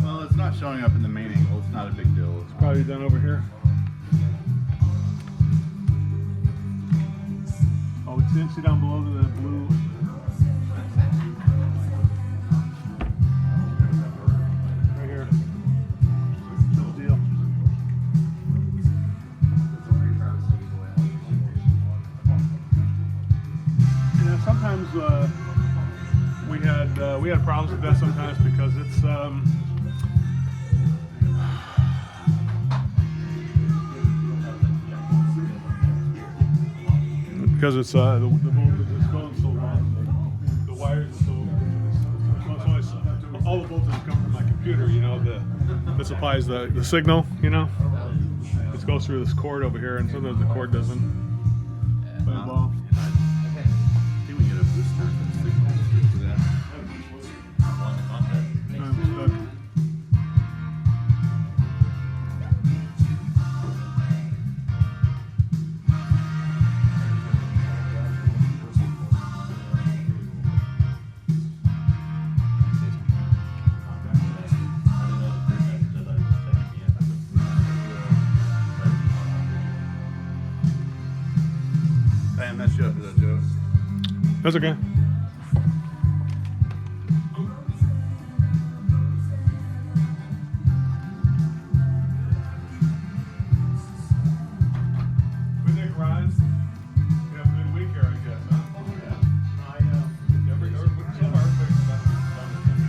Well, it's not showing up in the main angle. It's not a big deal. It's Probably done over here. Oh, see down below the blue. Right here. No deal. You know, sometimes we had problems with that sometimes because it's because it's the voltage is going so long, the wires are so all the voltage come from my computer, you know, that supplies the signal, you know. It goes through this cord over here, and sometimes the cord doesn't play ball. Can we get a booster for the signal for that? I messed you up with that joke. That's okay. We think, Ryan, you have a good week here, I guess, huh? Some of our earthquakes have been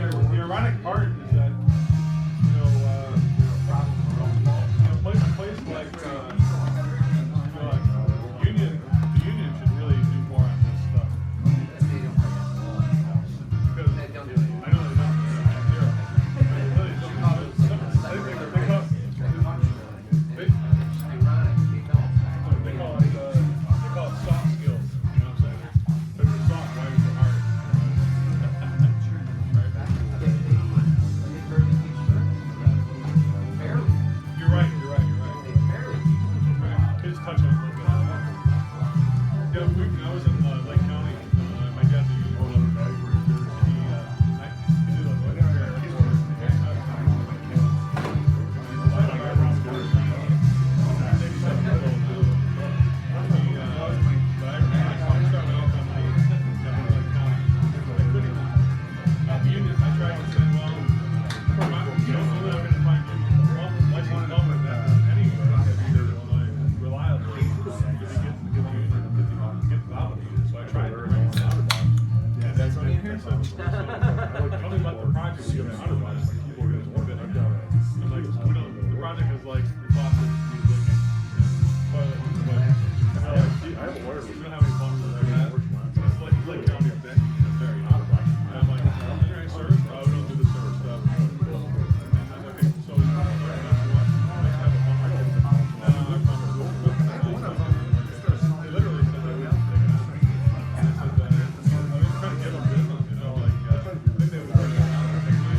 The ironic part is that, you know, a place like, the union should really do more on this stuff. Because I know they don't. Zero. They call it soft skills. You know what I'm saying? If you're soft, why are you so hard? You're right. Kids touch on it a little bit. Yeah, when I was in Lake County, my dad's a union holder. Tell me about the project. You have 100 bucks. I'm like, the project is like your faucet, music, toilet, we don't have any plumbers like that. It's like Lake County up there. And I'm like, any service? Oh, we don't do the service stuff. And I was like, okay, so let's have a plumber. They literally said they wouldn't take it out. And I said, I'm trying to give them business, you know, like, I think they would bring it out and take my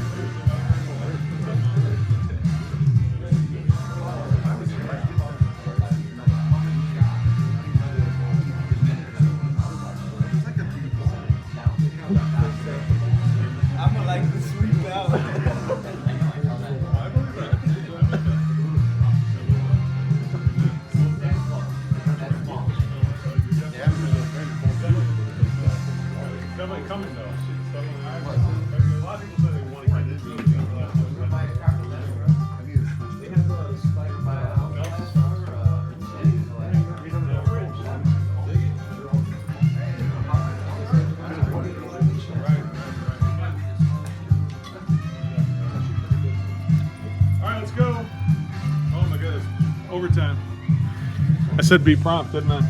Overtime. I said be prompt, didn't I?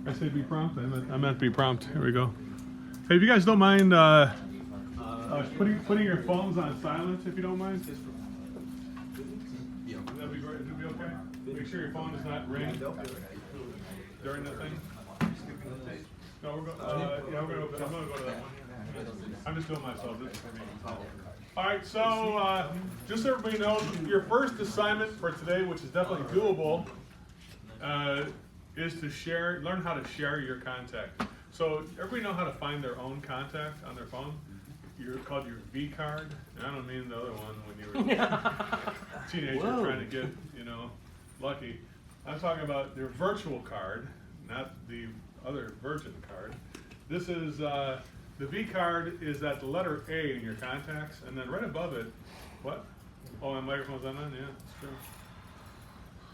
I said be prompt. I meant be prompt. Here we go. Hey, if you guys don't mind putting your phones on silent, if you don't mind. That'd be great. It'd be okay. Make sure your phone does not ring during the thing. No, we're going. Yeah, we're gonna. I'm gonna go to that one. I'm just doing myself. This is for me. All right. So just so everybody knows, your first assignment for today, which is definitely doable, is to learn how to share your contact. So everybody know how to find their own contact on their phone? You're called your V card, and I don't mean the other one when you were a teenager trying to get, lucky. I'm talking about your virtual card, not the other Virgin card. This is, the V card is at the letter A in your contacts, and then right above it, what? Oh, my microphone's on then? Yeah, that's true.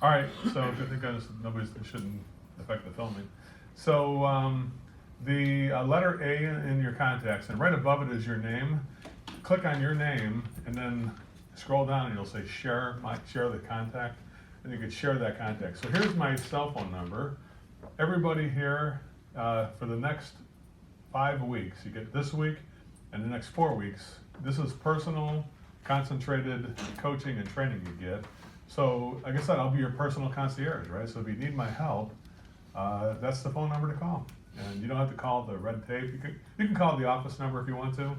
All right, so I think it shouldn't affect the filming. So the letter A in your contacts, and right above it is your name. Click on your name, and then scroll down, and you'll say share the contact, and you can share that contact. So here's my cell phone number. Everybody here, for the next 5 weeks, you get this week and the next 4 weeks. This is personal, concentrated coaching and training you get. So like I said, I'll be your personal concierge, right? So if you need my help, that's the phone number to call. And you don't have to call the red tape. You can call the office number if you want to.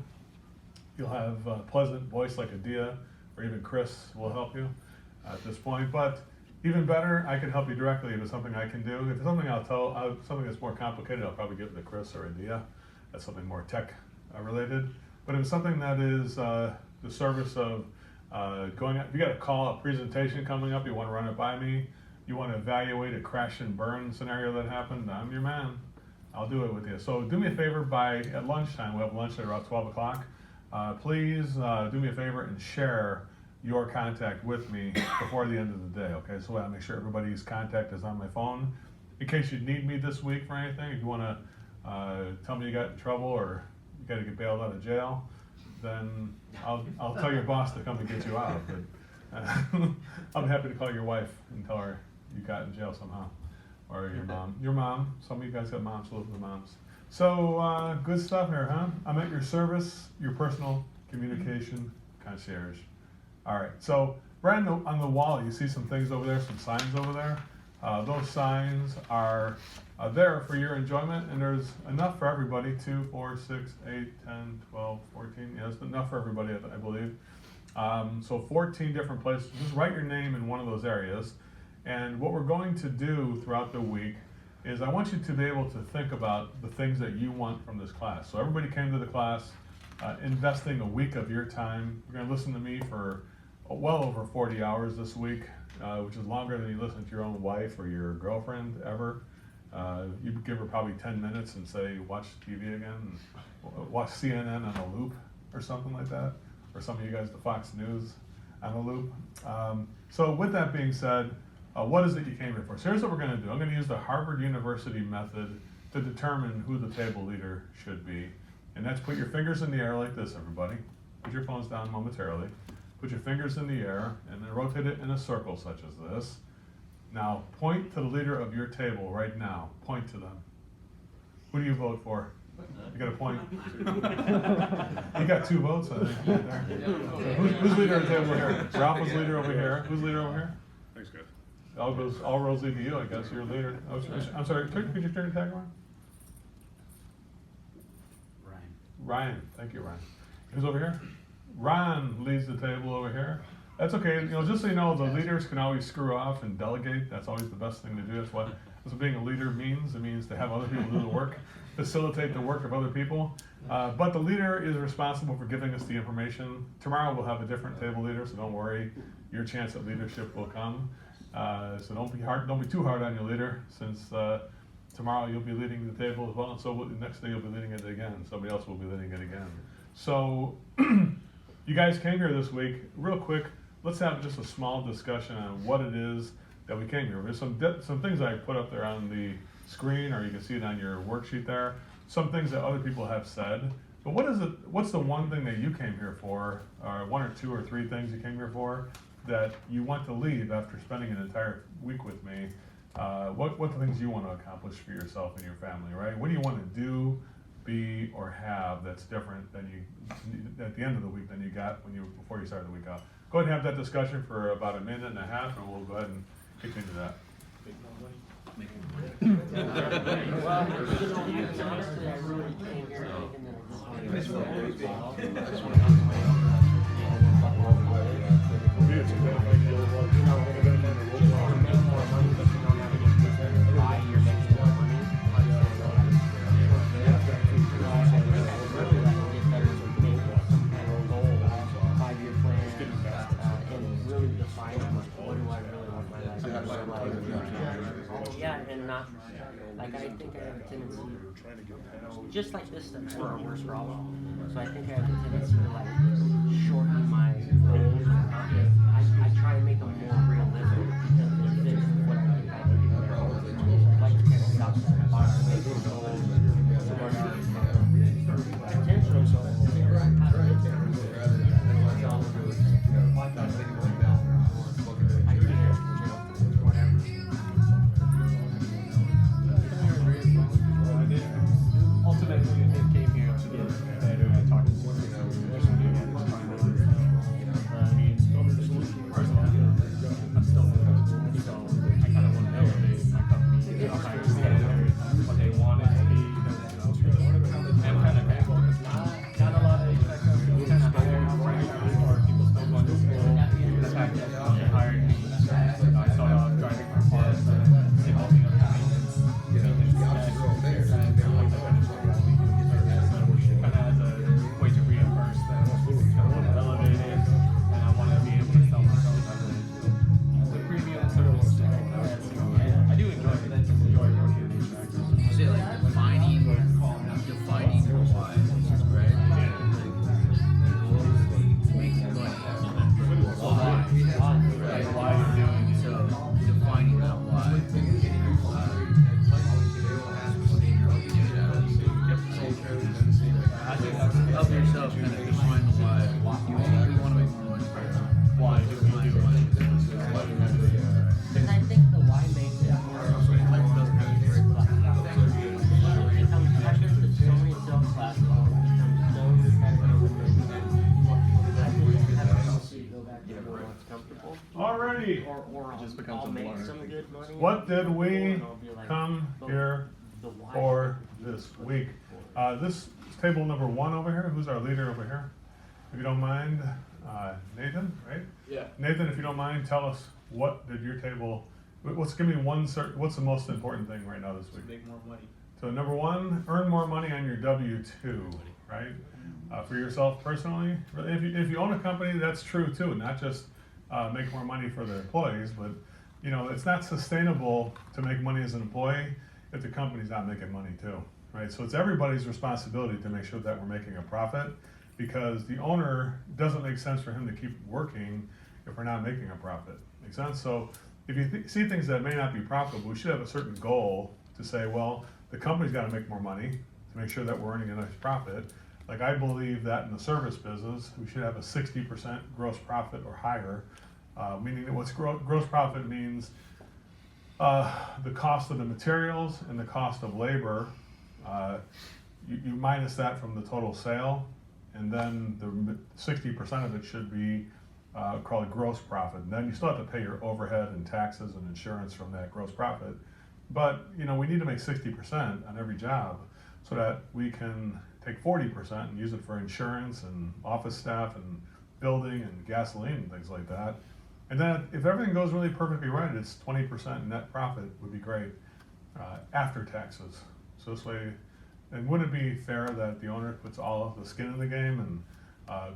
You'll have a pleasant voice like Adia, or even Chris will help you at this point. But even better, I can help you directly if it's something I can do. If it's something something that's more complicated, I'll probably give it to Chris or Adia. That's something more tech related. But if it's something that is the service of going out, if you got a presentation coming up, you want to run it by me, you want to evaluate a crash and burn scenario that happened, I'm your man. I'll do it with you. So do me a favor at lunchtime, we'll have lunch at around 12 o'clock. Please do me a favor and share your contact with me before the end of the day, okay? So I make sure everybody's contact is on my phone. In case you need me this week for anything, if you want to tell me you got in trouble or you got to get bailed out of jail, then I'll tell your boss to come and get you out. But I'll be happy to call your wife and tell her you got in jail somehow. Or your mom. Your mom. Some of you guys got moms, live with the moms. So, good stuff here, huh? I'm at your service, your personal communication concierge. All right, so right on the wall, you see some things over there, some signs over there. Those signs are there for your enjoyment, and there's enough for everybody, 2, 4, 6, 8, 10, 12, 14. Yes, enough for everybody, I believe. So 14 different places. Just write your name in one of those areas. And what we're going to do throughout the week is I want you to be able to think about the things that you want from this class. So everybody came to the class investing a week of your time. You're going to listen to me for well over 40 hours this week, which is longer than you listen to your own wife or your girlfriend ever. You give her probably 10 minutes and say, watch TV again, and watch CNN on a loop or something like that. Or some of you guys, the Fox News on a loop. So with that being said, what is it you came here for? So here's what we're going to do. I'm going to use the Harvard University method to determine who the table leader should be. And that's put your fingers in the air like this, everybody. Put your phones down momentarily. Put your fingers in the air and then rotate it in a circle such as this. Now point to the leader of your table right now. Point to them. Who do you vote for? You got a point. You got 2 votes, I think. Right there. Who's leader of the table here? Ralph was leader over here. Who's leader over here? Thanks, guys. All roads lead to you, I guess. You're a leader. I'm sorry. Could you turn your tag around? Ryan. Thank you, Ryan. Who's over here? Ron leads the table over here. That's okay. Just so you know, the leaders can always screw off and delegate. That's always the best thing to do. That's what being a leader means. It means to have other people do the work, facilitate the work of other people. But the leader is responsible for giving us the information. Tomorrow we'll have a different table leader, so don't worry. Your chance at leadership will come. So don't be too hard on your leader, since tomorrow you'll be leading the table as well, and so the next day you'll be leading it again. Somebody else will be leading it again. So you guys came here this week. Real quick, let's have just a small discussion on what it is that we came here. There's some things I put up there on the screen, or you can see it on your worksheet there. Some things that other people have said. But what's the one thing that you came here for, or 1 or 2 or 3 things you came here for, that you want to leave after spending an entire week with me, what the things you want to accomplish for yourself and your family, right? What do you want to do, be, or have that's different than you, at the end of the week than you got before you started the week off? Go ahead and have that discussion for about a minute and a half, and we'll go ahead and continue that. Well, honestly, I really came here thinking that I just wanted yeah, and not, like, I think I have a tendency, just like this stuff's not our worst problem, so I think I have a tendency to, like, shorten my goals. I try and make them more realistic, because they fit with what I think I can do. I like to kind of stop that box, make them goals, Ultimately, it came here to get better at talking to I mean, personally, I'm still new, so I kind of want to elevate my company to a higher standard, what they want it to be, and kind of not a lot of kind of hiring or people still going to school. The fact that they hired me, I started off driving my car, and all the other maintenance, as a way to reimburse them. I want to elevate it, and I want to be able to sell myself as a premium service. And I do enjoy it. I enjoy working in these tractors. You say like defining your why, right? Making money. Why you're doing it. So defining that why. I think that's Help yourself kind of define the why. You want to make more money. why do we do it. And I think the why makes it more like those it becomes precious that so many sales classes become so repetitive and I think have a tendency to go back to where it's comfortable. Alrighty. Or I'll make some good money. What did we and I'll be like, come but here the why for this week? This is table number 1 over here. Who's our leader over here? If you don't mind, Nathan, right? Yeah. Nathan, if you don't mind, tell us what did your table, what's the most important thing right now this week? Make more money. So number 1, earn more money on your W-2, right? For yourself personally, if you own a company, that's true too. Not just make more money for the employees, but you know it's not sustainable to make money as an employee if the company's not making money too, right? So it's everybody's responsibility to make sure that we're making a profit, because the owner doesn't make sense for him to keep working if we're not making a profit. Make sense? So if you see things that may not be profitable, we should have a certain goal to say, well, the company's got to make more money to make sure that we're earning a nice profit. Like I believe that in the service business, we should have a 60% gross profit or higher, meaning that what's gross profit means the cost of the materials and the cost of labor. You minus that from the total sale, and then the 60% of it should be called gross profit. And then you still have to pay your overhead and taxes and insurance from that gross profit. But you know, we need to make 60% on every job so that we can take 40% and use it for insurance and office staff and building and gasoline and things like that. And then if everything goes really perfectly right, it's 20% net profit would be great after taxes. So this way, and wouldn't it be fair that the owner puts all of the skin in the game and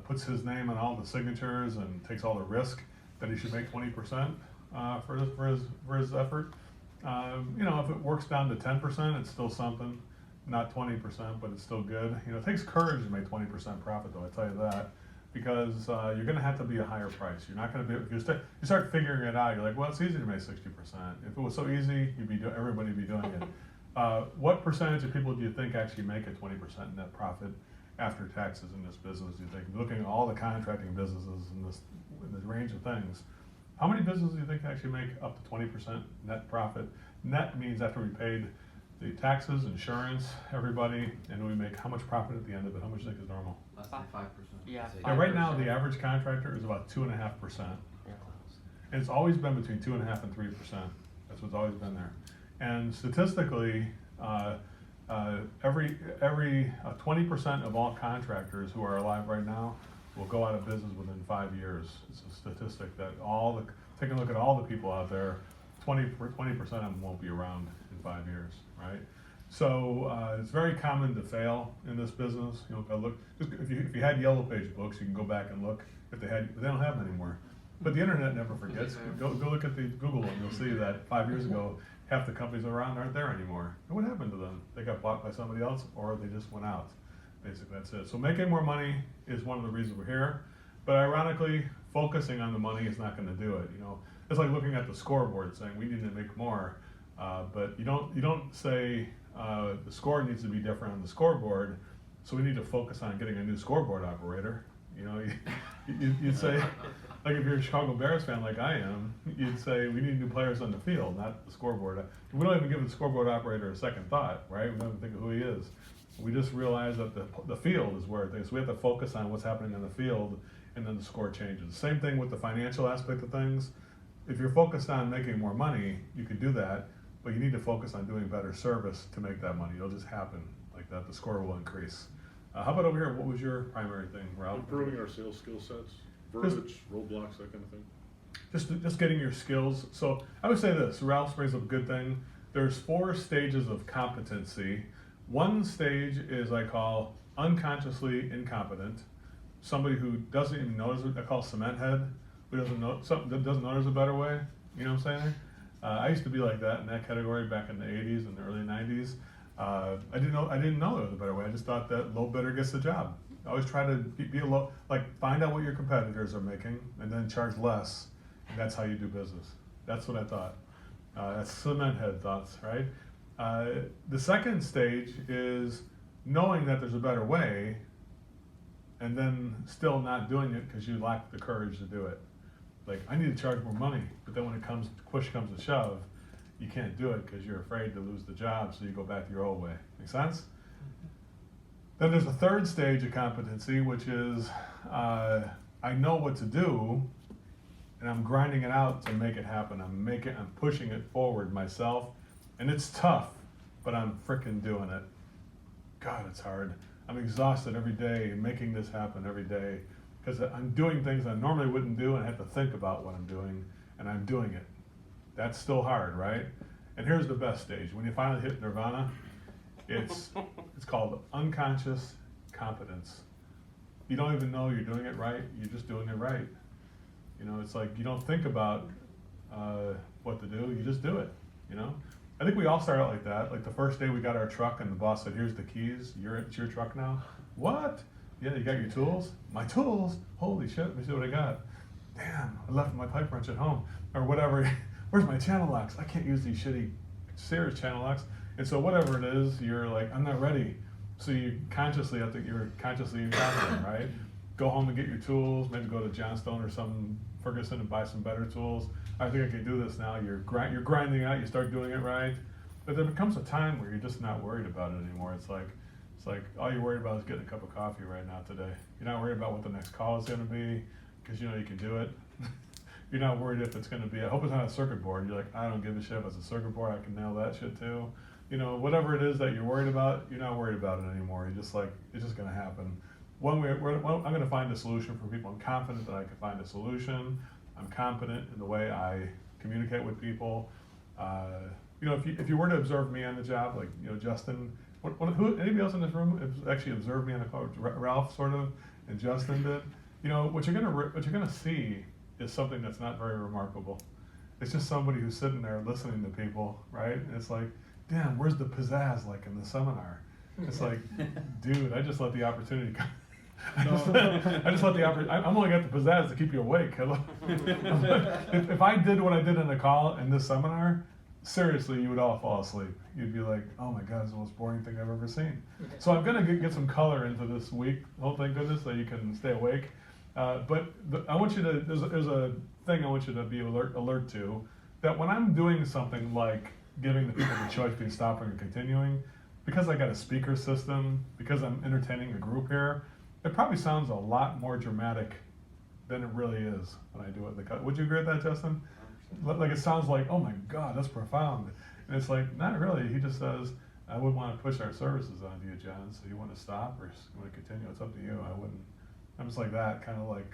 puts his name on all the signatures and takes all the risk that he should make 20% for his effort? You know, if it works down to 10%, it's still something. Not 20%, but it's still good. You know, it takes courage to make 20% profit, though. I tell you that, because you're going to have to be a higher price. You're not going to be. If you start figuring it out, you're like, well, it's easy to make 60%. If it was so easy, everybody would be doing it. What percentage of people do you think actually make a 20% net profit after taxes in this business? Do you think, looking at all the contracting businesses in this range of things, How many businesses do you think actually make up to 20% net profit? Net means after we paid the taxes, insurance, everybody, and we make how much profit at the end of it? How much do you think is normal? Less than 5%. Yeah, Yeah, right now the average contractor is about 2.5%. And it's always been between 2.5% and 3%. That's what's always been there. And statistically, every 20% of all contractors who are alive right now will go out of business within 5 years. It's a statistic that take a look at all the people out there, 20% of them won't be around in 5 years, right? So it's very common to fail in this business. You know, look, just if you had yellow page books, you can go back and look if they had, but they don't have them anymore. But the internet never forgets. Go look at the Google and you'll see that 5 years ago, half the companies around aren't there anymore. And what happened to them? They got bought by somebody else or they just went out. Basically, that's it. So making more money is one of the reasons we're here. But ironically, focusing on the money is not going to do it. You know, it's like looking at the scoreboard saying we need to make more, but you don't say the score needs to be different on the scoreboard. So we need to focus on getting a new scoreboard operator. You know, you'd say, like if you're a Chicago Bears fan like I am, you'd say we need new players on the field, not the scoreboard. We don't even give the scoreboard operator a second thought, right? We don't even think of who he is. We just realize that the field is where it is. We have to focus on what's happening on the field, and then the score changes. Same thing with the financial aspect of things. If you're focused on making more money, you can do that, but you need to focus on doing better service to make that money. It'll just happen like that. The score will increase. How about over here? What was your primary thing, Ralph? Improving our sales skill sets, verbiage, roadblocks, that kind of thing. Just getting your skills. So I would say this, Ralph brings up a good thing. There's 4 stages of competency. One stage is I call unconsciously incompetent. Somebody who doesn't even notice it, I call cement head, who doesn't know there's a better way. You know what I'm saying? I used to be like that in that category back in the 80s and the early 90s. I didn't know there was a better way. I just thought that low bidder gets the job. I always try to be a low, like find out what your competitors are making and then charge less. And that's how you do business. That's what I thought. That's cement head thoughts, right? The second stage is knowing that there's a better way and then still not doing it because you lack the courage to do it. Like, I need to charge more money, but then when it comes, push comes to shove, you can't do it because you're afraid to lose the job, so you go back to your old way. Make sense? Then there's a third stage of competency, which is I know what to do, and I'm grinding it out to make it happen. I'm pushing it forward myself, and it's tough, but I'm frickin' doing it. God, it's hard. I'm exhausted every day making this happen every day because I'm doing things I normally wouldn't do, and I have to think about what I'm doing, and I'm doing it. That's still hard, right? And here's the best stage. When you finally hit nirvana, it's called unconscious competence. You don't even know you're doing it right. You're just doing it right. You know, it's like you don't think about what to do. You just do it, you know? I think we all start out like that. Like the first day we got our truck and the boss said, here's the keys. It's your truck now. What? Yeah, you got your tools? My tools? Holy shit, let me see what I got. Damn, I left my pipe wrench at home. Or whatever. Where's my channel locks? I can't use these shitty Sears channel locks. And so whatever it is, you're like, I'm not ready. So you're consciously incompetent, right? Go home and get your tools, maybe go to Johnstone or some Ferguson and buy some better tools. I think I can do this now. You're grinding out, you start doing it right. But there becomes a time where you're just not worried about it anymore. It's like all you're worried about is getting a cup of coffee right now today. You're not worried about what the next call is gonna be, because you know you can do it. You're not worried if it's gonna be, I hope it's not a circuit board. You're like, I don't give a shit if it's a circuit board, I can nail that shit too. You know, whatever it is that you're worried about, you're not worried about it anymore. You're just like, it's just gonna happen. I'm gonna find a solution for people. I'm confident that I can find a solution. I'm confident in the way I communicate with people. You know, if you were to observe me on the job, like, you know, Justin, anybody else in this room actually observed me on the call? Ralph sort of, and Justin did. You know, what you're gonna see is something that's not very remarkable. It's just somebody who's sitting there listening to people, right? And it's like, damn, where's the pizzazz like in the seminar? It's like, dude, I just let the opportunity come. I just let the opportunity. I'm only got the pizzazz to keep you awake. If I did what I did in the call in this seminar, seriously, you would all fall asleep. You'd be like, oh my God, it's the most boring thing I've ever seen. So I'm gonna get some color into this week. Oh, thank goodness, so you can stay awake. But I want you to. There's a thing I want you to be alert to, that when I'm doing something like giving the people the choice between stopping and continuing, because I got a speaker system, because I'm entertaining a group here, it probably sounds a lot more dramatic than it really is when I do it in the cut. Would you agree with that, Justin? Like it sounds like, oh my God, that's profound. And it's like, not really. He just says, I wouldn't want to push our services onto you, John. So you want to stop or you want to continue? It's up to you. I wouldn't. I'm just like that, kind of like,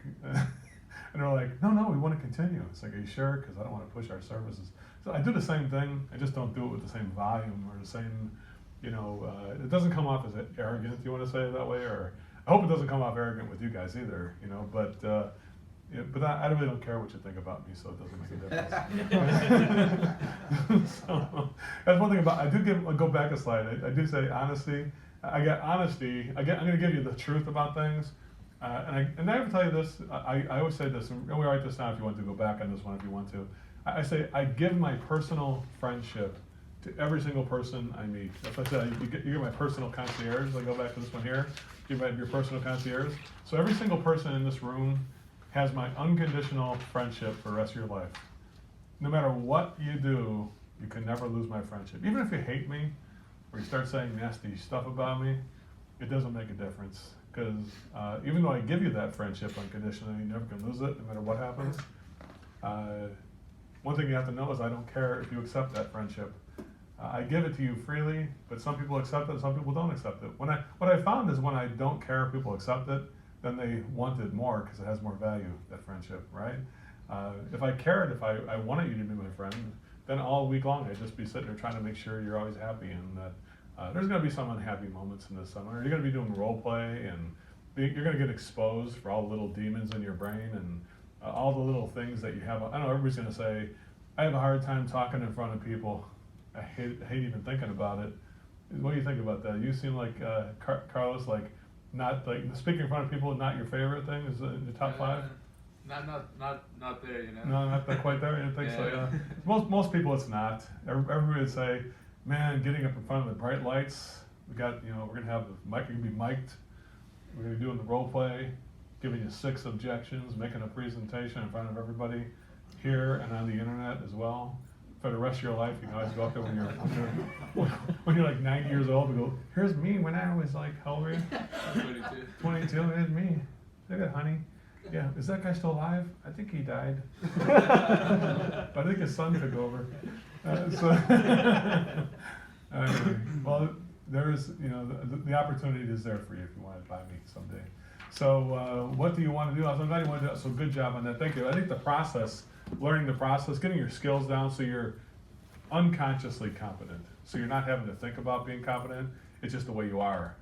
and they're like, no, we want to continue. It's like, are you sure? Because I don't want to push our services. So I do the same thing. I just don't do it with the same volume or the same, it doesn't come off as arrogant. You want to say it that way? Or I hope it doesn't come off arrogant with you guys either, but I really don't care what you think about me, so it doesn't make a difference. So, that's one thing about, I'll go back a slide. I do say honesty. I get honesty. I'm going to give you the truth about things. And I ever tell you this, I always say this, and we write this down if you want to go back on this one if you want to. I say, I give my personal friendship to every single person I meet. That's what I said, you get my personal concierge. I go back to this one here. You have your personal concierge. So every single person in this room has my unconditional friendship for the rest of your life. No matter what you do, you can never lose my friendship. Even if you hate me, or you start saying nasty stuff about me, it doesn't make a difference. Because even though I give you that friendship unconditionally, you never can lose it, no matter what happens. One thing you have to know is I don't care if you accept that friendship. I give it to you freely, but some people accept it, some people don't accept it. What I found is when I don't care if people accept it, then they want it more because it has more value, that friendship, right? If I cared, if I wanted you to be my friend, then all week long I'd just be sitting there trying to make sure you're always happy, and that there's going to be some unhappy moments in the summer. You're going to be doing role play, and you're going to get exposed for all the little demons in your brain and all the little things that you have. I know everybody's going to say, I have a hard time talking in front of people. I hate even thinking about it. What do you think about that? You seem like Carlos, like not like speaking in front of people, not your favorite thing. Is it in the top five? Not there, No, not quite there. You don't think so? Yeah. Most people, it's not. Everybody would say, man, getting up in front of the bright lights. We're gonna have the mic. You're gonna be mic'd. We're gonna be doing the role play, giving you 6 objections, making a presentation in front of everybody here and on the internet as well. For the rest of your life, you can always go up there when you're like 90 years old and go, here's me when I was like, how old are you? 22. Here's me. Look at honey. Yeah, is that guy still alive? I think he died. But I think his son took over. Anyway, well, there's, the opportunity is there for you if you want to buy me someday. So what do you want to do? I'm glad you want to do that. So good job on that. Thank you. I think the process, learning the process, getting your skills down so you're unconsciously competent. So you're not having to think about being competent. It's just the way you are.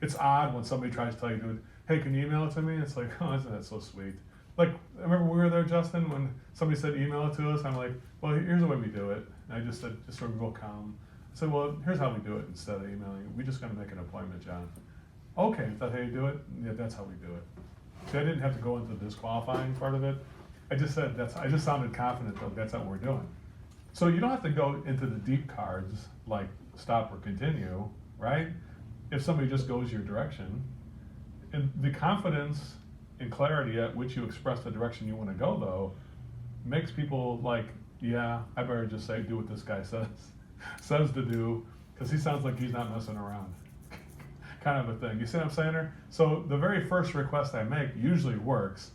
It's odd when somebody tries to tell you, dude, hey, can you email it to me? It's like, oh, isn't that so sweet? Like, I remember we were there, Justin, when somebody said email it to us. I'm like, well, here's the way we do it. And I just said, just sort of real calm. I said, well, here's how we do it instead of emailing. We're just going to make an appointment, John. Okay, is that how you do it? Yeah, that's how we do it. See, I didn't have to go into the disqualifying part of it. I just said, I just sounded confident that that's what we're doing. So you don't have to go into the deep cards like stop or continue, right? If somebody just goes your direction. And the confidence and clarity at which you express the direction you want to go, though, makes people like, yeah, I better just say, do what this guy says to do, because he sounds like he's not messing around. Kind of a thing. You see what I'm saying there? So the very first request I make usually works.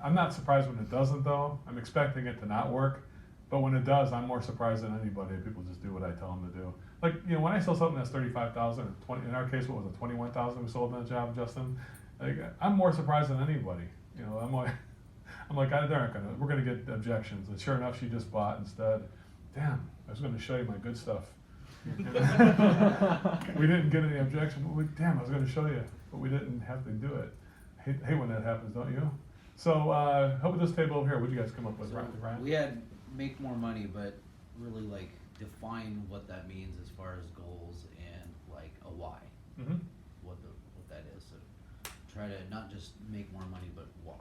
I'm not surprised when it doesn't, though. I'm expecting it to not work. But when it does, I'm more surprised than anybody. People just do what I tell them to do. Like, when I sell something that's $35,000 or 20, in our case, what was it, $21,000 we sold in that job, Justin? Like, I'm more surprised than anybody. I'm like, we're gonna get objections. And sure enough, she just bought instead. Damn, I was gonna show you my good stuff. We didn't get any objection. Damn, I was gonna show you, but we didn't have to do it. Hate when that happens, don't you? So, help with this table over here. What'd you guys come up with, Ryan? We had make more money, but really define what that means as far as goals and a why. Mm-hmm. What that is. So try to not just make more money, but why.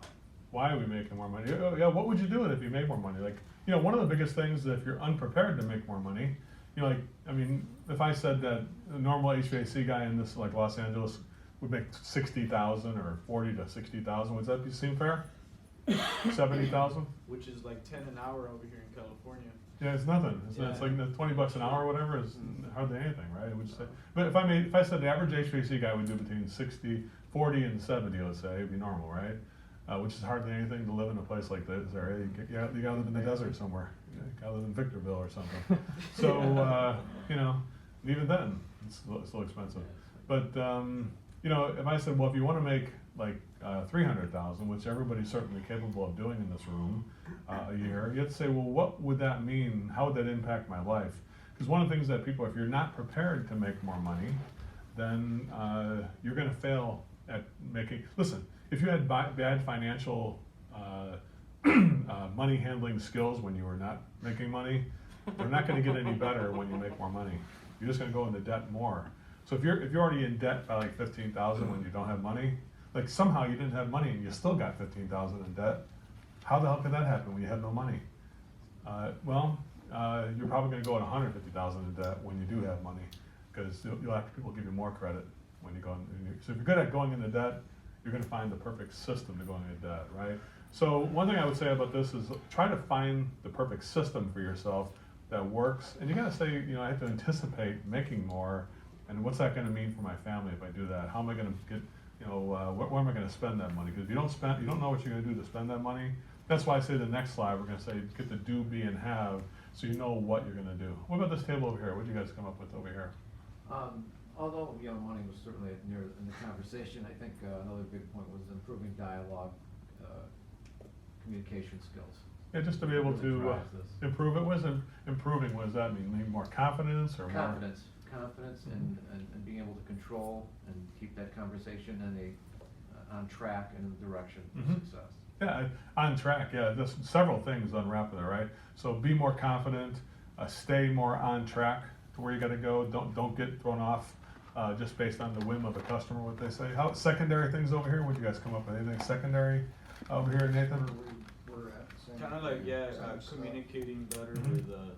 Why are we making more money? Oh, yeah, what would you do if you made more money? One of the biggest things is if you're unprepared to make more money, if I said that a normal HVAC guy in this Los Angeles would make $60,000 or $40,000 to $60,000, would that seem fair? 70,000? Which is like 10 an hour over here in California. Yeah, it's nothing. It's Yeah. like $20 an hour or whatever is hardly anything, right? It would say, but if I said the average HVAC guy would do between 40 and 70, let's say, it'd be normal, right? Which is hardly anything to live in a place like this, right? You gotta live in the desert somewhere. You gotta live in Victorville or something. So, you know, even then, it's still expensive. But, you know, if I said, well, if you wanna make like 300,000, which everybody's certainly capable of doing in this room a year, you have to say, well, what would that mean? How would that impact my life? Because one of the things that people, if you're not prepared to make more money, then you're going to fail at making. Listen, if you had bad financial money handling skills when you were not making money, they're not going to get any better when you make more money. You're just going to go into debt more. So if you're already in debt by like 15,000 when you don't have money, like somehow you didn't have money and you still got 15,000 in debt. How the hell could that happen when you had no money? You're probably going to go at 150,000 in debt when you do have money, because you'll have people give you more credit when you go in. So if you're good at going into debt, you're going to find the perfect system to going into debt, right? So one thing I would say about this is try to find the perfect system for yourself that works. And you got to say, you know, I have to anticipate making more, and what's that going to mean for my family if I do that? How am I going to get, you know, where am I going to spend that money? Because if you don't know what you're going to do to spend that money. That's why I say the next slide, we're going to say get the do, be, and have, so you know what you're going to do. What about this table over here? What did you guys come up with over here? Although, you know, money was certainly near in the conversation, I think another big point was improving dialogue, communication skills. Yeah, just to be able Really to drives this. improve it. What is improving? What does that mean? Maybe more confidence or Confidence and being able to control and keep that conversation on track and in the direction of success. Yeah, on track. Yeah, there's several things unwrapped there, right? So be more confident, stay more on track to where you got to go. Don't get thrown off just based on the whim of a customer, what they say. How secondary things over here? What do you guys come up with? Anything secondary over here, Nathan? Kind of like, communicating better with the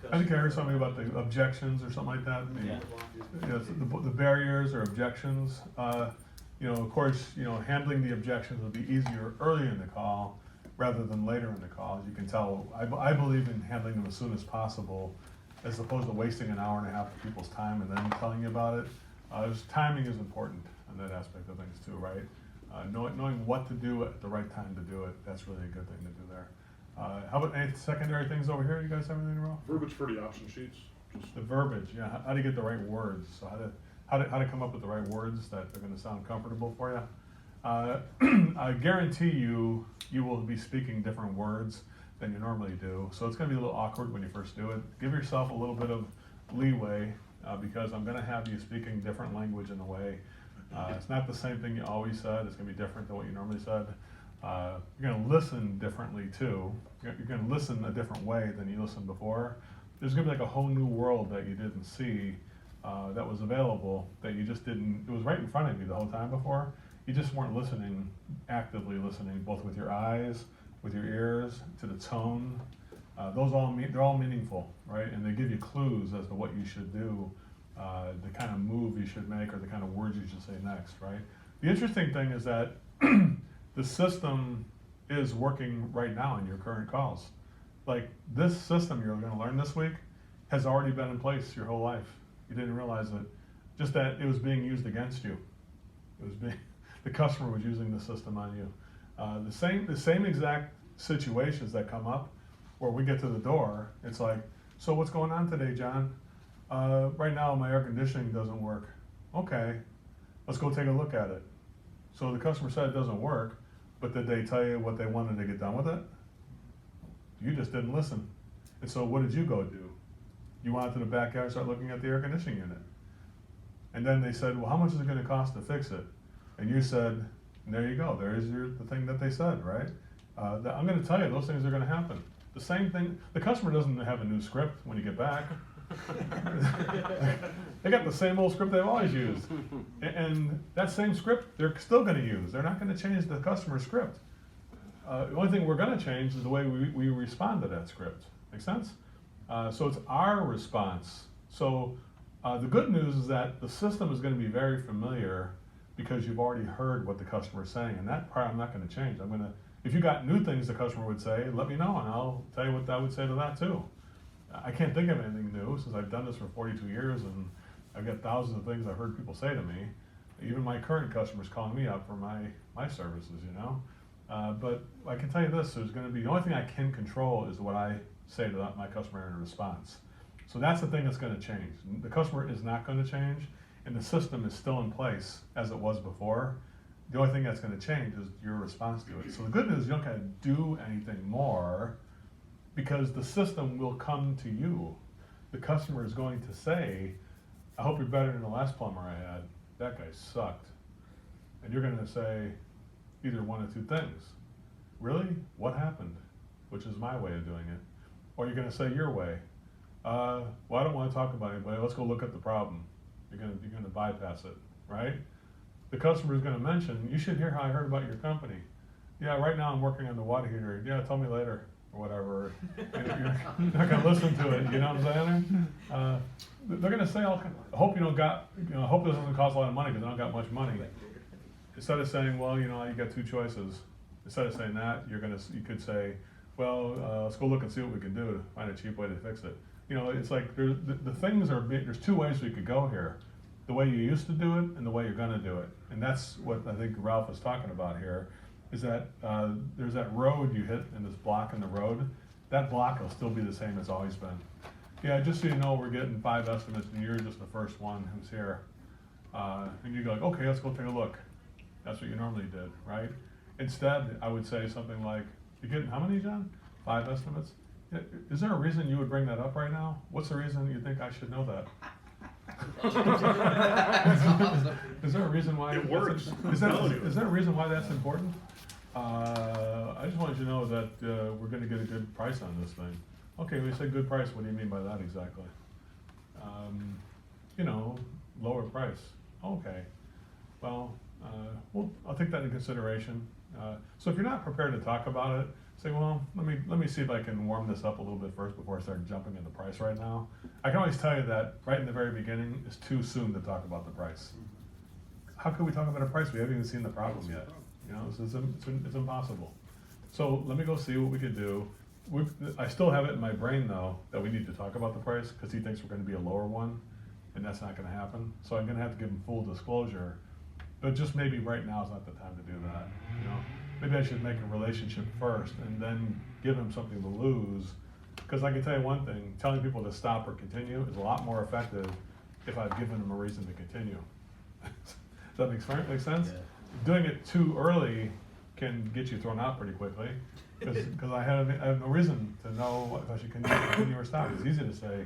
customer. I think I heard something about the objections or something like that. Yeah. You know, the barriers or objections. You know, of course, you know, handling the objections will be easier early in the call rather than later in the call. As you can tell, I believe in handling them as soon as possible, as opposed to wasting an hour and a half of people's time and then telling you about it. Timing is important on that aspect of things too, right? Knowing what to do at the right time to do it, that's really a good thing to do there. How about any secondary things over here? You guys have anything wrong? Verbiage for the option sheets. Just The verbiage, yeah. How to get the right words. So how to come up with the right words that are going to sound comfortable for you. I guarantee you will be speaking different words than you normally do. So it's going to be a little awkward when you first do it. Give yourself a little bit of leeway because I'm going to have you speaking different language in a way. It's not the same thing you always said. It's going to be different than what you normally said. You're going to listen differently too. You're going to listen a different way than you listened before. There's going to be like a whole new world that you didn't see that was available that you just didn't. It was right in front of you the whole time before. You just weren't listening, actively listening, both with your eyes, with your ears, to the tone. They're all meaningful, right? And they give you clues as to what you should do, the kind of move you should make, or the kind of words you should say next, right? The interesting thing is that the system is working right now in your current calls. Like this system you're going to learn this week has already been in place your whole life. You didn't realize it. Just that it was being used against you. The customer was using the system on you. The same exact situations that come up where we get to the door, it's like, so what's going on today, John? Right now my air conditioning doesn't work. Okay, let's go take a look at it. So the customer said it doesn't work, but did they tell you what they wanted to get done with it? You just didn't listen. And so what did you go do? You went out to the backyard and start looking at the air conditioning unit. And then they said, well, how much is it going to cost to fix it? And you said, there you go, there's the thing that they said, right? I'm going to tell you, those things are going to happen. The same thing, the customer doesn't have a new script when you get back. They got the same old script they've always used. And that same script, they're still going to use. They're not going to change the customer's script. The only thing we're going to change is the way we respond to that script. Make sense? So it's our response. So the good news is that the system is going to be very familiar because you've already heard what the customer is saying, and that part I'm not gonna change. If you got new things the customer would say, let me know, and I'll tell you what I would say to that too. I can't think of anything new since I've done this for 42 years, and I've got thousands of things I've heard people say to me. Even my current customers calling me up for my services, you know. But I can tell you this, the only thing I can control is what I say to my customer in response. So that's the thing that's gonna change. The customer is not gonna change, and the system is still in place as it was before. The only thing that's gonna change is your response to it. So the good news is you don't gotta do anything more, because the system will come to you. The customer is going to say, I hope you're better than the last plumber I had. That guy sucked. And you're gonna say either one of two things. Really? What happened? Which is my way of doing it. Or you're gonna say your way. Well, I don't wanna talk about anybody, let's go look at the problem. You're gonna bypass it, right? The customer is gonna mention, you should hear how I heard about your company. Yeah, right now I'm working on the water heater. Yeah, tell me later, or whatever. You're not gonna listen to it, you know what I'm saying? They're gonna say, I hope you don't I hope this doesn't cost a lot of money because I don't got much money. Instead of saying, well, you got two choices. Instead of saying that, you could say, well, let's go look and see what we can do to find a cheap way to fix it. It's like the things are big. There's two ways we could go here. The way you used to do it and the way you're gonna do it. And that's what I think Ralph is talking about here, is that there's that road you hit in this block in the road. That block will still be the same as always been. Yeah, just so you know, we're getting 5 estimates and you're just the first one who's here. And you go like, okay, let's go take a look. That's what you normally did, right? Instead, I would say something like, you're getting how many, John? 5 estimates? Yeah, is there a reason you would bring that up right now? What's the reason you think I should know that? Is there a reason why It works. Is there a reason why that's important? I just wanted you to know that we're going to get a good price on this thing. Okay, when you say good price, what do you mean by that exactly? Lower price. Okay. Well, I'll take that into consideration. So if you're not prepared to talk about it, say, well, let me see if I can warm this up a little bit first before I start jumping into price right now. I can always tell you that right in the very beginning is too soon to talk about the price. How could we talk about a price? We haven't even seen the problem yet. It's impossible. So let me go see what we could do. I still have it in my brain though that we need to talk about the price because he thinks we're going to be a lower one, and that's not going to happen. So I'm going to have to give him full disclosure. But just maybe right now is not the time to do that. Maybe I should make a relationship first and then give him something to lose. Because I can tell you one thing, telling people to stop or continue is a lot more effective if I've given them a reason to continue. Does that make sense? Yeah. Doing it too early can get you thrown out pretty quickly. Because I have no reason to know if I should continue or stop. It's easy to say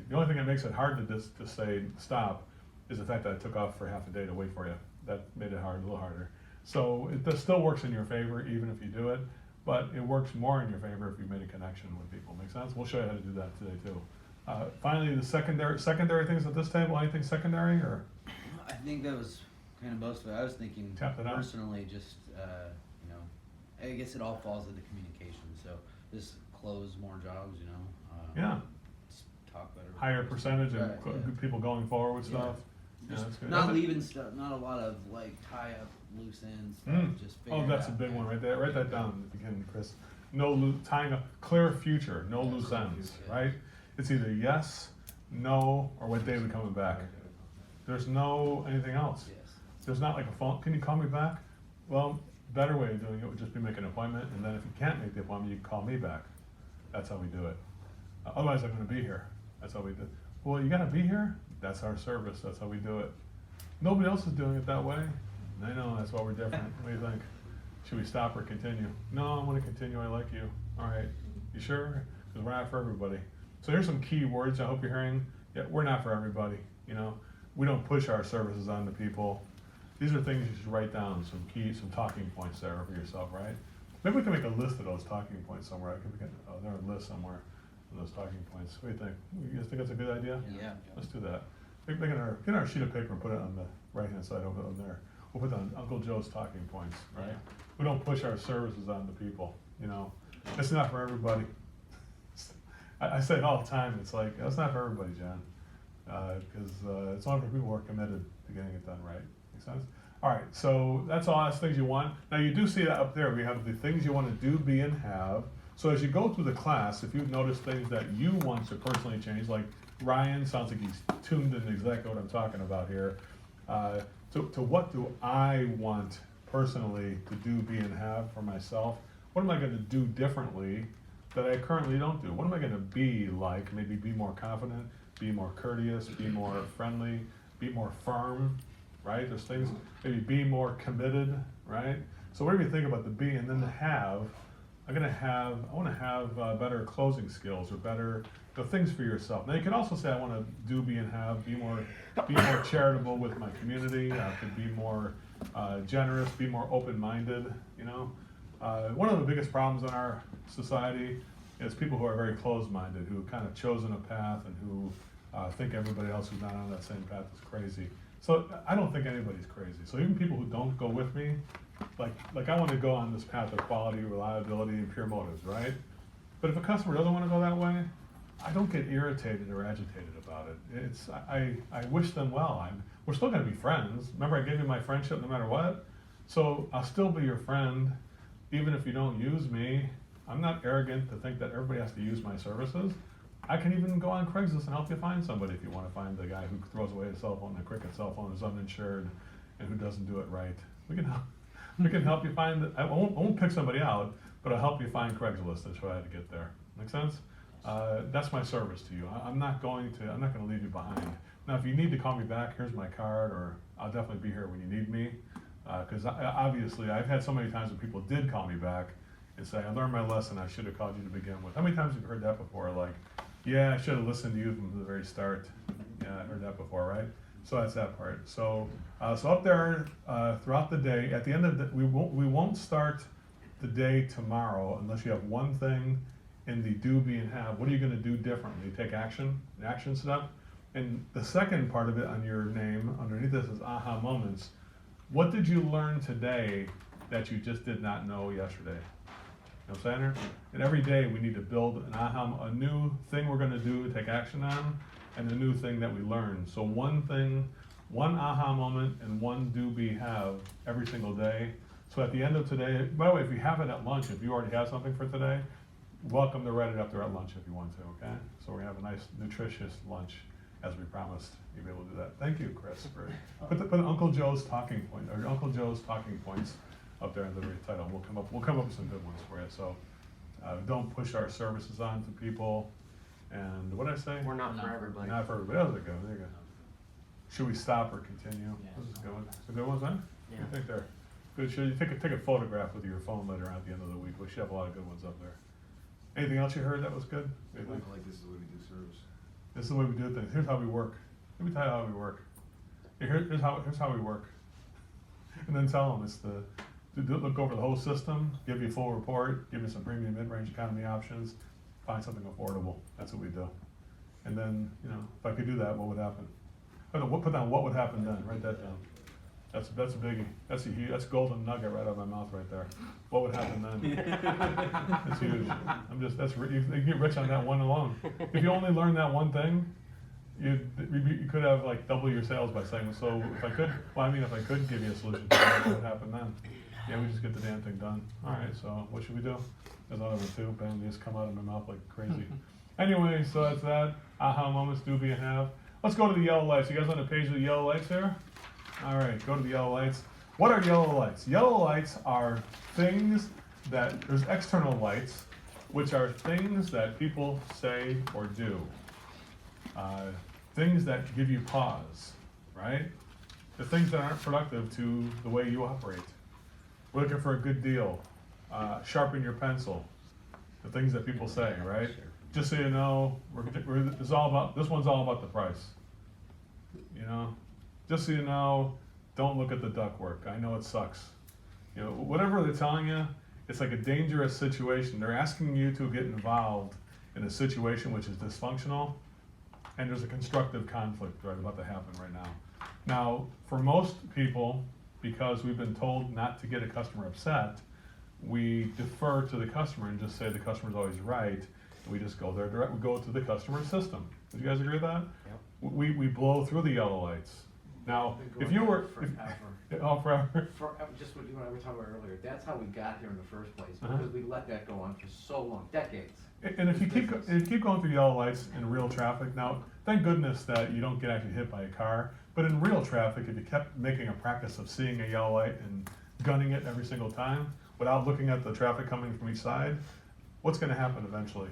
the only thing that makes it hard to say stop is the fact that I took off for half a day to wait for you. That made it a little harder. So it still works in your favor even if you do it, but it works more in your favor if you made a connection with people. Make sense? We'll show you how to do that today too. Finally, the secondary things at this table. Anything secondary or? I think that was kind of most of it. I was thinking personally, just I guess it all falls into communication. So just close more jobs. Yeah. Just talk better. Higher percentage of people going forward with stuff. Just that's good. not leaving stuff. Not a lot of tie up loose ends. Stuff, just that's a big one right there. Write that down at the beginning, Chris. No tying up, clear future, no loose ends, right? It's either yes, no, or what day are we coming back. There's no anything else. There's not like a phone, can you call me back? Well, better way of doing it would just be make an appointment, and then if you can't make the appointment, you can call me back. That's how we do it. Otherwise, I'm gonna be here. That's how we do it. Well, you gotta be here? That's our service, that's how we do it. Nobody else is doing it that way. I know, that's why we're different. What do you think? Should we stop or continue? No, I wanna continue, I like you. All right, you sure? Because we're not for everybody. So here's some key words I hope you're hearing. Yeah, we're not for everybody, We don't push our services onto people. These are things you should write down, some talking points there for yourself, right? Maybe we can make a list of those talking points somewhere. They're on a list somewhere of those talking points. What do you think? You guys think that's a good idea? Yeah. Let's do that. Get our sheet of paper and put it on the right-hand side over there. We'll put down Uncle Joe's talking points, right? We don't push our services onto people, It's not for everybody. I say it all the time, it's like, it's not for everybody, John. Because it's only for people who are committed to getting it done right, Make sense? All right, so that's all. That's things you want. Now you do see that up there. We have the things you want to do, be, and have. So as you go through the class, if you've noticed things that you want to personally change, like Ryan sounds like he's tuned in exactly what I'm talking about here. To what do I want personally to do, be, and have for myself? What am I going to do differently that I currently don't do? What am I going to be like? Maybe be more confident, be more courteous, be more friendly, be more firm, right? There's things, maybe be more committed, right? So whatever you think about the be and then the have, I want to have better closing skills or better things for yourself. Now you can also say I want to do, be, and have, be more charitable with my community. I could be more generous, be more open-minded. You know, one of the biggest problems in our society is people who are very closed-minded, who have kind of chosen a path and who think everybody else who's not on that same path is crazy. So I don't think anybody's crazy. So even people who don't go with me, like I want to go on this path of quality, reliability, and pure motives, right? But if a customer doesn't want to go that way, I don't get irritated or agitated about it. I wish them well. We're still going to be friends. Remember, I gave you my friendship no matter what? So I'll still be your friend, even if you don't use me. I'm not arrogant to think that everybody has to use my services. I can even go on Craigslist and help you find somebody if you want to find the guy who throws away his cell phone, the Cricket cell phone, is uninsured, and who doesn't do it right. We can help you find. I won't pick somebody out, but I'll help you find Craigslist. That's how I had to get there. Make sense? That's my service to you. I'm not going to leave you behind. Now, if you need to call me back, here's my card, or I'll definitely be here when you need me. Because obviously, I've had so many times when people did call me back and say, I learned my lesson, I should have called you to begin with. How many times have you heard that before? Like, yeah, I should have listened to you from the very start. Yeah, I heard that before, right? So that's that part. So up there throughout the day, at the end of we won't start the day tomorrow unless you have one thing in the do, be, and have. What are you going to do differently? Take action, an action step. And the second part of it on your name, underneath this, is aha moments. What did you learn today that you just did not know yesterday? You know what I'm saying? And every day we need to build a new thing we're going to do, take action on, and a new thing that we learn. So one thing, one aha moment, and one do, be, have every single day. So at the end of today, by the way, if you have it at lunch, if you already have something for today, welcome to write it up there at lunch if you want to, okay? So we're going to have a nice, nutritious lunch as we promised. You'll be able to do that. Thank you, Chris. Put Uncle Joe's talking point, or Uncle Joe's talking points up there in the title. We'll come up with some good ones for you. So don't push our services on to people. And what did I say? We're not for everybody. Not for everybody. Oh, there you go. Should we stop or continue? Yeah. This is a good one. Some good ones, huh? Yeah. I think they're good. Should you take a photograph with your phone later on at the end of the week? We should have a lot of good ones up there. Anything else you heard that was good? I feel like this is the way we do service. This is the way we do things. Here's how we work. Let me tell you how we work. Here's how we work. And then tell them it's look over the whole system, give you a full report, give you some premium mid-range economy options, find something affordable. That's what we do. And then, if I could do that, what would happen? Put down what would happen then. Write that down. That's a biggie. That's a golden nugget right out of my mouth right there. What would happen then? That's huge. You get rich on that one alone. If you only learn that one thing, you could have like double your sales by saying, so if I could give you a solution to that, what would happen then? Yeah, we just get the damn thing done. All right, so what should we do? There's another one too. Bam, they just come out of my mouth like crazy. Anyway, so that's that. Aha moments, do, be, and have. Let's go to the yellow lights. You guys on the page of the yellow lights here? All right, go to the yellow lights. What are yellow lights? Yellow lights are things there's external lights, which are things that people say or do. Things that give you pause, right? The things that aren't productive to the way you operate. We're looking for a good deal. Sharpen your pencil. The things that people say, right? Just so you know, this one's all about the price. Just so you know, don't look at the ductwork. I know it sucks. Whatever they're telling you, it's like a dangerous situation. They're asking you to get involved in a situation which is dysfunctional, and there's a constructive conflict right about to happen right now. Now, for most people, because we've been told not to get a customer upset, we defer to the customer and just say the customer's always right, and we just go there direct. We go to the customer system. Would you guys agree with that? Yep. We blow through the yellow lights. Now, Been if going you on were, forever. forever. Just what you and I were talking about earlier, that's how we got here in the first place, Uh-huh. because we let that go on for so long, decades. And if you keep, Business. if you keep going through yellow lights in real traffic, now, thank goodness that you don't get actually hit by a car, but in real traffic, if you kept making a practice of seeing a yellow light and gunning it every single time, without looking at the traffic coming from each side, what's gonna happen eventually?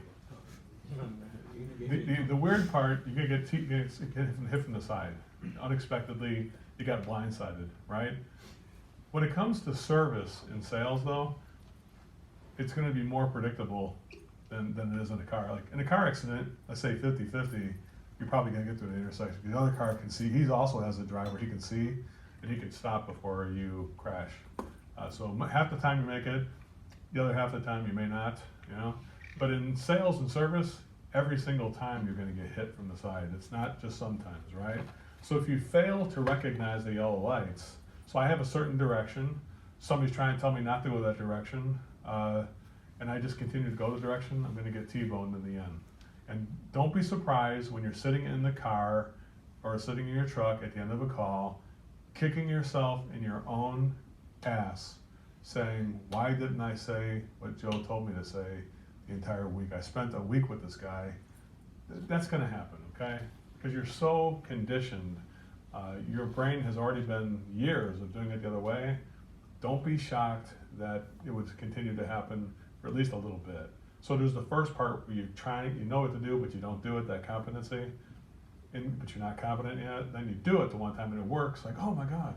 The weird part, you're gonna get hit from the side. Unexpectedly, you got blindsided, right? When it comes to service in sales though, it's gonna be more predictable than it is in a car. Like in a car accident, let's say 50-50, you're probably gonna get to an intersection. The other car can see, he also has a driver, he can see, and he can stop before you crash. So half the time you make it, the other half of the time you may not, you know? But in sales and service, every single time you're gonna get hit from the side. It's not just sometimes, right? So if you fail to recognize the yellow lights, so I have a certain direction, somebody's trying to tell me not to go that direction, and I just continue to go the direction, I'm gonna get T-boned in the end. And don't be surprised when you're sitting in the car or sitting in your truck at the end of a call, kicking yourself in your own ass, saying, why didn't I say what Joe told me to say the entire week? I spent a week with this guy. That's gonna happen, okay? Because you're so conditioned. Your brain has already been years of doing it the other way. Don't be shocked that it would continue to happen for at least a little bit. So there's the first part where you know what to do, but you don't do it, that competency, but you're not competent yet. Then you do it the one time and it works, like, oh my God,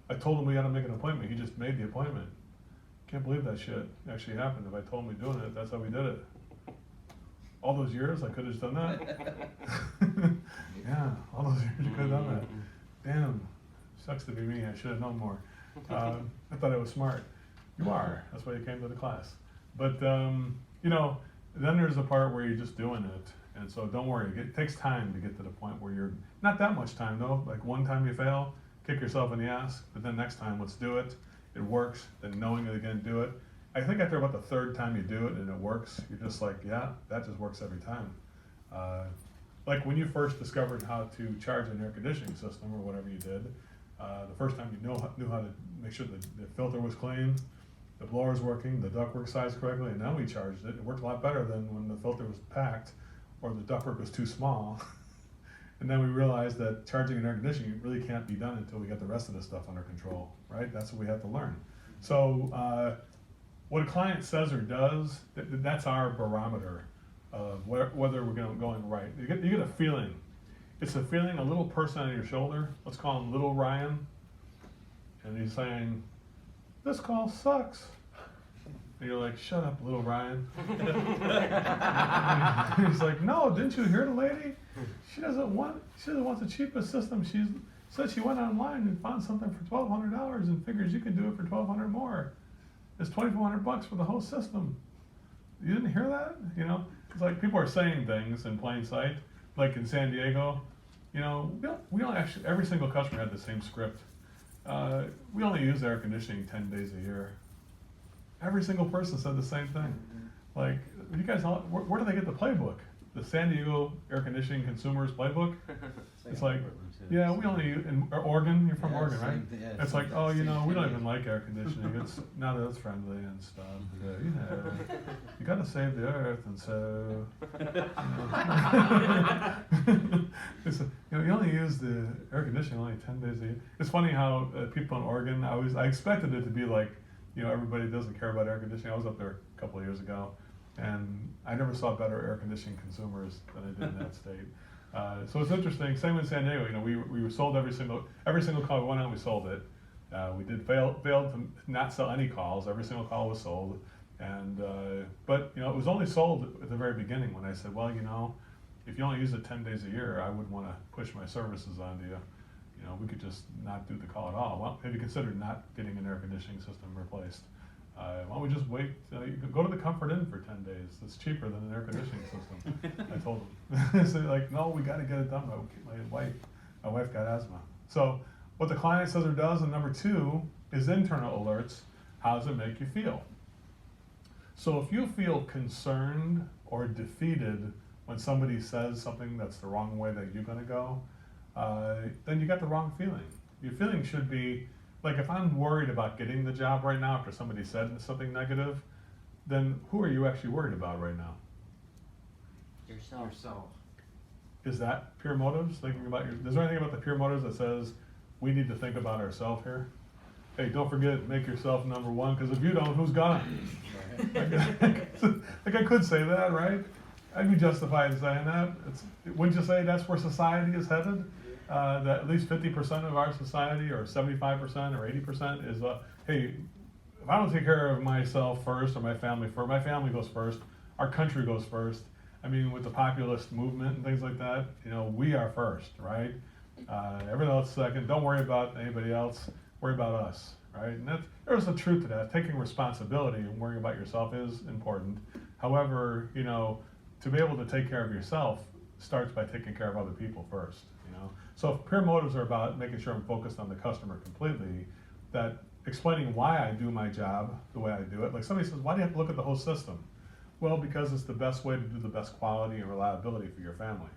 I told him we gotta make an appointment, he just made the appointment. Can't believe that shit actually happened. If I told him we're doing it, that's how we did it. All those years, I could've just done that. Yeah, all those years you could've done that. Damn, sucks to be me, I should've known more. I thought I was smart. You are, that's why you came to the class. But, you know, then there's the part where you're just doing it. And so don't worry, it takes time to get to the point where you're, not that much time though, like one time you fail, kick yourself in the ass, but then next time, let's do it. It works, then knowing it again, do it. I think after about the third time you do it and it works, you're just like, yeah, that just works every time. Like when you first discovered how to charge an air conditioning system or whatever you did, the first time you knew how to make sure that the filter was clean, the blower was working, the ductwork sized correctly, and then we charged it. It worked a lot better than when the filter was packed or the ductwork was too small. And then we realized that charging an air conditioning really can't be done until we get the rest of this stuff under control, right? That's what we have to learn. So what a client says or does, that's our barometer of whether we're going right. You get a feeling. It's a feeling, a little person on your shoulder, let's call him Little Ryan, and he's saying, this call sucks. And you're like, shut up, Little Ryan. He's like, no, didn't you hear the lady? She doesn't want the cheapest system. She said she went online and found something for $1,200 and figures you can do it for $1,200 more. It's $2,400 for the whole system. You didn't hear that? You know, it's like people are saying things in plain sight. Like in San Diego, you know, we don't actually, every single customer had the same script. We only use air conditioning 10 days a year. Every single person said the same thing. Like, you guys, where do they get the playbook? The San Diego Air Conditioning Consumers Playbook? It's like, yeah, we only use, in Oregon, you're from Oregon, right? Yeah, it's like, oh, you know, we don't even like air conditioning. It's now that it's friendly and stuff. You know, you gotta save the earth, and so, it's, you know, you only use the air conditioning only 10 days a year. It's funny how people in Oregon, I expected it to be like, you know, everybody doesn't care about air conditioning. I was up there a couple of years ago, and I never saw better air conditioning consumers than I did in that state. So it's interesting. Same in San Diego. You know, we were sold every single call we went on. We sold it. We did failed to not sell any calls. Every single call was sold, and but you know, it was only sold at the very beginning when I said, well, you know, if you only use it 10 days a year, I wouldn't want to push my services onto you. You know, we could just not do the call at all. Well, have you considered not getting an air conditioning system replaced? Why don't we just wait? You could go to the Comfort Inn for 10 days. It's cheaper than an air conditioning system. I told them. So they're like, no, we got to get it done. My wife got asthma. So what the client says or does, and number two is internal alerts. How does it make you feel? So if you feel concerned or defeated when somebody says something that's the wrong way that you're going to go, then you got the wrong feeling. Your feeling should be, like if I'm worried about getting the job right now after somebody said something negative, then who are you actually worried about right now? Yourself. Is that pure motives? Thinking about is there anything about the pure motives that says we need to think about ourselves here? Hey, don't forget, make yourself number one, because if you don't, who's gonna? Like I could say that, right? I'd be justified in saying that. Wouldn't you say that's where society is headed? That at least 50% of our society, or 75% or 80% is, hey, if I don't take care of myself first, or my family first, my family goes first, our country goes first. I mean, with the populist movement and things like that, you know, we are first, right? Everything else second. Don't worry about anybody else. Worry about us, right? And there's a truth to that. Taking responsibility and worrying about yourself is important. However, you know, to be able to take care of yourself starts by taking care of other people first, you know? So if pure motives are about making sure I'm focused on the customer completely, that explaining why I do my job the way I do it, like somebody says, why do you have to look at the whole system? Well, because it's the best way to do the best quality and reliability for your family.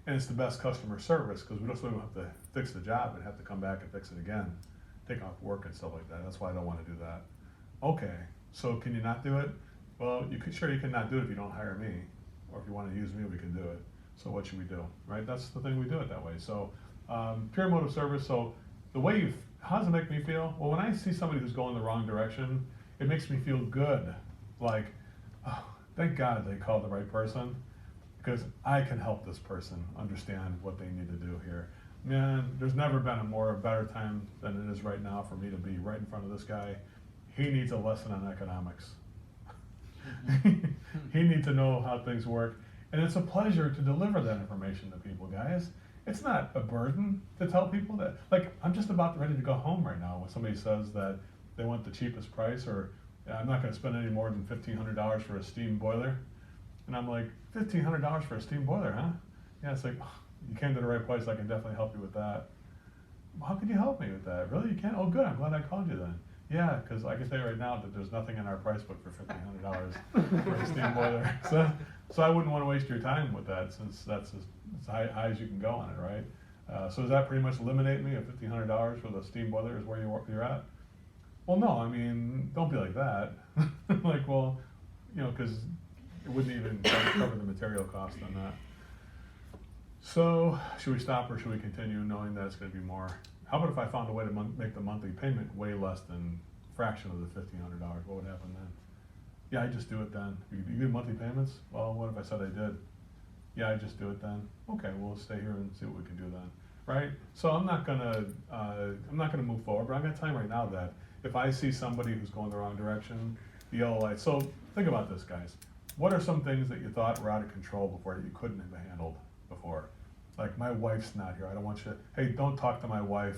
And it's the best customer service, because we don't have to fix the job and have to come back and fix it again, take off work and stuff like that. That's why I don't want to do that. Okay, so can you not do it? Well, you can not do it if you don't hire me, or if you want to use me, we can do it. So what should we do, right? That's the thing, we do it that way. So pure motive service. So the way how does it make me feel? Well, when I see somebody who's going the wrong direction, it makes me feel good. Like, oh, thank God they called the right person, because I can help this person understand what they need to do here. Man, there's never been a better time than it is right now for me to be right in front of this guy. He needs a lesson on economics. He needs to know how things work. And it's a pleasure to deliver that information to people, guys. It's not a burden to tell people that. Like, I'm just about ready to go home right now when somebody says that they want the cheapest price, or I'm not going to spend any more than $1,500 for a steam boiler. And I'm like, $1,500 for a steam boiler, huh? Yeah, it's like, oh, you came to the right place. I can definitely help you with that. How could you help me with that? Really? You can? Oh, good. I'm glad I called you then. Yeah, because I can tell you right now that there's nothing in our price book for $1,500 for a steam boiler. So I wouldn't want to waste your time with that, since that's as high as you can go on it, right? So does that pretty much eliminate me? At $1,500 for the steam boiler is where you're at? Well, no, I mean, don't be like that. Like, well, you know, because it wouldn't even cover the material cost on that. So should we stop, or should we continue, knowing that it's going to be more? How about if I found a way to make the monthly payment way less than a fraction of the $1,500? What would happen then? Yeah, I just do it then. You do monthly payments? Well, what if I said I did? Yeah, I just do it then. Okay, we'll stay here and see what we can do then, right? So I'm not gonna move forward, but I'm gonna tell you right now that if I see somebody who's going the wrong direction, the yellow light. So think about this, guys. What are some things that you thought were out of control before that you couldn't have handled before? Like, my wife's not here. I don't want you to, hey, don't talk to my wife.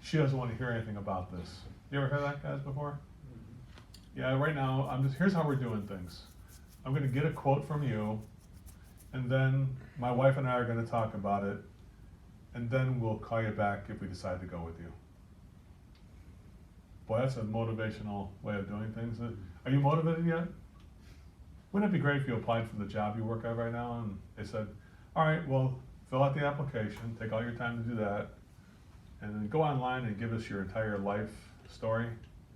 She doesn't want to hear anything about this. You ever heard that, guys, before? Yeah, right now, here's how we're doing things. I'm gonna get a quote from you, and then my wife and I are gonna talk about it, and then we'll call you back if we decide to go with you. Boy, that's a motivational way of doing things. Are you motivated yet? Wouldn't it be great if you applied for the job you work at right now, and they said, all right, well, fill out the application, take all your time to do that, and then go online and give us your entire life story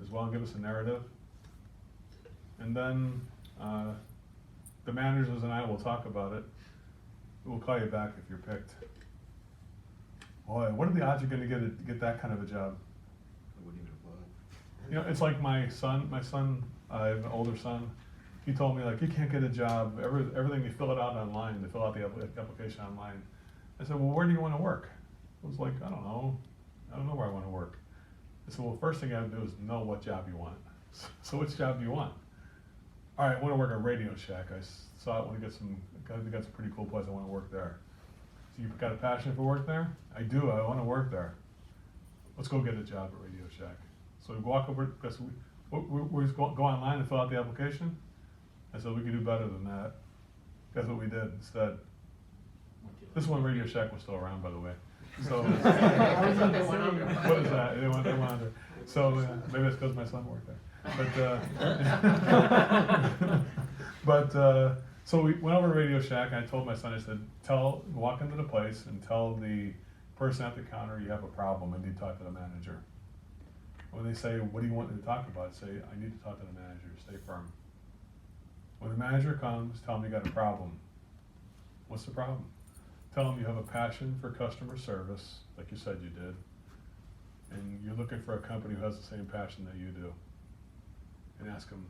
as well, and give us a narrative. And then the managers and I will talk about it. We'll call you back if you're picked. Boy, what are the odds you're going to get that kind of a job? I wouldn't even apply. You know, it's like my son, I have an older son. He told me, like, you can't get a job, everything, you fill it out online, they fill out the application online. I said, well, where do you want to work? I was like, I don't know where I want to work. I said, well, first thing I have to do is know what job you want. So which job do you want? All right, I want to work at Radio Shack. I saw it when I think that's a pretty cool place, I want to work there. So you've got a passion for work there? I do, I want to work there. Let's go get a job at Radio Shack. So we walk over, because we just go online and fill out the application. I said, we could do better than that. Guess what we did instead? This one, Radio Shack was still around, by the way. So, what is that? They went under. So maybe it's because my son worked there. So we went over to Radio Shack, and I told my son, I said, walk into the place and tell the person at the counter, you have a problem and you talk to the manager. When they say, what do you want me to talk about? Say, I need to talk to the manager, stay firm. When the manager comes, tell him you got a problem. What's the problem? Tell him you have a passion for customer service, like you said you did, and you're looking for a company who has the same passion that you do. And ask him,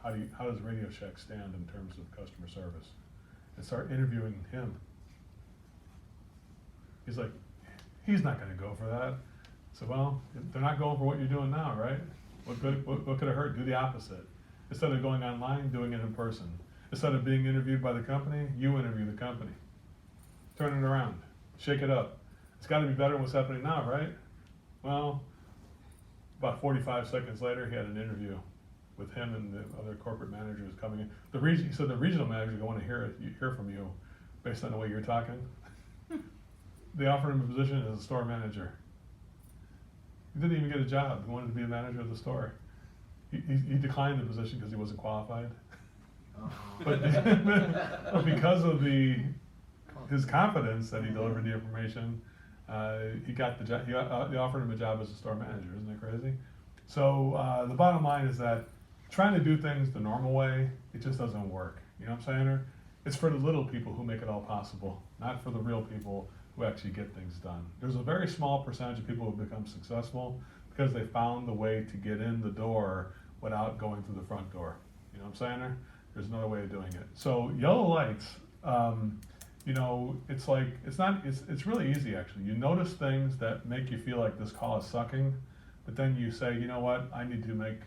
how does Radio Shack stand in terms of customer service? And start interviewing him. He's like, he's not gonna go for that. So, well, they're not going for what you're doing now, right? What could it hurt? Do the opposite. Instead of going online, doing it in person. Instead of being interviewed by the company, you interview the company. Turn it around, shake it up. It's gotta be better than what's happening now, right? Well, about 45 seconds later, he had an interview with him and the other corporate managers coming in. He said the regional manager want to hear from you based on the way you're talking. They offered him a position as a store manager. He didn't even get a job. He wanted to be a manager of the store. He declined the position because he wasn't qualified. But because of his confidence that he delivered the information, he got the job. They offered him a job as a store manager. Isn't that crazy? So the bottom line is that trying to do things the normal way, it just doesn't work. You know what I'm saying? It's for the little people who make it all possible, not for the real people who actually get things done. There's a very small percentage of people who become successful because they found the way to get in the door without going through the front door. You know what I'm saying? There's another way of doing it. So yellow lights, you know, it's really easy actually. You notice things that make you feel like this call is sucking, but then you say, you know what, I need to make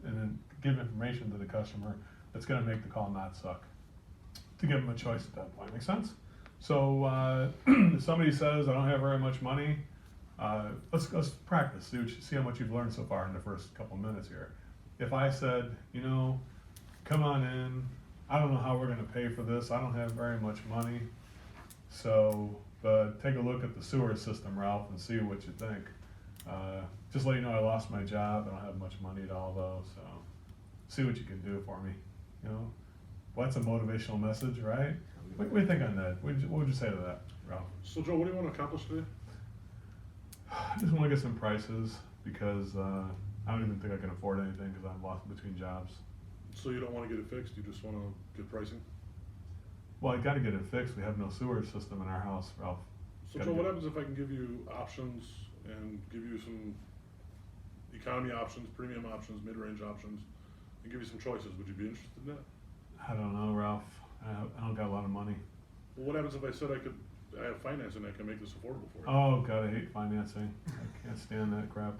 and then give information to the customer that's gonna make the call not suck, to give them a choice at that point. Make sense? So if somebody says, I don't have very much money, let's practice, see how much you've learned so far in the first couple minutes here. If I said, you know, come on in, I don't know how we're gonna pay for this, I don't have very much money, so, but take a look at the sewer system, Ralph, and see what you think. Just let you know I lost my job, I don't have much money at all though, so see what you can do for me, you know? Well, that's a motivational message, right? What do you think on that? What would you say to that, Ralph? So Joe, what do you want to accomplish today? I just want to get some prices because I don't even think I can afford anything because I'm lost between jobs. So you don't want to get it fixed, you just want to get pricing? Well, I got to get it fixed. We have no sewer system in our house, Ralph. So Joe, what happens if I can give you options and give you some economy options, premium options, mid-range options, and give you some choices? Would you be interested in that? I don't know, Ralph. I don't got a lot of money. Well, what happens if I said I have financing that can make this affordable for you? Oh, God, I hate financing. I can't stand that crap.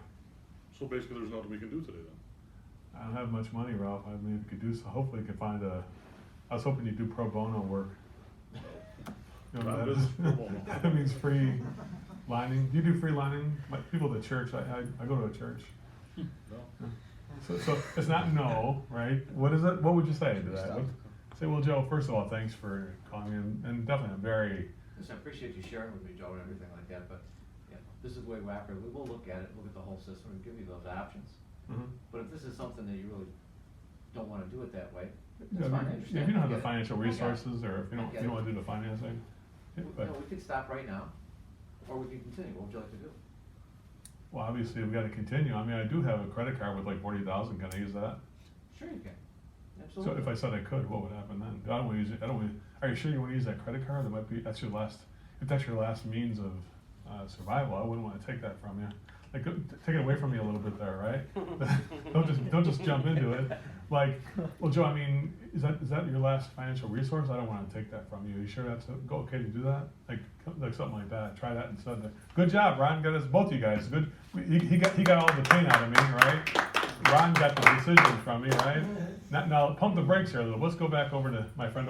So basically there's nothing we can do today then? I don't have much money, Ralph. I mean, if you could do so, hopefully you could find I was hoping you'd do pro bono work. You know what that is? Pro bono. That means free lining. Do you do free lining? People at the church, I go to a church. No. So it's not no, right? What is it? What would you say to that? Say, well, Joe, first of all, thanks for calling me, and definitely I'm very... Listen, I appreciate you sharing with me, Joe, and everything like that, but yeah, this is the way we operate. We will look at it, look at the whole system, and give you those options. Mhm. But if this is something that you really don't want to do it that way, Yeah, that's fine, I if understand. you don't have I the get it. financial I get it. resources, or if you I get don't it. want to do the financing, yeah, but, No, we could stop right now, or we can continue. What would you like to do? well, obviously we've got to continue. I mean, I do have a credit card with like 40,000. Can I use that? Sure you can. So Absolutely. if I said I could, what would happen then? I don't want to use it. I don't want. Are you sure you want to use that credit card? That might be. That's your last. If that's your last means of survival, I wouldn't want to take that from you. Like, take it away from me a little bit there, right? don't just jump into it. Like, well, Joe, I mean, is that your last financial resource? I don't want to take that from you. Are you sure that's okay to do that? Like something like that. Try that instead. Good job, Ron. Got us both you guys. Good. He got all the pain out of me, right? Ron got the decision from me, right? Now pump the brakes here a little. Let's go back over to my friend.